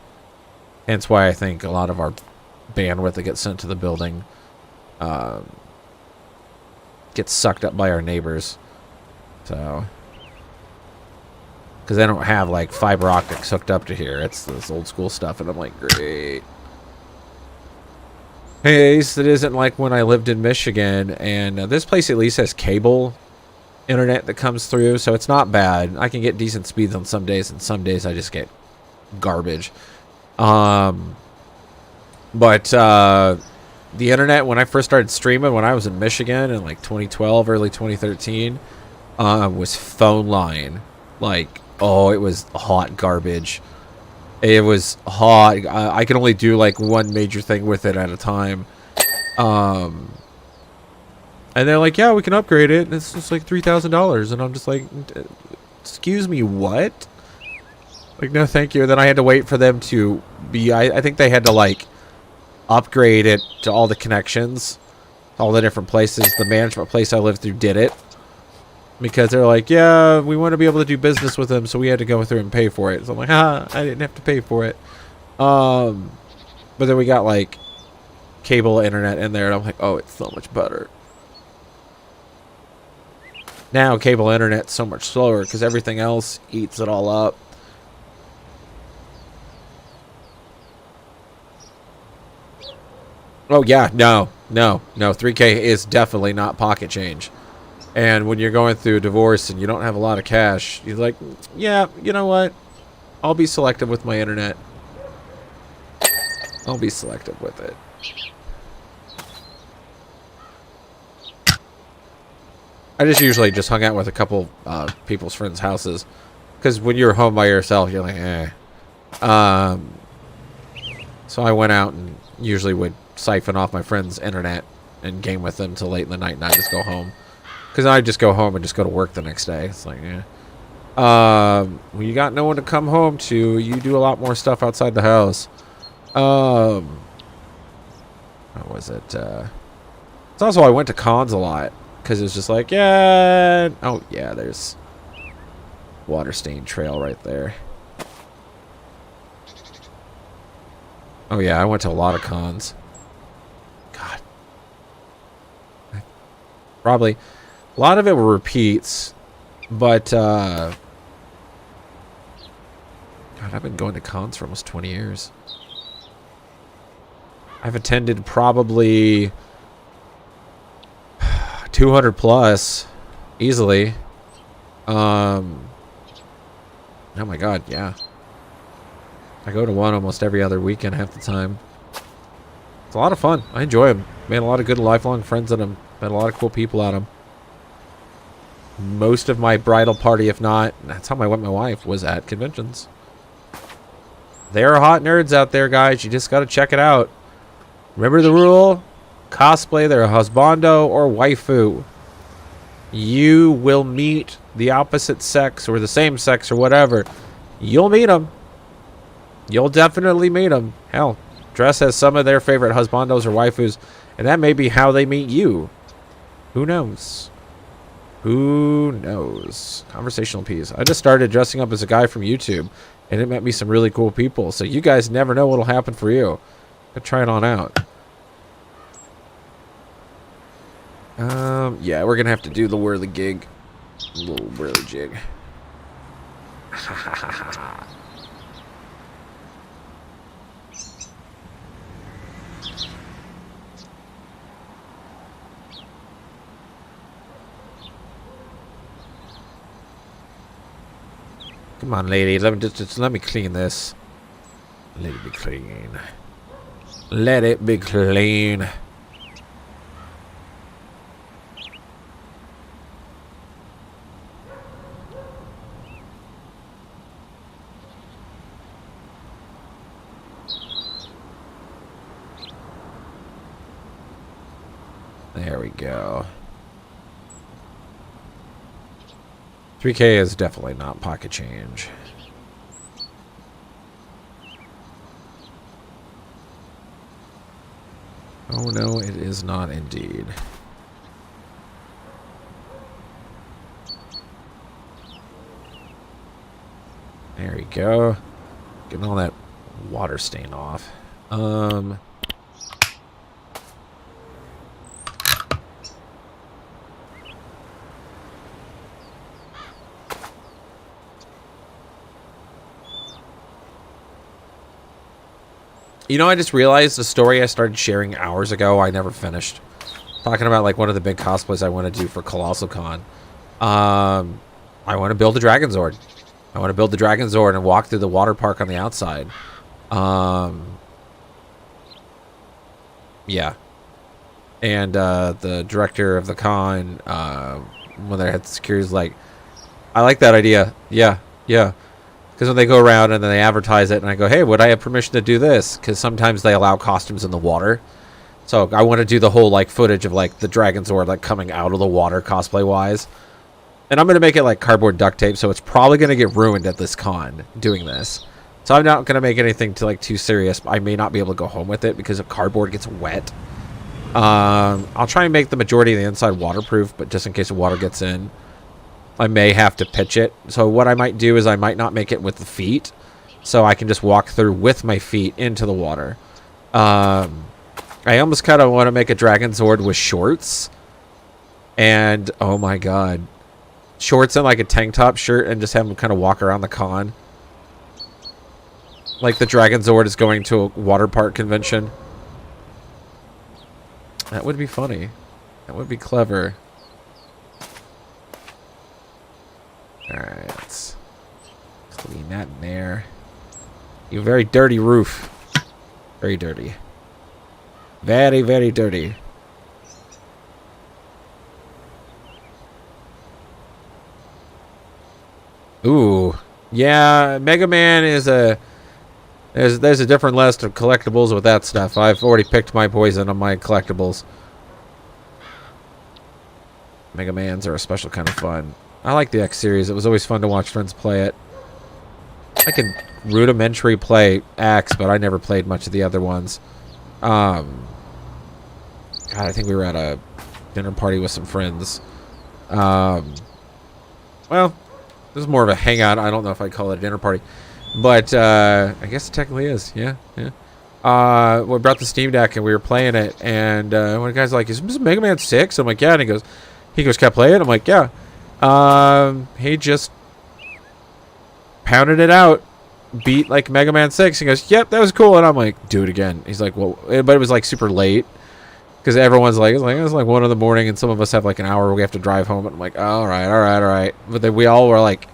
Hence why I think a lot of our bandwidth that gets sent to the building gets sucked up by our neighbors. So, because they don't have like fiber optics hooked up to here. It's this old school stuff, and I'm like, great. Hey, it isn't like when I lived in Michigan, and this place at least has cable internet that comes through, so it's not bad. I can get decent speeds on some days, and some days I just get garbage. But the internet, when I first started streaming when I was in Michigan in like 2012, early 2013, was phone line. Like, oh, it was hot garbage. It was hot. I could only do like one major thing with it at a time. And they're like, yeah, we can upgrade it. And it's just like $3,000. And I'm just like, excuse me, what? Like, no, thank you. And then I had to wait for them to be, I think they had to like upgrade it to all the connections, all the different places. The management place I lived through did it. Because they're like, yeah, we want to be able to do business with them, so we had to go through and pay for it. So I'm like, I didn't have to pay for it. But then we got like cable internet in there, and I'm like, oh, it's so much better. Now cable internet's so much slower because everything else eats it all up. Oh yeah, no. 3K is definitely not pocket change. And when you're going through a divorce and you don't have a lot of cash, you're like, yeah, you know what? I'll be selective with my internet. I'll be selective with it. I just usually just hung out with a couple people's friends' houses. Because when you're home by yourself, you're like, eh. So I went out and usually would siphon off my friend's internet and game with them till late in the night, and I just go home. Because I just go home and just go to work the next day. It's like, yeah. When you got no one to come home to, you do a lot more stuff outside the house. What was it? It's also I went to cons a lot. Because it was just like, yeah. Oh, yeah, there's Waterstain Trail right there. Oh, yeah, I went to a lot of cons. God. Probably. A lot of it were repeats, but God, I've been going to cons for almost 20 years. I've attended probably 200 plus, easily. Oh my God, yeah. I go to one almost every other weekend half the time. It's a lot of fun. I enjoy them. Made a lot of good lifelong friends at them. Met a lot of cool people at them. Most of my bridal party, if not, that's how I met my wife, was at conventions. There are hot nerds out there, guys. You just got to check it out. Remember the rule? Cosplay their husbando or waifu. You will meet the opposite sex or the same sex or whatever. You'll meet them. You'll definitely meet them. Hell, dress as some of their favorite husbandos or waifus, and that may be how they meet you. Who knows? Who knows? Conversational piece. I just started dressing up as a guy from YouTube, and it met me some really cool people. So you guys never know what'll happen for you. Go try it on out. Yeah, we're gonna have to do the whirly gig. Little whirly jig. Come on, lady. Let me just let me clean this. Let it be clean. Let it be clean. There we go. 3K is definitely not pocket change. Oh no, it is not indeed. There we go. Getting all that water stain off. You know, I just realized the story I started sharing hours ago, I never finished. Talking about, like, one of the big cosplays I want to do for Colossal Con. I want to build a Dragon Zord. I want to build the Dragon Zord and walk through the water park on the outside. Yeah. And the director of the con, when they had security, was like, I like that idea. Yeah, yeah. Because when they go around and then they advertise it, and I go, hey, would I have permission to do this? Because sometimes they allow costumes in the water. So I want to do the whole, like, footage of, like, the Dragon Zord, like, coming out of the water cosplay-wise. And I'm going to make it, like, cardboard duct tape, so it's probably going to get ruined at this con doing this. So I'm not going to make anything too serious. I may not be able to go home with it because the cardboard gets wet. I'll try and make the majority of the inside waterproof, but just in case the water gets in, I may have to pitch it. So what I might do is I might not make it with the feet, so I can just walk through with my feet into the water. I almost kind of want to make a Dragon Zord with shorts. And, oh my god. Shorts and like a tank top shirt and just have him kind of walk around the con. Like the Dragon Zord is going to a water park convention. That would be funny. That would be clever. Alright, let's clean that in there. You very dirty roof. Very dirty. Very, very dirty. Ooh. Yeah, Mega Man is a... There's a different list of collectibles with that stuff. I've already picked my poison on my collectibles. Mega Mans are a special kind of fun. I like the X series. It was always fun to watch friends play it. I can rudimentary play X, but I never played much of the other ones. God, I think we were at a dinner party with some friends. Well, this is more of a hangout. I don't know if I'd call it a dinner party. But, I guess it technically is. Yeah, yeah. We brought the Steam Deck and we were playing it. And, one of the guys like, is this Mega Man 6? I'm like, yeah. And he goes, kept playing? I'm like, yeah. He just pounded it out. Beat, like, Mega Man 6. He goes, yep, that was cool. And I'm like, do it again. He's like, well, but it was, like, super late. Because everyone's like, it's like 1 in the morning. And some of us have, like, an hour where we have to drive home. And I'm like, all right. But then we all were, like,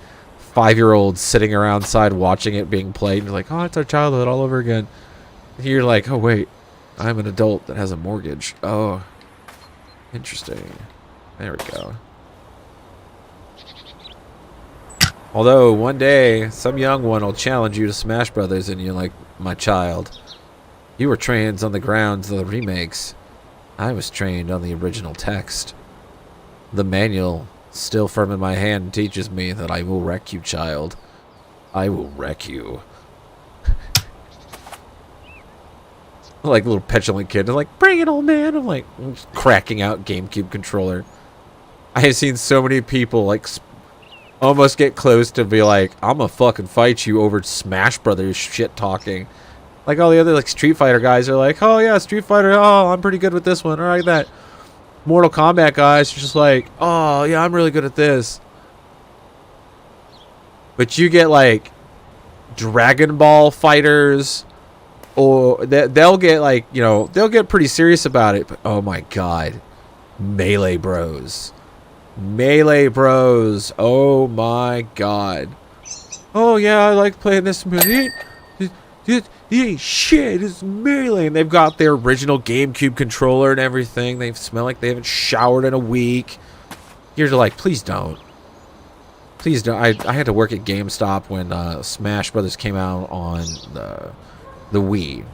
5-year-olds sitting around side watching it being played. And you're like, oh, it's our childhood all over again. And you're like, oh, wait. I'm an adult that has a mortgage. Oh. Interesting. There we go. Although, one day, some young one will challenge you to Smash Brothers, and you're like, my child, you were trained on the grounds of the remakes. I was trained on the original text. The manual, still firm in my hand, teaches me that I will wreck you, child. I will wreck you. Like, little petulant kid. They're like, bring it, old man. I'm like, cracking out GameCube controller. I have seen so many people, like, almost get close to be like, I'm gonna fucking fight you over Smash Brothers shit talking. Like all the other like Street Fighter guys are like, oh yeah, Street Fighter, oh, I'm pretty good with this one, or like that. Mortal Kombat guys are just like, oh yeah, I'm really good at this. But you get like Dragon Ball fighters, or they'll get like, you know, they'll get pretty serious about it, but oh my god, Melee Bros. Melee Bros. Oh my god. Oh yeah, I like playing this. It ain't shit. It's Melee. And they've got their original GameCube controller and everything. They smell like they haven't showered in a week. You're like, please don't. Please don't. I had to work at GameStop when Smash Brothers came out on the Wii.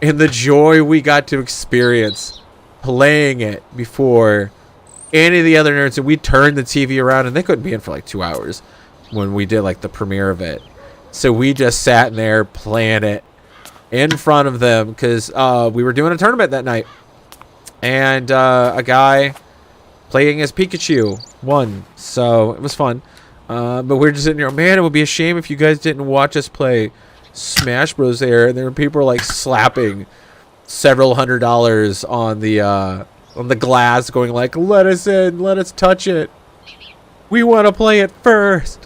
And the joy we got to experience playing it before any of the other nerds. And we turned the TV around, and they couldn't be in for like 2 hours when we did like the premiere of it. So we just sat in there playing it in front of them because we were doing a tournament that night. And a guy playing as Pikachu won. So it was fun. But we're just sitting here, man, it would be a shame if you guys didn't watch us play Smash Bros. There. And there were people like slapping several $100s on the glass going like, let us in, let us touch it. We want to play it first.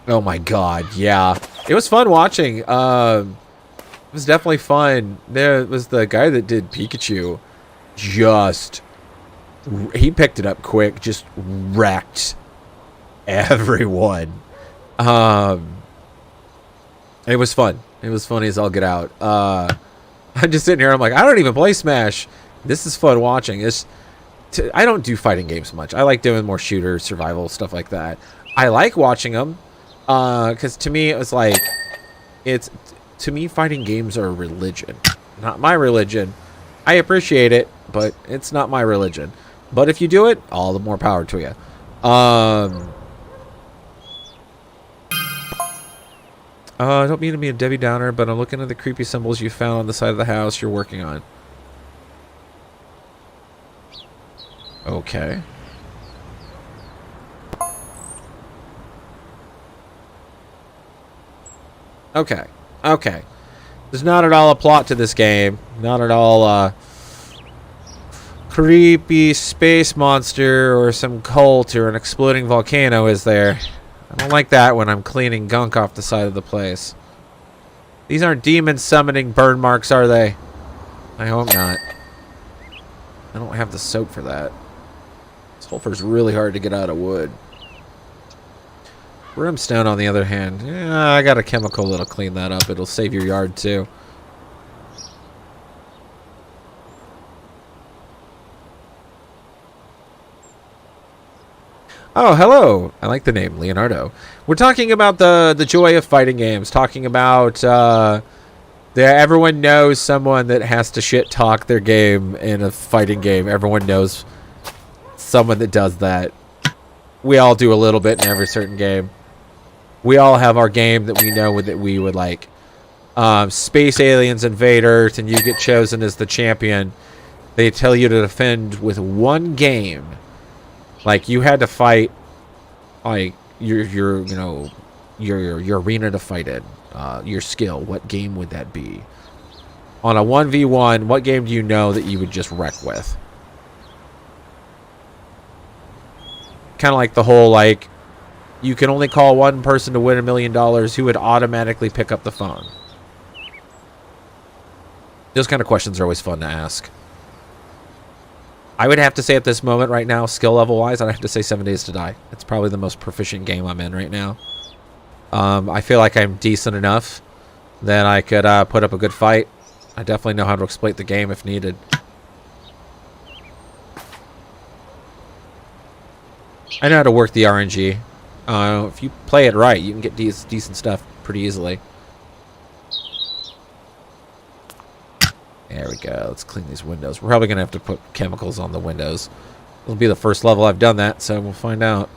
Oh my god, yeah. It was fun watching. It was definitely fun. There was the guy that did Pikachu. He picked it up quick, just wrecked everyone. It was fun. It was funny as all get out. I'm just sitting here, I'm like, I don't even play Smash. This is fun watching. I don't do fighting games much. I like doing more shooter, survival, stuff like that. I like watching them. Because to me, it was like, to me, fighting games are a religion. Not my religion. I appreciate it, but it's not my religion. But if you do it, all the more power to you. I don't mean to be a Debbie Downer, but I'm looking at the creepy symbols you found on the side of the house you're working on. Okay. Okay. Okay. There's not at all a plot to this game. Not at all creepy space monster or some cult or an exploding volcano, is there? I don't like that when I'm cleaning gunk off the side of the place. These aren't demons summoning burn marks, are they? I hope not. I don't have the soap for that. Sulfur's really hard to get out of wood. Brimstone, on the other hand, yeah, I got a chemical that'll clean that up. It'll save your yard, too. Oh, hello. I like the name, Leonardo. We're talking about the joy of fighting games. Talking about everyone knows someone that has to shit talk their game in a fighting game. Everyone knows someone that does that. We all do a little bit in every certain game. We all have our game that we know that we would like. Space aliens invade Earth and you get chosen as the champion. They tell you to defend with one game. Like you had to fight like your arena to fight in. Your skill. What game would that be? On a 1v1, what game do you know that you would just wreck with? Kind of like the whole like you can only call one person to win $1 million who would automatically pick up the phone. Those kind of questions are always fun to ask. I would have to say at this moment right now, skill level wise, I'd have to say 7 Days to Die. It's probably the most proficient game I'm in right now. I feel like I'm decent enough that I could put up a good fight. I definitely know how to exploit the game if needed. I know how to work the RNG. If you play it right, you can get decent stuff pretty easily. There we go. Let's clean these windows. We're probably going to have to put chemicals on the windows. It'll be the first level I've done that, so we'll find out.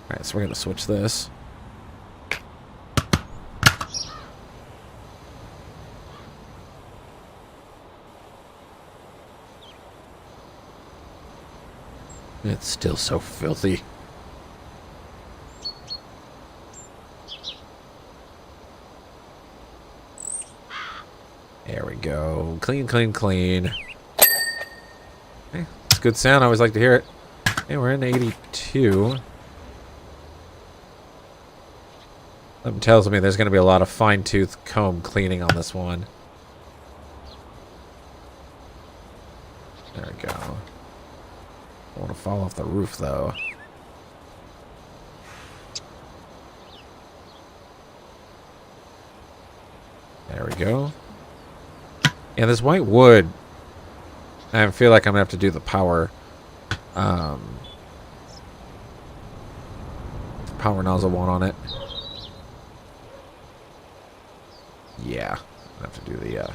Alright, so we're going to switch this. It's still so filthy. There we go. Clean, clean, clean. Hey, it's good sound. I always like to hear it. Hey, we're in 82. Something tells me there's going to be a lot of fine-tooth comb cleaning on this one. There we go. I want to fall off the roof, though. There we go. Yeah, this white wood, I feel like I'm going to have to do the power power nozzle one on it. Yeah, I have to do the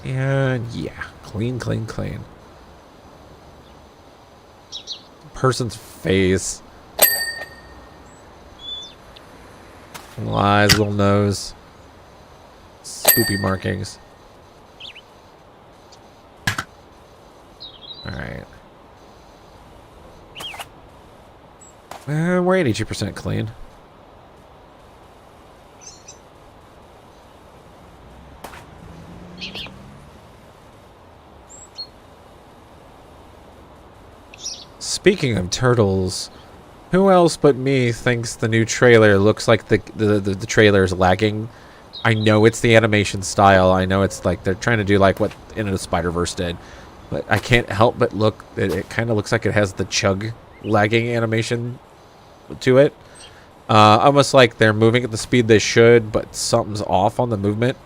and yeah, clean, clean, clean. Person's face. Little eyes, little nose. Spoopy markings. Alright. We're 82% clean. Speaking of turtles, who else but me thinks the new trailer looks like the trailer is lagging? I know it's the animation style. I know it's like they're trying to do like what Into the Spider-Verse did. But I can't help but look, it kind of looks like it has the chug lagging animation to it. Almost like they're moving at the speed they should, but something's off on the movement.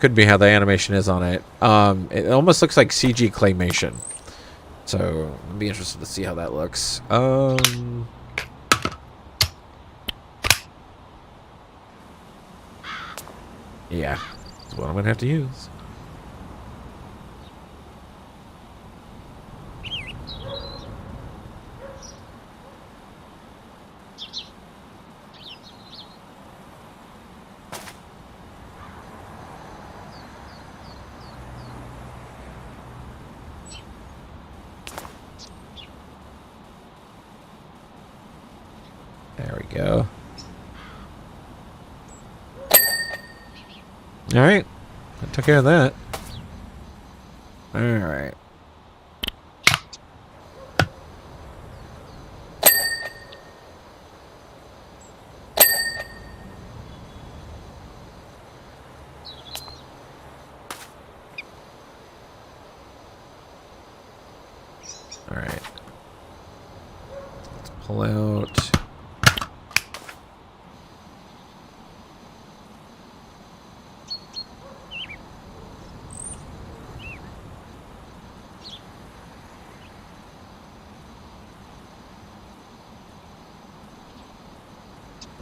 Could be how the animation is on it. It almost looks like CG claymation. So, I'll be interested to see how that looks. Yeah, that's what I'm going to have to use. There we go. Alright. I took care of that. Alright. Alright. Let's pull out.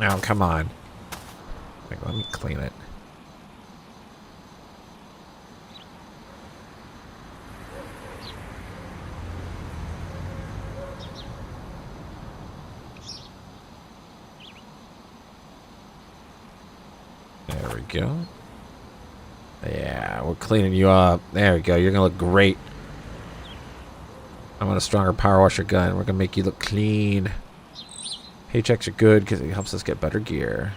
Oh, come on. Like, let me clean it. There we go. Yeah, we're cleaning you up. There we go. You're going to look great. I want a stronger power washer gun. We're going to make you look clean. Paychecks are good because it helps us get better gear.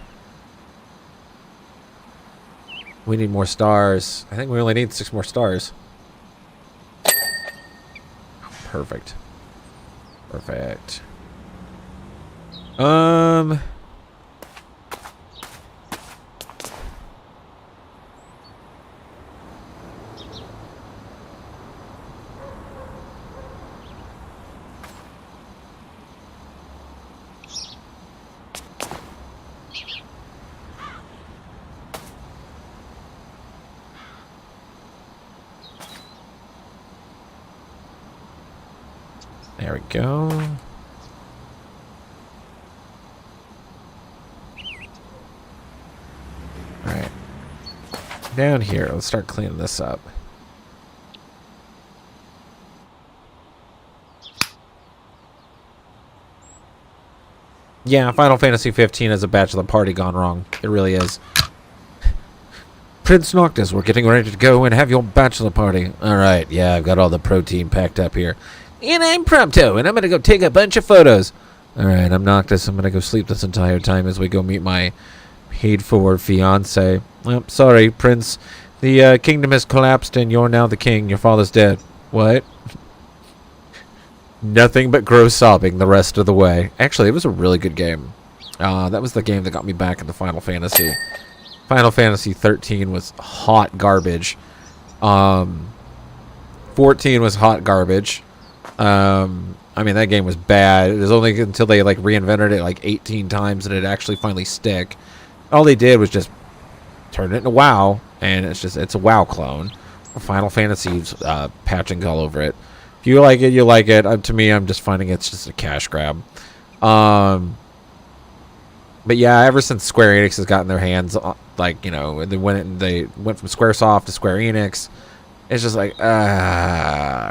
We need more stars. I think we only need 6 more stars. Perfect. Perfect. There we go. Alright. Down here, let's start cleaning this up. Yeah, Final Fantasy 15 is a bachelor party gone wrong. It really is. Prince Noctis, we're getting ready to go and have your bachelor party. Alright, yeah, I've got all the protein packed up here. And I'm Prompto, and I'm going to go take a bunch of photos. Alright, I'm Noctis. I'm going to go sleep this entire time as we go meet my paid-for fiancé. Oh, sorry, Prince. The kingdom has collapsed, and you're now the king. Your father's dead. What? Nothing but gross sobbing the rest of the way. Actually, it was a really good game. That was the game that got me back into Final Fantasy. Final Fantasy 13 was hot garbage. 14 was hot garbage. I mean, that game was bad. It was only until they like reinvented it like 18 times that it actually finally stick. All they did was just turn it into WoW, and it's a WoW clone. Final Fantasy's patching all over it. If you like it, you like it. To me, I'm just finding it's just a cash grab. But yeah, ever since Square Enix has gotten their hands, like, you know, they went from Squaresoft to Square Enix, it's just like,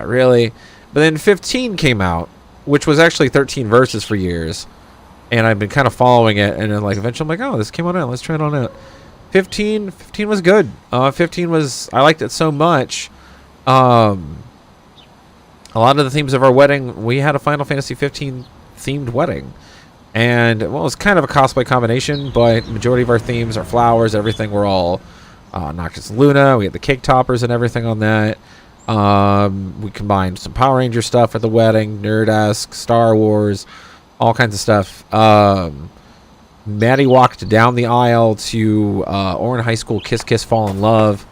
really? But then 15 came out, which was actually 13 Versus for years, and I've been kind of following it, and then like eventually I'm like, oh, this came on out, let's try it on out. 15 was good. 15 was, I liked it so much. A lot of the themes of our wedding, we had a Final Fantasy 15 themed wedding. And, well, it was kind of a cosplay combination, but majority of our themes, our flowers, everything, were all Noctis and Luna. We had the cake toppers and everything on that. We combined some Power Ranger stuff at the wedding, Nerd-esque, Star Wars, all kinds of stuff. Maddie walked down the aisle to Orin High School Kiss Kiss Fall in Love.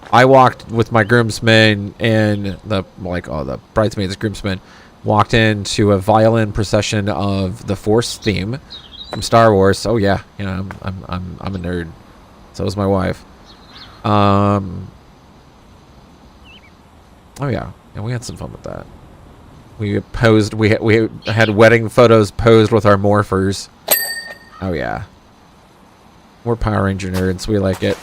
I walked with my groomsmen and the bridesmaids groomsmen walked into a violin procession of the Force theme from Star Wars. Oh yeah, you know, I'm a nerd. So was my wife. Oh yeah, and we had some fun with that. We posed. We had wedding photos posed with our morphers. Oh yeah, we're Power Ranger nerds. We like it.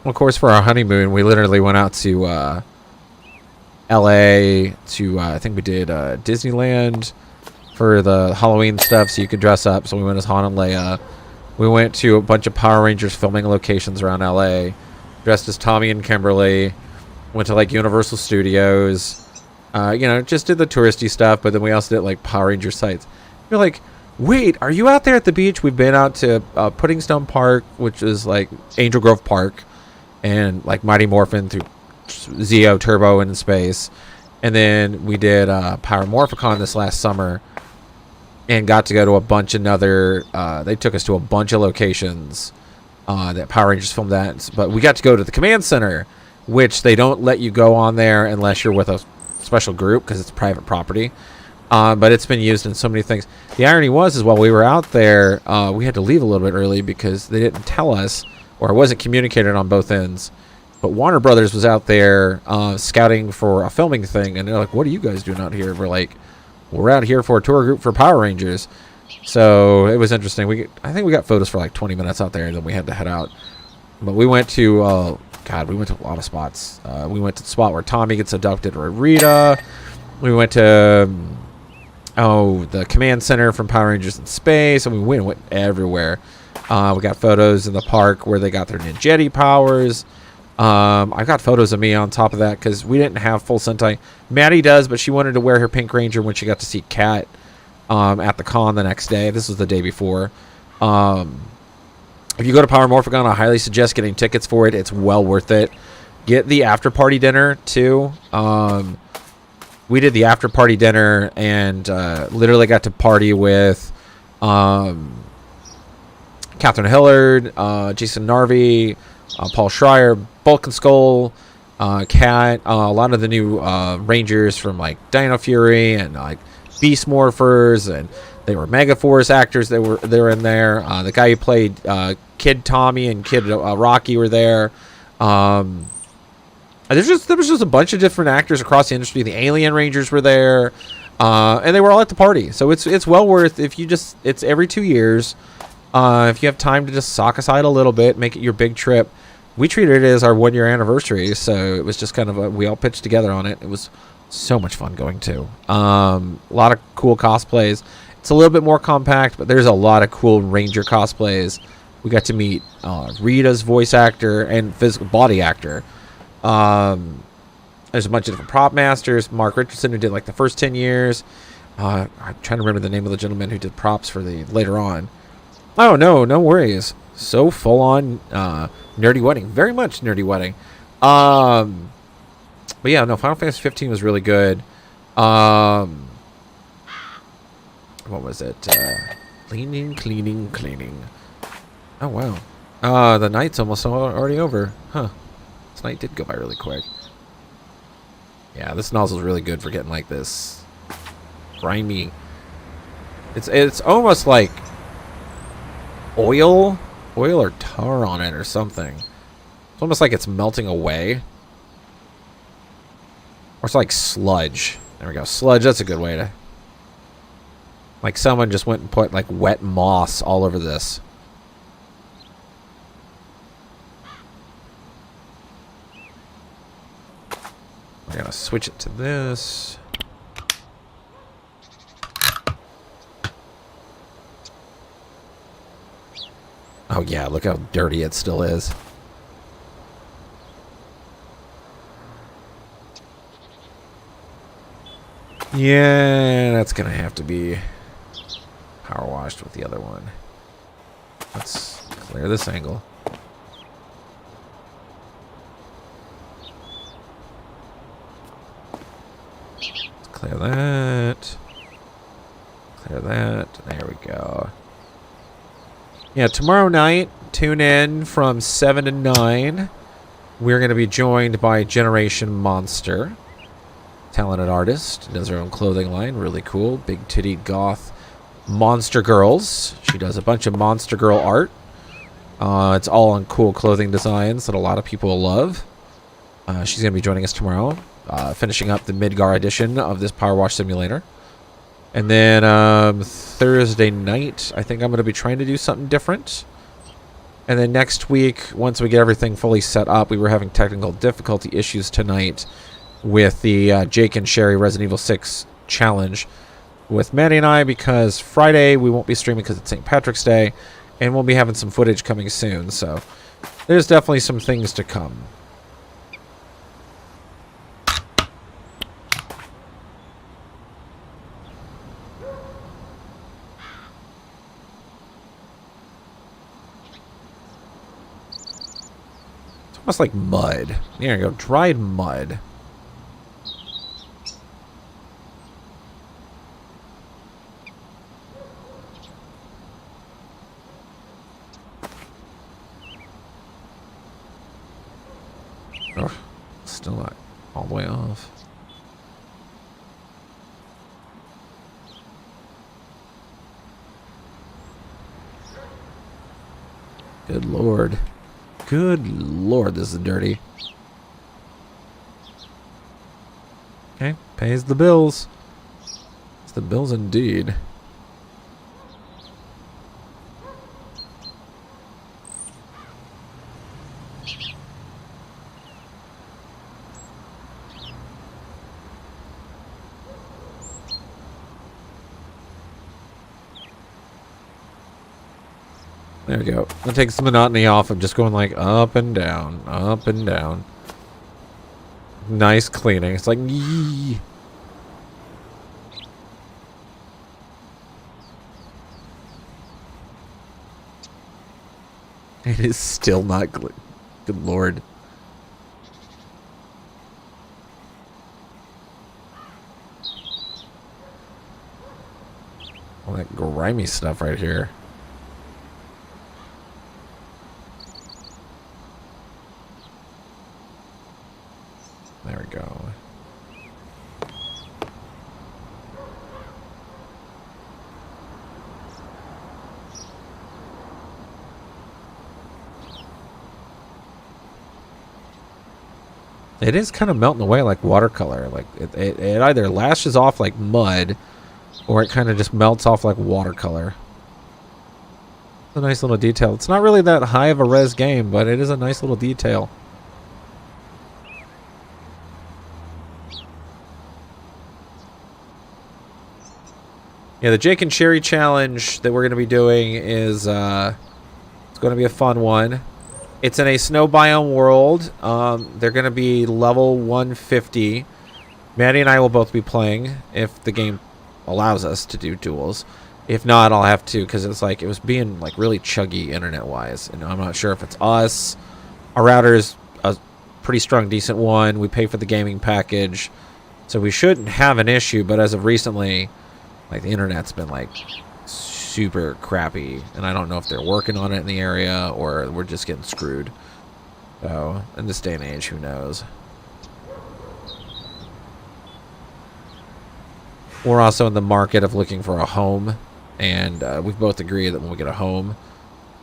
Of course, for our honeymoon, we literally went out to L.A. to I think we did Disneyland for the Halloween stuff, so you could dress up. So we went as Han and Leia. We went to a bunch of Power Rangers filming locations around L.A. Dressed as Tommy and Kimberly. Went to like Universal Studios. You know, just did the touristy stuff, but then we also did like Power Ranger sites. You're like, wait, are you out there at the beach? We've been out to Pudding Stone Park, which is like Angel Grove Park, and like Mighty Morphin through Zeo Turbo in space. And then we did Power Morphicon this last summer and got to go to a bunch of other they took us to a bunch of locations that Power Rangers filmed at, but we got to go to the command center, which they don't let you go on there unless you're with a special group because it's private property. But it's been used in so many things. The irony was, while we were out there, we had to leave a little bit early because they didn't tell us, or it wasn't communicated on both ends. But Warner Brothers was out there scouting for a filming thing, and they're like, what are you guys doing out here? We're like, we're out here for a tour group for Power Rangers. So it was interesting. I think we got photos for like 20 minutes out there, and then we had to head out. But we went to, we went to a lot of spots. We went to the spot where Tommy gets abducted by Rita. We went to, the command center from Power Rangers in Space, and we went everywhere. We got photos in the park where they got their ninjetti powers. I got photos of me on top of that because we didn't have full Sentai. Maddie does, but she wanted to wear her Pink Ranger when she got to see Kat at the con the next day. This was the day before. If you go to Power Morphicon, I highly suggest getting tickets for it. It's well worth it. Get the after party dinner too. We did the after party dinner and literally got to party with Catherine Hillard, Jason Narvi, Paul Schreier, Bulk and Skull, Cat, a lot of the new Rangers from like Dino Fury and like Beast Morphers, and they were Megaforce actors. They were in there. The guy who played Kid Tommy and Kid Rocky were there. There was just a bunch of different actors across the industry. The Alien Rangers were there, and they were all at the party. So it's well worth, it's every 2 years. If you have time to just sock aside a little bit, make it your big trip. We treated it as our 1 year anniversary, so it was just kind of we all pitched together on it. It was so much fun going to. A lot of cool cosplays. It's a little bit more compact, but there's a lot of cool Ranger cosplays. We got to meet Rita's voice actor and physical body actor. There's a bunch of different prop masters. Mark Richardson, who did like the first 10 years. I'm trying to remember the name of the gentleman who did props for the later on. Oh, no worries. So full on nerdy wedding. Very much nerdy wedding. But yeah, no, Final Fantasy 15 was really good. What was it? Cleaning. Oh, wow. The night's almost already over. Huh. This night did go by really quick. Yeah, this nozzle's really good for getting like this grimy. It's almost like oil or tar on it or something. It's almost like it's melting away. Or it's like sludge. There we go. Sludge, that's a good way to... Like someone just went and put like wet moss all over this. We're gonna switch it to this. Oh yeah, look how dirty it still is. Yeah, that's gonna have to be power washed with the other one. Let's clear this angle. Let's clear that. Clear that. There we go. Yeah, tomorrow night, tune in from 7 to 9. We're going to be joined by Generation Monster. Talented artist. Does her own clothing line. Really cool. Big titty goth monster girls. She does a bunch of monster girl art. It's all on cool clothing designs that a lot of people will love. She's going to be joining us tomorrow. Finishing up the Midgar edition of this Power Wash Simulator. And then Thursday night, I think I'm going to be trying to do something different. And then next week, once we get everything fully set up, we were having technical difficulty issues tonight with the Jake and Sherry Resident Evil 6 challenge with Maddie and I, because Friday we won't be streaming because it's St. Patrick's Day, and we'll be having some footage coming soon. So there's definitely some things to come. Almost like mud. There you go. Dried mud. Oh, still not all the way off. Good Lord. Good Lord, this is dirty. Okay, pays the bills. It's the bills indeed. There we go. That takes the monotony off of just going like up and down, up and down. Nice cleaning. It's like, yee. It is still not good. Good Lord. All that grimy stuff right here. There we go. It is kind of melting away like watercolor. Like it either lashes off like mud, or it kind of just melts off like watercolor. It's a nice little detail. It's not really that high of a res game, but it is a nice little detail. Yeah, the Jake and Sherry challenge that we're going to be doing is it's going to be a fun one. It's in a snow biome world. They're going to be level 150. Maddie and I will both be playing if the game allows us to do duels. If not, I'll have to, because it's like it was being like really chuggy internet-wise, and I'm not sure if it's us. Our router's a pretty strong, decent one. We pay for the gaming package, so we shouldn't have an issue. But as of recently, like the internet's been like super crappy, and I don't know if they're working on it in the area or we're just getting screwed. So, in this day and age, who knows? We're also in the market of looking for a home, and we've both agreed that when we get a home,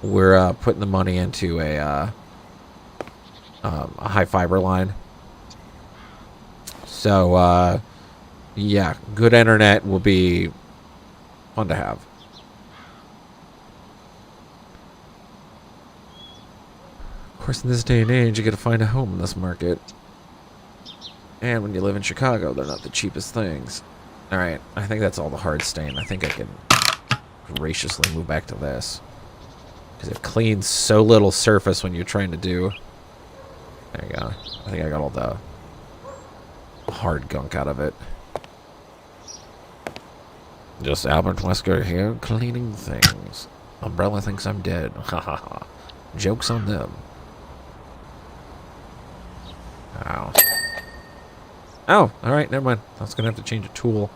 we're putting the money into a high fiber line. So, yeah, good internet will be fun to have. Of course, in this day and age, you gotta find a home in this market. And when you live in Chicago, they're not the cheapest things. Alright, I think that's all the hard stain. I think I can graciously move back to this. Because it cleans so little surface when you're trying to do... There you go. I think I got all the hard gunk out of it. Just Albert Wesker here, cleaning things. Umbrella thinks I'm dead. Ha ha ha. Joke's on them. Ow. Oh, alright, never mind. I was gonna have to change a tool.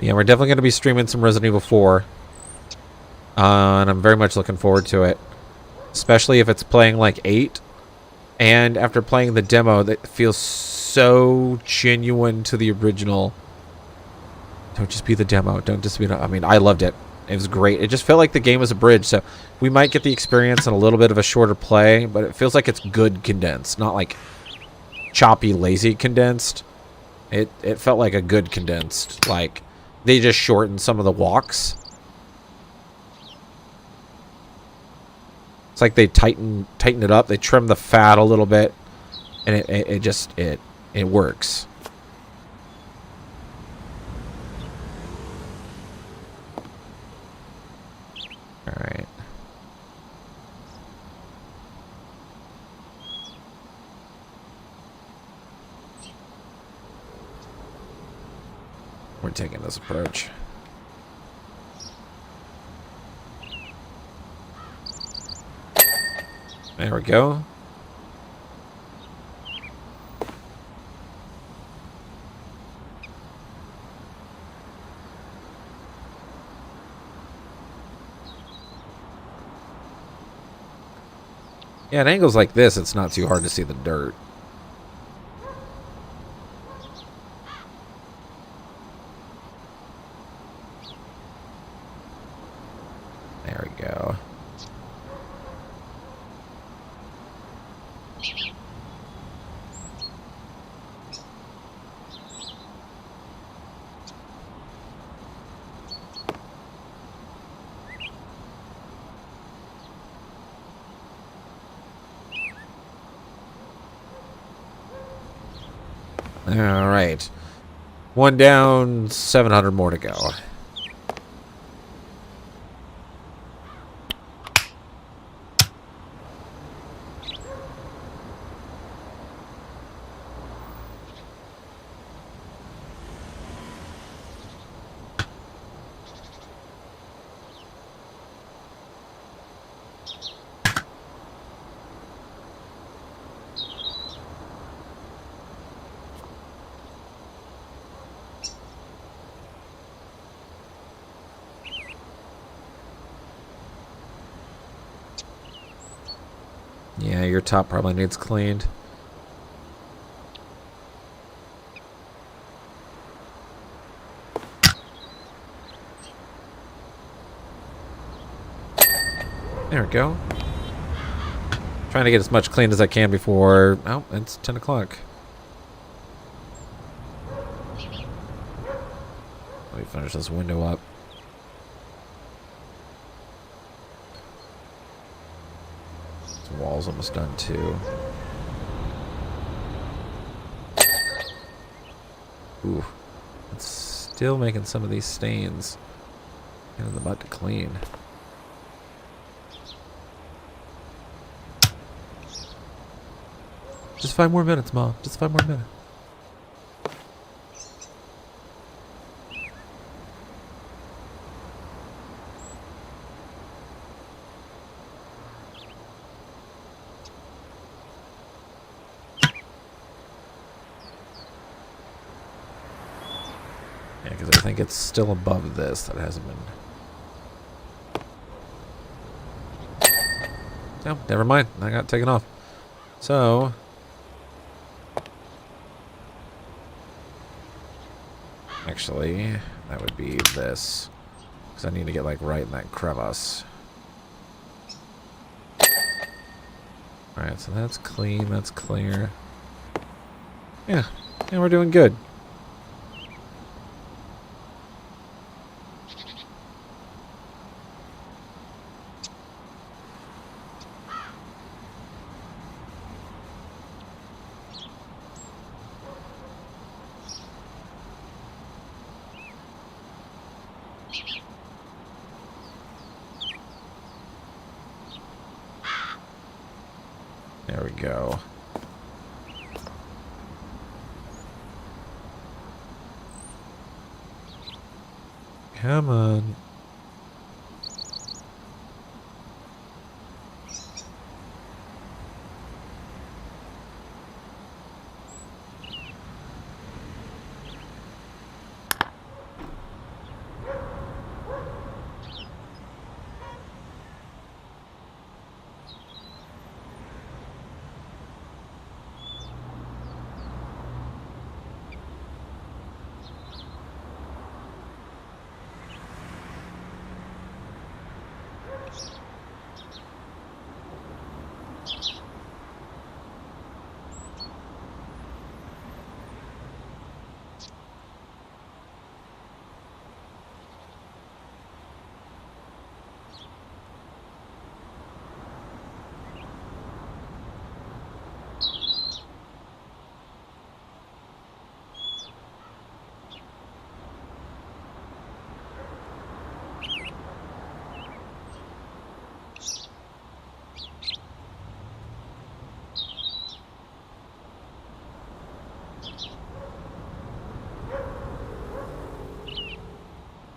Yeah, we're definitely going to be streaming some Resident Evil 4. And I'm very much looking forward to it. Especially if it's playing like 8. And after playing the demo, that feels so genuine to the original. Don't just be the demo. Don't just be... I mean, I loved it. It was great. It just felt like the game was a bridge. So we might get the experience in a little bit of a shorter play. But it feels like it's good condensed. Not like choppy, lazy condensed. It felt like a good condensed. Like... They just shortened some of the walks. It's like they tighten it up. They trim the fat a little bit, and it works. All right. We're taking this approach. There we go. Yeah, at angles like this, it's not too hard to see the dirt. There we go. All right. One down, 700 more to go. Yeah, your top probably needs cleaned. There we go. Trying to get as much cleaned as I can before... Oh, it's 10 o'clock. Let me finish this window up. This wall's almost done too. Ooh. It's still making some of these stains. And in the butt to clean. Just 5 more minutes, Mom. Just 5 more minutes. because I think it's still above this that hasn't been. No, never mind. I got taken off. So, actually, that would be this. Because I need to get, like, right in that crevice. Alright, so that's clean. That's clear. Yeah. Yeah, we're doing good. There we go. Come on.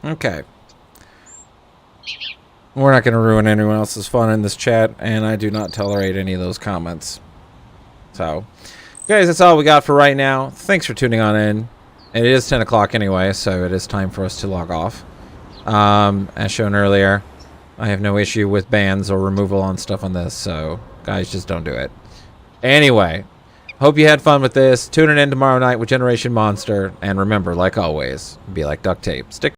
Okay. We're not going to ruin anyone else's fun in this chat, and I do not tolerate any of those comments. So, guys, that's all we got for right now. Thanks for tuning on in. It is 10 o'clock anyway, so it is time for us to log off. As shown earlier, I have no issue with bans or removal on stuff on this, so guys, just don't do it. Anyway, hope you had fun with this. Tune in tomorrow night with Generation Monster, and remember, like always, be like duct tape. Stick